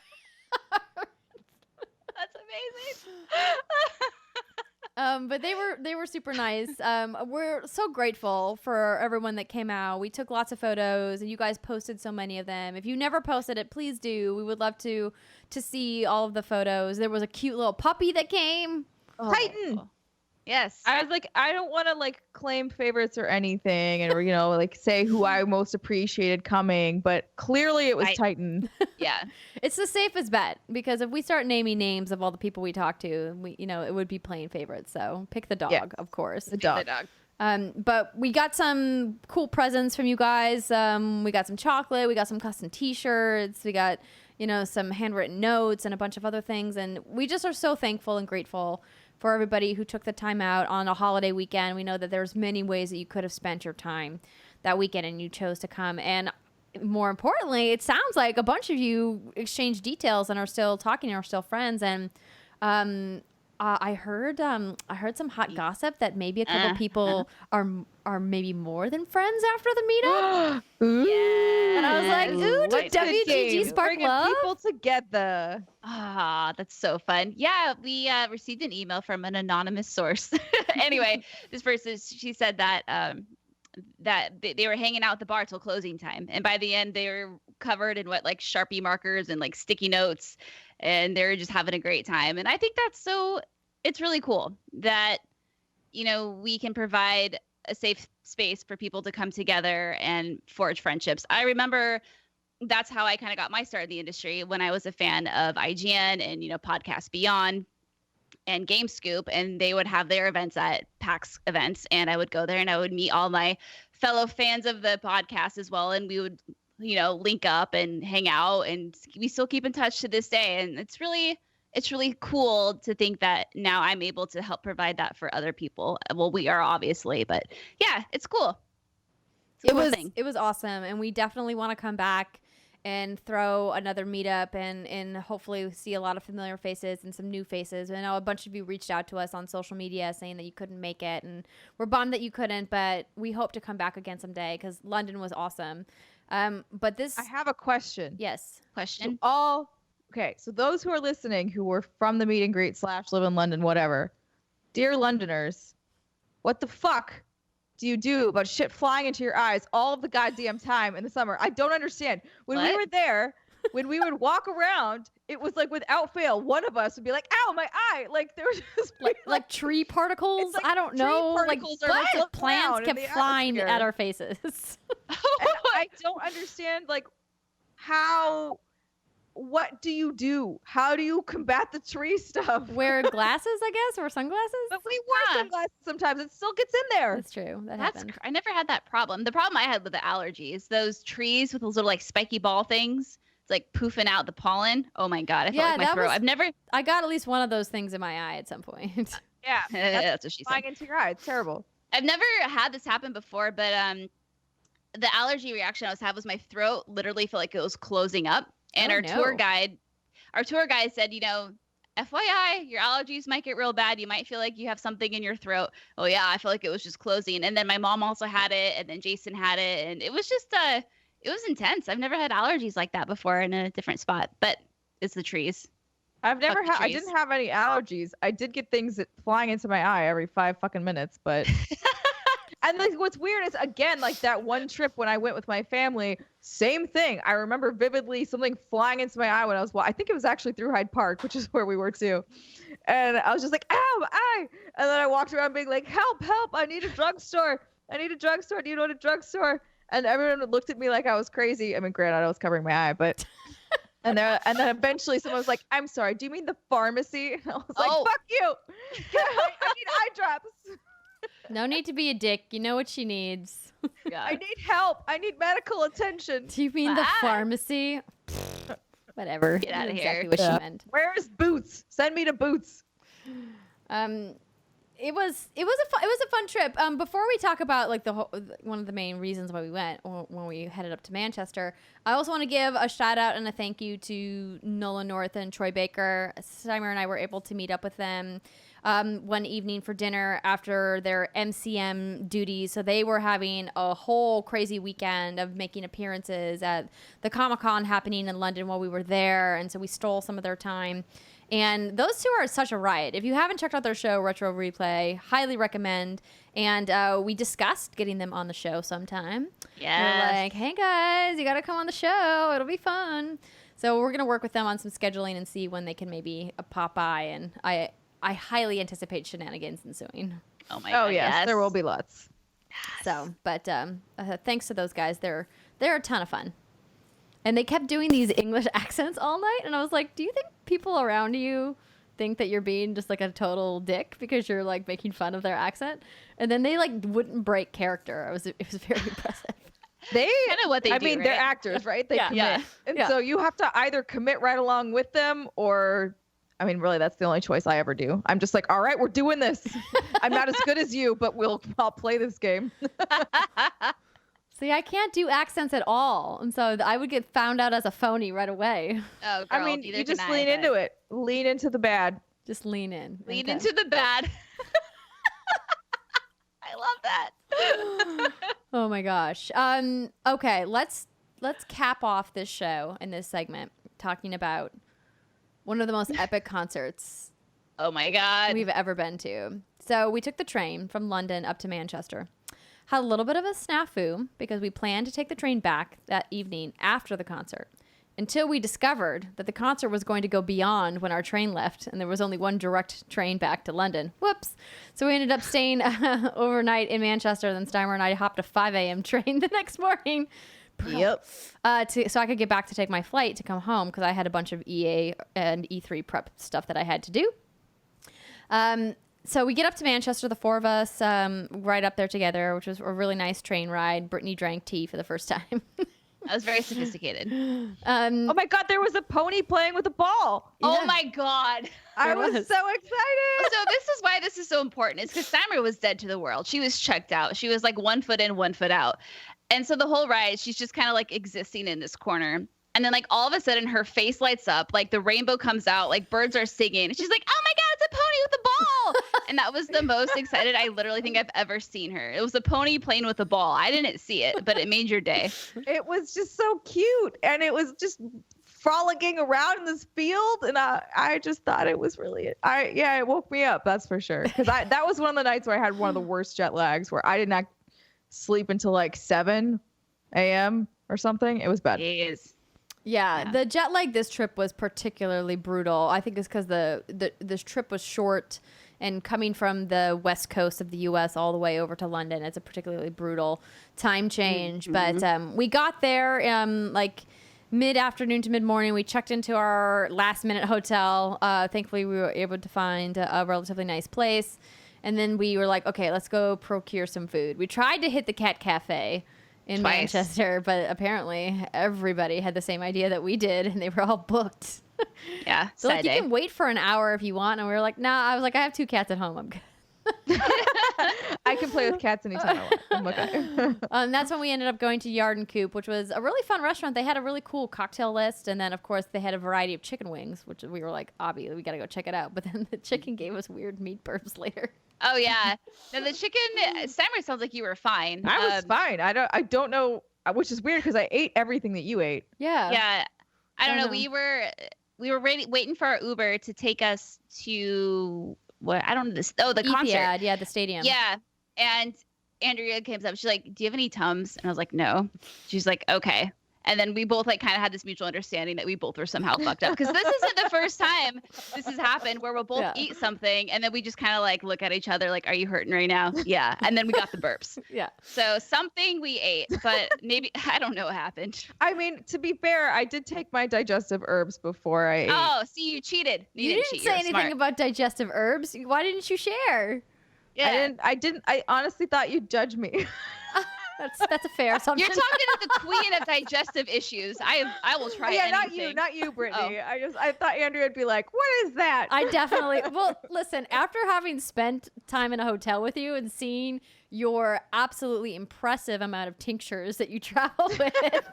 That's amazing. But they were super nice. We're so grateful for everyone that came out. We took lots of photos, and you guys posted so many of them. If you never posted it, please do. We would love to see all of the photos. There was a cute little puppy that came. Oh. Titan. Yes. I was like, I don't want to like claim favorites or anything, and like say who I most appreciated coming, but clearly it was Titan. Yeah. It's the safest bet, because if we start naming names of all the people we talk to, it would be playing favorites. So pick the dog, of course. The dog. But we got some cool presents from you guys. We got some chocolate. We got some custom T-shirts. We got, some handwritten notes and a bunch of other things. And we just are so thankful and grateful for everybody who took the time out on a holiday weekend. We know that there's many ways that you could have spent your time that weekend, and you chose to come. And more importantly, it sounds like a bunch of you exchanged details and are still talking and are still friends. And I heard some hot gossip that maybe a couple people are maybe more than friends after the meetup. Ooh. And I was like, ooh, did WGG spark love? People together. Ah, that's so fun. Yeah, we received an email from an anonymous source. Anyway, this person, she said that that they were hanging out at the bar till closing time, and by the end they were covered in like Sharpie markers and like sticky notes, and they were just having a great time. And I think it's really cool that we can provide a safe space for people to come together and forge friendships. I remember that's how I kind of got my start in the industry, when I was a fan of IGN and Podcast Beyond and Game Scoop, and they would have their events at PAX events, and I would go there and I would meet all my fellow fans of the podcast as well, and we would link up and hang out, and we still keep in touch to this day. And it's really cool to think that now I'm able to help provide that for other people. Well, we are, obviously, but yeah, it's cool. It was awesome, and we definitely want to come back and throw another meetup and hopefully see a lot of familiar faces and some new faces. I know a bunch of you reached out to us on social media saying that you couldn't make it, and we're bummed that you couldn't, but we hope to come back again someday because London was awesome. But I have a question. Yes. Question. Okay, so those who are listening who were from the meet and greet / live in London, whatever, dear Londoners, what the fuck do you do about shit flying into your eyes all of the goddamn time in the summer? I don't understand. When we were there, when we would walk around, it was like without fail, one of us would be like, ow, my eye. Like there was just like tree particles. Like I don't know. Like plants kept flying at our faces. I don't understand what do you do? How do you combat the tree stuff? Wear glasses, I guess, or sunglasses? But we wear sunglasses sometimes. It still gets in there. That's true. That's I never had that problem. The problem I had with the allergies, those trees with those little like spiky ball things, it's like poofing out the pollen. Oh my God. I felt like my throat. I got at least one of those things in my eye at some point. Yeah. That's what she said. Flying into your eye. It's terrible. I've never had this happen before, but the allergy reaction I was having was my throat literally felt like it was closing up. And our tour guide said, FYI, your allergies might get real bad. You might feel like you have something in your throat. Oh yeah, I feel like it was just closing. And then my mom also had it, and then Jason had it, and it was just it was intense. I've never had allergies like that before in a different spot, but it's the trees. I didn't have any allergies. I did get things flying into my eye every 5 fucking minutes, but and what's weird is, again, like that one trip when I went with my family, same thing. I remember vividly something flying into my eye when I think it was actually through Hyde Park, which is where we were too. And I was just like, ow, eye. And then I walked around being like, help, I need a drugstore. Do you know what a drugstore? And everyone looked at me like I was crazy. I mean, granted, I was covering my eye, but and then eventually someone was like, I'm sorry, do you mean the pharmacy? And I was like, fuck you. I need eye drops. No need to be a dick. You know what she needs. I need help. I need medical attention. Do you mean the pharmacy? Whatever. Get out of here. Exactly what she meant. Where's Boots? Send me to Boots. It was a fun trip. Before we talk about like one of the main reasons why we went when we headed up to Manchester, I also want to give a shout out and a thank you to Nolan North and Troy Baker. Steimer and I were able to meet up with them one evening for dinner after their MCM duties. So they were having a whole crazy weekend of making appearances at the Comic-Con happening in London while we were there. And so we stole some of their time. And those two are such a riot. If you haven't checked out their show, Retro Replay, highly recommend. And we discussed getting them on the show sometime. Yeah. We're like, hey guys, you got to come on the show. It'll be fun. So we're going to work with them on some scheduling and see when they can maybe pop by. And I highly anticipate shenanigans ensuing. Oh my God. Oh yes, there will be lots. Yes. So, but thanks to those guys. They're a ton of fun. And they kept doing these English accents all night. And I was like, do you think people around you think that you're being just like a total dick because you're like making fun of their accent? And then they like wouldn't break character. It was very impressive. They kind of what they do. I mean, right? they're actors, right? They commit. And so you have to either commit right along with them, or I mean, really, that's the only choice I ever do. I'm just like, all right, we're doing this. I'm not as good as you, but I'll play this game. See, I can't do accents at all. And so I would get found out as a phony right away. Oh, girl, I mean, you just lean into it. Lean into the bad. Just lean in. Lean into the bad. I love that. Oh my gosh. Okay, let's cap off this show in this segment talking about one of the most epic concerts. Oh my God. We've ever been to. So we took the train from London up to Manchester. Had a little bit of a snafu because we planned to take the train back that evening after the concert, until we discovered that the concert was going to go beyond when our train left, and there was only one direct train back to London. Whoops. So we ended up staying overnight in Manchester. Then Steimer and I hopped a 5 a.m. train the next morning. Yep. So I could get back to take my flight to come home because I had a bunch of EA and E3 prep stuff that I had to do. So we get up to Manchester, the four of us, right up there together, which was a really nice train ride. Brittany drank tea for the first time. I was very sophisticated. Oh my God, there was a pony playing with a ball. Yeah. Oh my God. I was so excited. So this is why this is so important. It's because Steimer was dead to the world. She was checked out. She was like 1 foot in, 1 foot out. And so the whole ride, she's just kind of like existing in this corner. And then like all of a sudden her face lights up, like the rainbow comes out, like birds are singing. And she's like, oh my God, it's a pony with a ball. And that was the most excited I literally think I've ever seen her. It was a pony playing with a ball. I didn't see it, but it made your day. It was just so cute. And it was just frolicking around in this field. And I just thought it was really, it woke me up. That's for sure. Because that was one of the nights where I had one of the worst jet lags where I did not sleep until like 7 a.m. or something. It was bad. It is. Yeah, the jet lag this trip was particularly brutal. I think it's because this trip was short, and coming from the west coast of the U.S. all the way over to London, it's a particularly brutal time change. Mm-hmm. But we got there like mid-afternoon to mid-morning. We checked into our last-minute hotel. Thankfully, we were able to find a relatively nice place. And then we were like, okay, let's go procure some food. We tried to hit the Cat Cafe in Twice. Manchester, but apparently everybody had the same idea that we did, and they were all booked. Yeah. So like, you can wait for an hour if you want, and we were like, nah. I was like, I have 2 cats at home. I'm good. I can play with cats anytime I want. I'm okay. That's when we ended up going to Yard and Coop, which was a really fun restaurant. They had a really cool cocktail list, and then of course they had a variety of chicken wings, which we were like, obviously we got to go check it out. But then the chicken gave us weird meat burps later. Oh yeah. Now the chicken, Steimer, sounds like you were fine. I was fine. I don't know, which is weird because I ate everything that you ate. Yeah. Yeah. I don't know. We were waiting for our Uber to take us to what I don't know this. Oh, the concert. Yeah, the stadium. Yeah. And Andrea comes up. She's like, "Do you have any Tums?" And I was like, "No." She's like, "Okay." And then we both like kind of had this mutual understanding that we both were somehow fucked up, because this isn't the first time this has happened where we'll both eat something and then we just kind of like look at each other like, "Are you hurting right now?" Yeah. And then we got the burps. Yeah. So something we ate, but maybe I don't know what happened. I mean, to be fair, I did take my digestive herbs before I ate. Oh, see, you cheated. You didn't cheat. say anything smart. about digestive herbs. Why didn't you share? Yeah. I honestly thought you'd judge me. That's a fair assumption. You're talking to the queen of digestive issues. I will try anything. not you, Brittany. Oh. I thought Andrea would be like, "What is that?" I definitely. Well, listen, after having spent time in a hotel with you and seeing your absolutely impressive amount of tinctures that you travel with,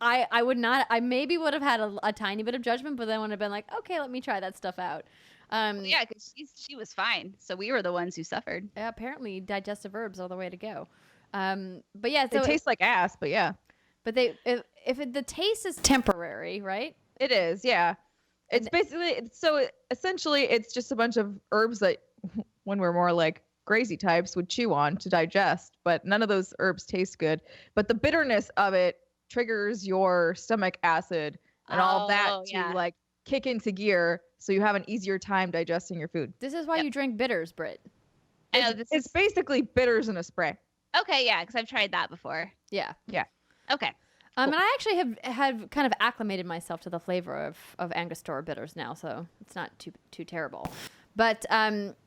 I would not. I maybe would have had a tiny bit of judgment, but then would have been like, "Okay, let me try that stuff out." Yeah, because she was fine, so we were the ones who suffered. Yeah, apparently digestive herbs are the way to go. But yeah, so they taste like ass, but yeah. But the taste is temporary, right? It is, yeah. It's basically essentially it's just a bunch of herbs that when we're more like crazy types would chew on to digest, but none of those herbs taste good. But the bitterness of it triggers your stomach acid and all of that to like kick into gear, so you have an easier time digesting your food. This is why you drink bitters, Britt. It's basically bitters in a spray. Okay, yeah, because I've tried that before. Yeah. Okay. Cool. And I actually have kind of acclimated myself to the flavor of Angostura bitters now, so it's not too terrible. But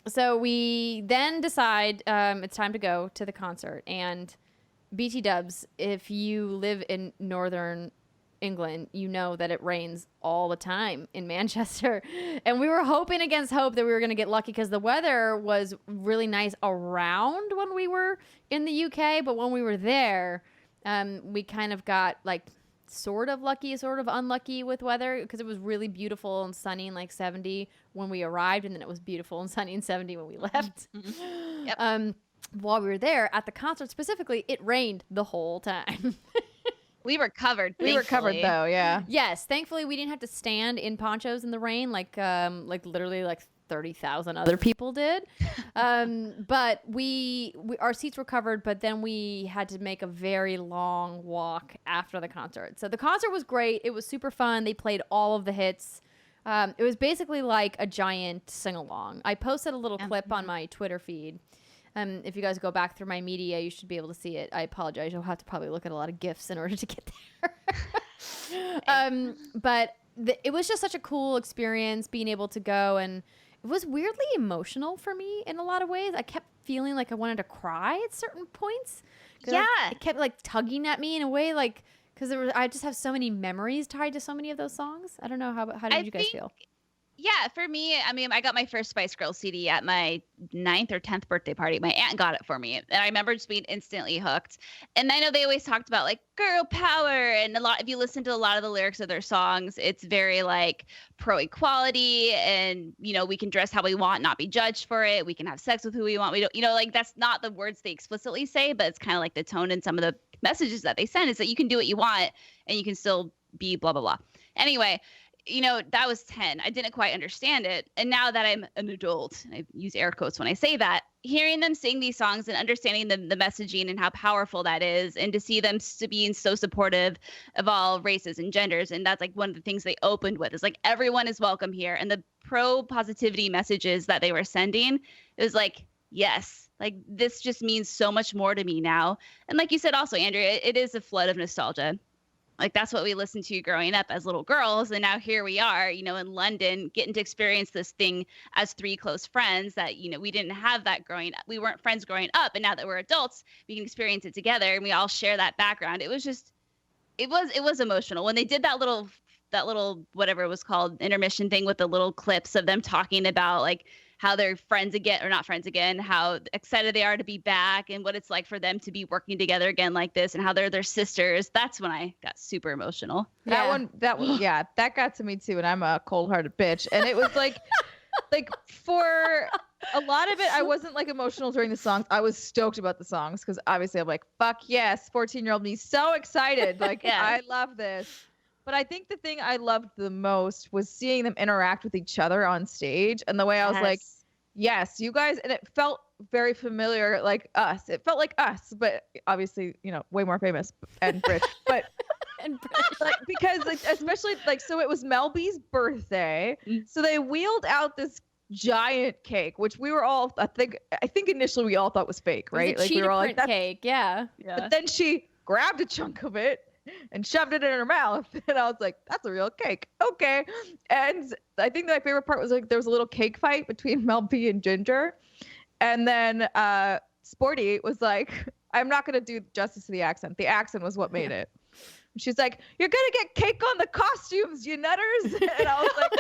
so we then decide it's time to go to the concert. And BT Dubs, if you live in northern England, you know that it rains all the time in Manchester. And we were hoping against hope that we were going to get lucky because the weather was really nice around when we were in the UK. But when we were there, we kind of got like sort of lucky, sort of unlucky with weather, because it was really beautiful and sunny and like 70 when we arrived, and then it was beautiful and sunny and 70 when we left. Yep. While we were there at the concert specifically, it rained the whole time. We were covered. We were covered though, yeah. Yes, thankfully we didn't have to stand in ponchos in the rain like literally like 30,000 other people did. But our seats were covered, but then we had to make a very long walk after the concert. So the concert was great. It was super fun. They played all of the hits. It was basically like a giant sing-along. I posted a little clip on my Twitter feed. If you guys go back through my media, you should be able to see it. I apologize. You'll have to probably look at a lot of GIFs in order to get there. But it was just such a cool experience being able to go, and it was weirdly emotional for me in a lot of ways. I kept feeling like I wanted to cry at certain points. Yeah. It kept like tugging at me in a way, like, because I just have so many memories tied to so many of those songs. I don't know, how did you guys feel? Yeah, for me, I mean, I got my first Spice Girls CD at my 9th or 10th birthday party. My aunt got it for me, and I remember just being instantly hooked. And I know they always talked about like girl power, and if you listen to a lot of the lyrics of their songs, it's very like pro equality, and we can dress how we want, not be judged for it. We can have sex with who we want. We don't, like that's not the words they explicitly say, but it's kind of like the tone in some of the messages that they send is that you can do what you want and you can still be blah blah blah. Anyway. That was 10. I didn't quite understand it. And now that I'm an adult, I use air quotes when I say that, hearing them sing these songs and understanding the messaging and how powerful that is, and to see them being so supportive of all races and genders. And that's like one of the things they opened with is like, everyone is welcome here. And the pro positivity messages that they were sending, it was like, yes, like this just means so much more to me now. And like you said, also, Andrea, it is a flood of nostalgia. Like that's what we listened to growing up as little girls. And now here we are, in London, getting to experience this thing as 3 close friends that, we didn't have that growing up. We weren't friends growing up. And now that we're adults, we can experience it together and we all share that background. It was just, it was emotional when they did that little, whatever it was called, intermission thing with the little clips of them talking about like how they're friends again, or not friends again, how excited they are to be back and what it's like for them to be working together again like this, and how they're their sisters. That's when I got super emotional. That one, yeah, that got to me too. And I'm a cold-hearted bitch. And it was like, for a lot of it, I wasn't like emotional during the songs. I was stoked about the songs because obviously I'm like, fuck yes, 14-year-old me, so excited. Like, yeah. I love this. But I think the thing I loved the most was seeing them interact with each other on stage, and the way I was like, yes, you guys, and it felt very familiar, like us. It felt like us, but obviously, way more famous and Britt. But like, because like, especially like, so it was Mel B's birthday, so they wheeled out this giant cake, which we were all, I think initially we all thought was fake, right? Like we were all like, that's cake, yeah. But then she grabbed a chunk of it and shoved it in her mouth, and I was like, that's a real cake, okay. And I think my favorite part was like there was a little cake fight between Mel B and Ginger, and then Sporty was like, I'm not gonna do justice to the accent was what made it. She's like, you're gonna get cake on the costumes, you nutters. And I was like,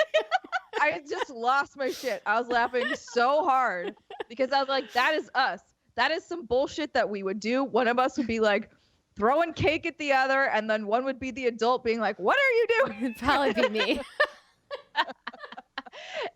I just lost my shit. I was laughing so hard because I was like, that is us. That is some bullshit that we would do. One of us would be like throwing cake at the other, and then one would be the adult being like, what are you doing? It'd probably be me.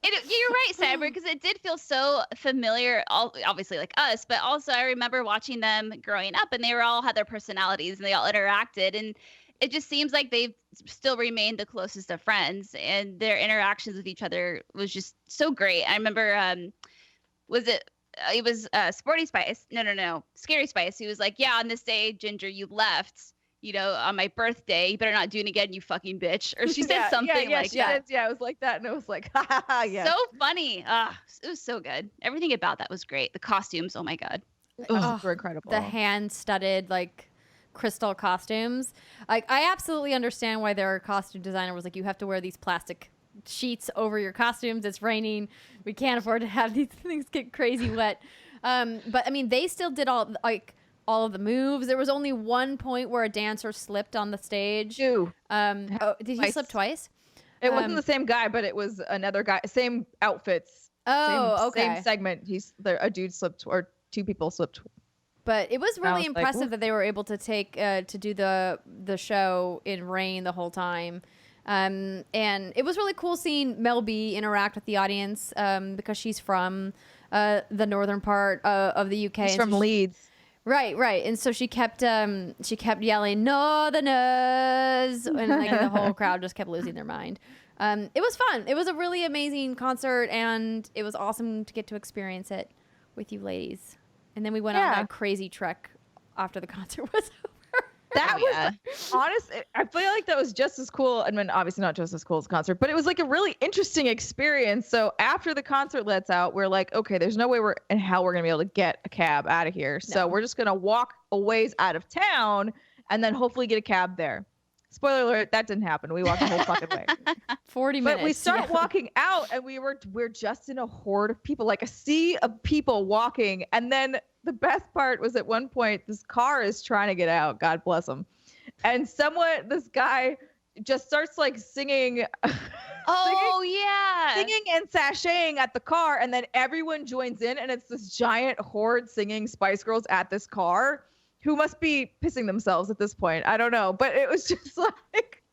You're right, Steimer, because it did feel so familiar, obviously like us, but also I remember watching them growing up, and they all had their personalities and they all interacted, and it just seems like they've still remained the closest of friends, and their interactions with each other was just so great. I remember, it was Sporty Spice. No. Scary Spice. He was like, yeah, on this day, Ginger, you left, on my birthday. You better not do it again, you fucking bitch. Or she said something like that. Yeah, it was like that. And it was like, ha ha ha, yeah. So funny. It was so good. Everything about that was great. The costumes, oh my God. Super incredible. The hand-studded, like, crystal costumes. Like, I absolutely understand why their costume designer was like, you have to wear these plastic sheets over your costumes. It's raining. We can't afford to have these things get crazy wet. But I mean, they still did all of the moves. There was only one point where a dancer slipped on the stage. Did he slip twice? It wasn't the same guy, but it was another guy. Same outfits. Oh, okay. Same segment. A dude slipped, or 2 people slipped But it was really impressive that they were able to take to do the show in rain the whole time. And it was really cool seeing Mel B interact with the audience because she's from the northern part of the UK. She's from Leeds. Right. And so she kept yelling Northerners, and like the whole crowd just kept losing their mind. It was fun. It was a really amazing concert, and it was awesome to get to experience it with you ladies. And then we went on that crazy trek after the concert was over. That was honest. I feel like that was just as cool. I mean, obviously not just as cool as the concert, but it was like a really interesting experience. So after the concert lets out, we're like, okay, there's no way we're gonna be able to get a cab out of here. No. So we're just gonna walk a ways out of town and then hopefully get a cab there. Spoiler alert, that didn't happen. We walked the whole fucking way. 40 minutes. But we start walking out, and we're just in a horde of people, like a sea of people walking. And then the best part was at one point, this car is trying to get out. God bless him. And this guy just starts like singing. Singing and sashaying at the car. And then everyone joins in, and it's this giant horde singing Spice Girls at this car, who must be pissing themselves at this point. I don't know. But it was just like,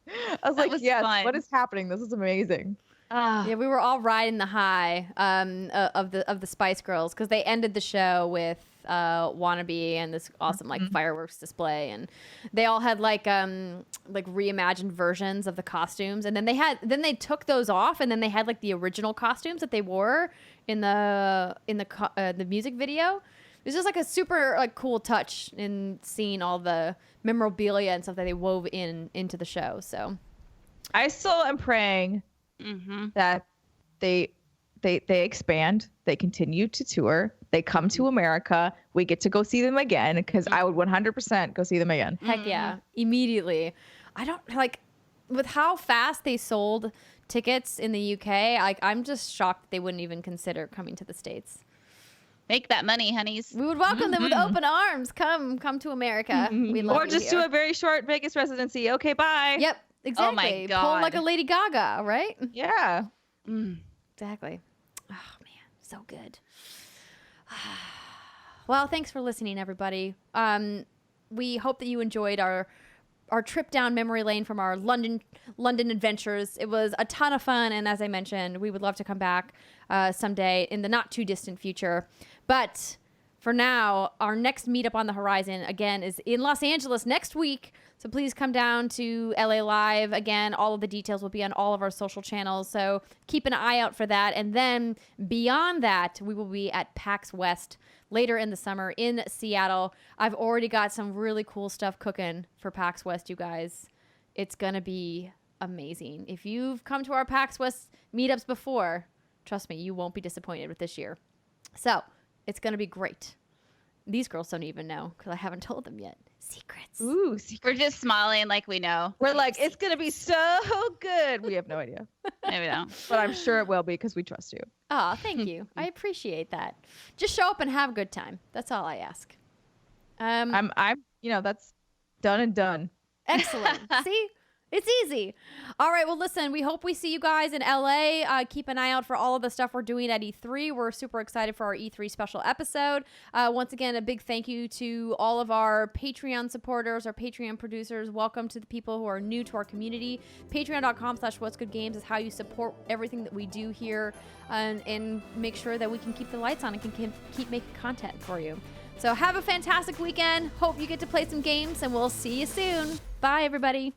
I was like, yes, fun. What is happening? This is amazing. Yeah, we were all riding the high of the Spice Girls because they ended the show with Wannabe and this awesome like fireworks display, and they all had like reimagined versions of the costumes, and then they took those off, and then they had like the original costumes that they wore in the music video. It was just like a super like cool touch in seeing all the memorabilia and stuff that they wove into the show. So I still am praying that they expand, they continue to tour, they come to America, we get to go see them again, because I would 100% go see them again. Heck yeah, immediately. I don't like with how fast they sold tickets in the UK. Like I'm just shocked that they wouldn't even consider coming to the States. Make that money, honeys. We would welcome them with open arms. Come to America. We love or just do a very short Vegas residency. Okay, bye. Yep, exactly. Oh my God. Pull like a Lady Gaga, right? Yeah. Exactly. Oh man, so good. Well, thanks for listening, everybody. We hope that you enjoyed our trip down memory lane from our London adventures. It was a ton of fun, and as I mentioned, we would love to come back someday in the not too distant future. But for now, our next meetup on the horizon again is in Los Angeles next week. So please come down to LA Live. Again, all of the details will be on all of our social channels. So keep an eye out for that. And then beyond that, we will be at PAX West later in the summer in Seattle. I've already got some really cool stuff cooking for PAX West, you guys. It's going to be amazing. If you've come to our PAX West meetups before, trust me, you won't be disappointed with this year. So it's going to be great. These girls don't even know because I haven't told them yet. Secrets. Ooh, secrets. We're just smiling like we know. We're like, it's going to be so good. We have no idea. No, we don't. But I'm sure it will be because we trust you. Oh, thank you. I appreciate that. Just show up and have a good time. That's all I ask. I'm that's done and done. Excellent. See? It's easy. All right. Well, listen, we hope we see you guys in LA. Keep an eye out for all of the stuff we're doing at E3. We're super excited for our E3 special episode. Once again, a big thank you to all of our Patreon supporters, our Patreon producers. Welcome to the people who are new to our community. Patreon.com/whatsgoodgames is how you support everything that we do here and make sure that we can keep the lights on and can keep making content for you. So have a fantastic weekend. Hope you get to play some games, and we'll see you soon. Bye, everybody.